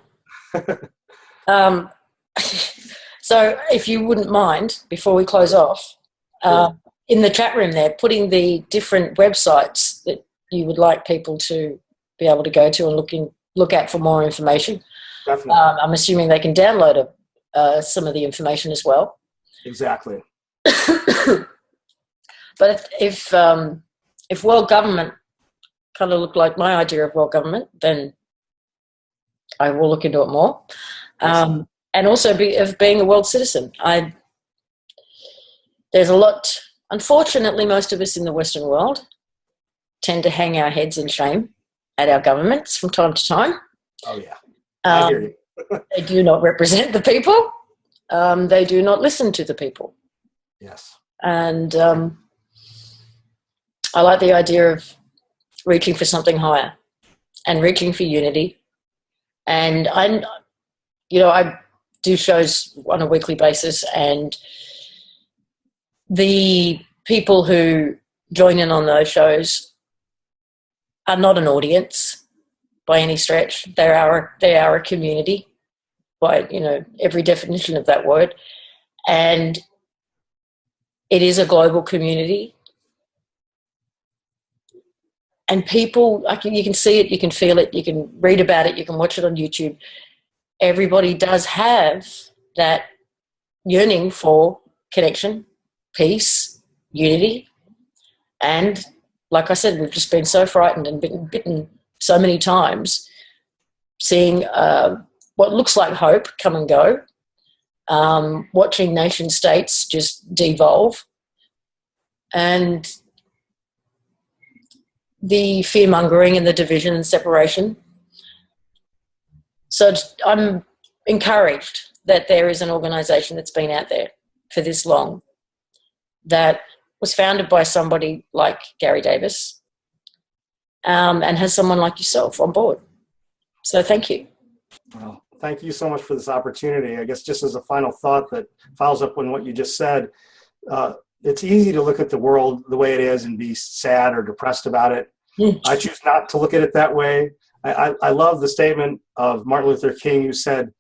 So if you wouldn't mind, before we close off, in the chat room there, putting the different websites that you would like people to be able to go to and look at for more information. Definitely. I'm assuming they can download some of the information as well. Exactly. But if world government kind of looked like my idea of world government, then I will look into it more. And also of being a world citizen. There's a lot, unfortunately, most of us in the Western world tend to hang our heads in shame at our governments from time to time. Oh, yeah. I hear you. They do not represent the people. They do not listen to the people. Yes. And I like the idea of reaching for something higher and reaching for unity. And I do shows on a weekly basis, and the people who join in on those shows are not an audience by any stretch. They are a community by every definition of that word, and it is a global community. And people, you can see it, you can feel it, you can read about it, you can watch it on YouTube. Everybody does have that yearning for connection, peace, unity, and like I said, we've just been so frightened and bitten so many times, seeing what looks like hope come and go, watching nation states just devolve, and the fear-mongering and the division and separation. So I'm encouraged that there is an organisation that's been out there for this long, that was founded by somebody like Garry Davis, and has someone like yourself on board. So thank you. Well, thank you so much for this opportunity. I guess just as a final thought that follows up on what you just said, it's easy to look at the world the way it is and be sad or depressed about it. I choose not to look at it that way. I love the statement of Martin Luther King, who said,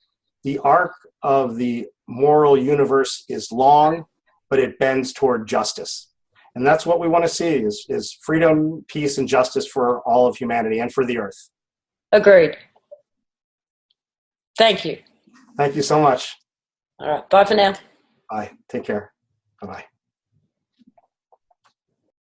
"The arc of the moral universe is long, but it bends toward justice." And that's what we want to see is freedom, peace, and justice for all of humanity and for the earth. Agreed. Thank you. Thank you so much. All right. Bye for now. Bye. Take care. Bye-bye.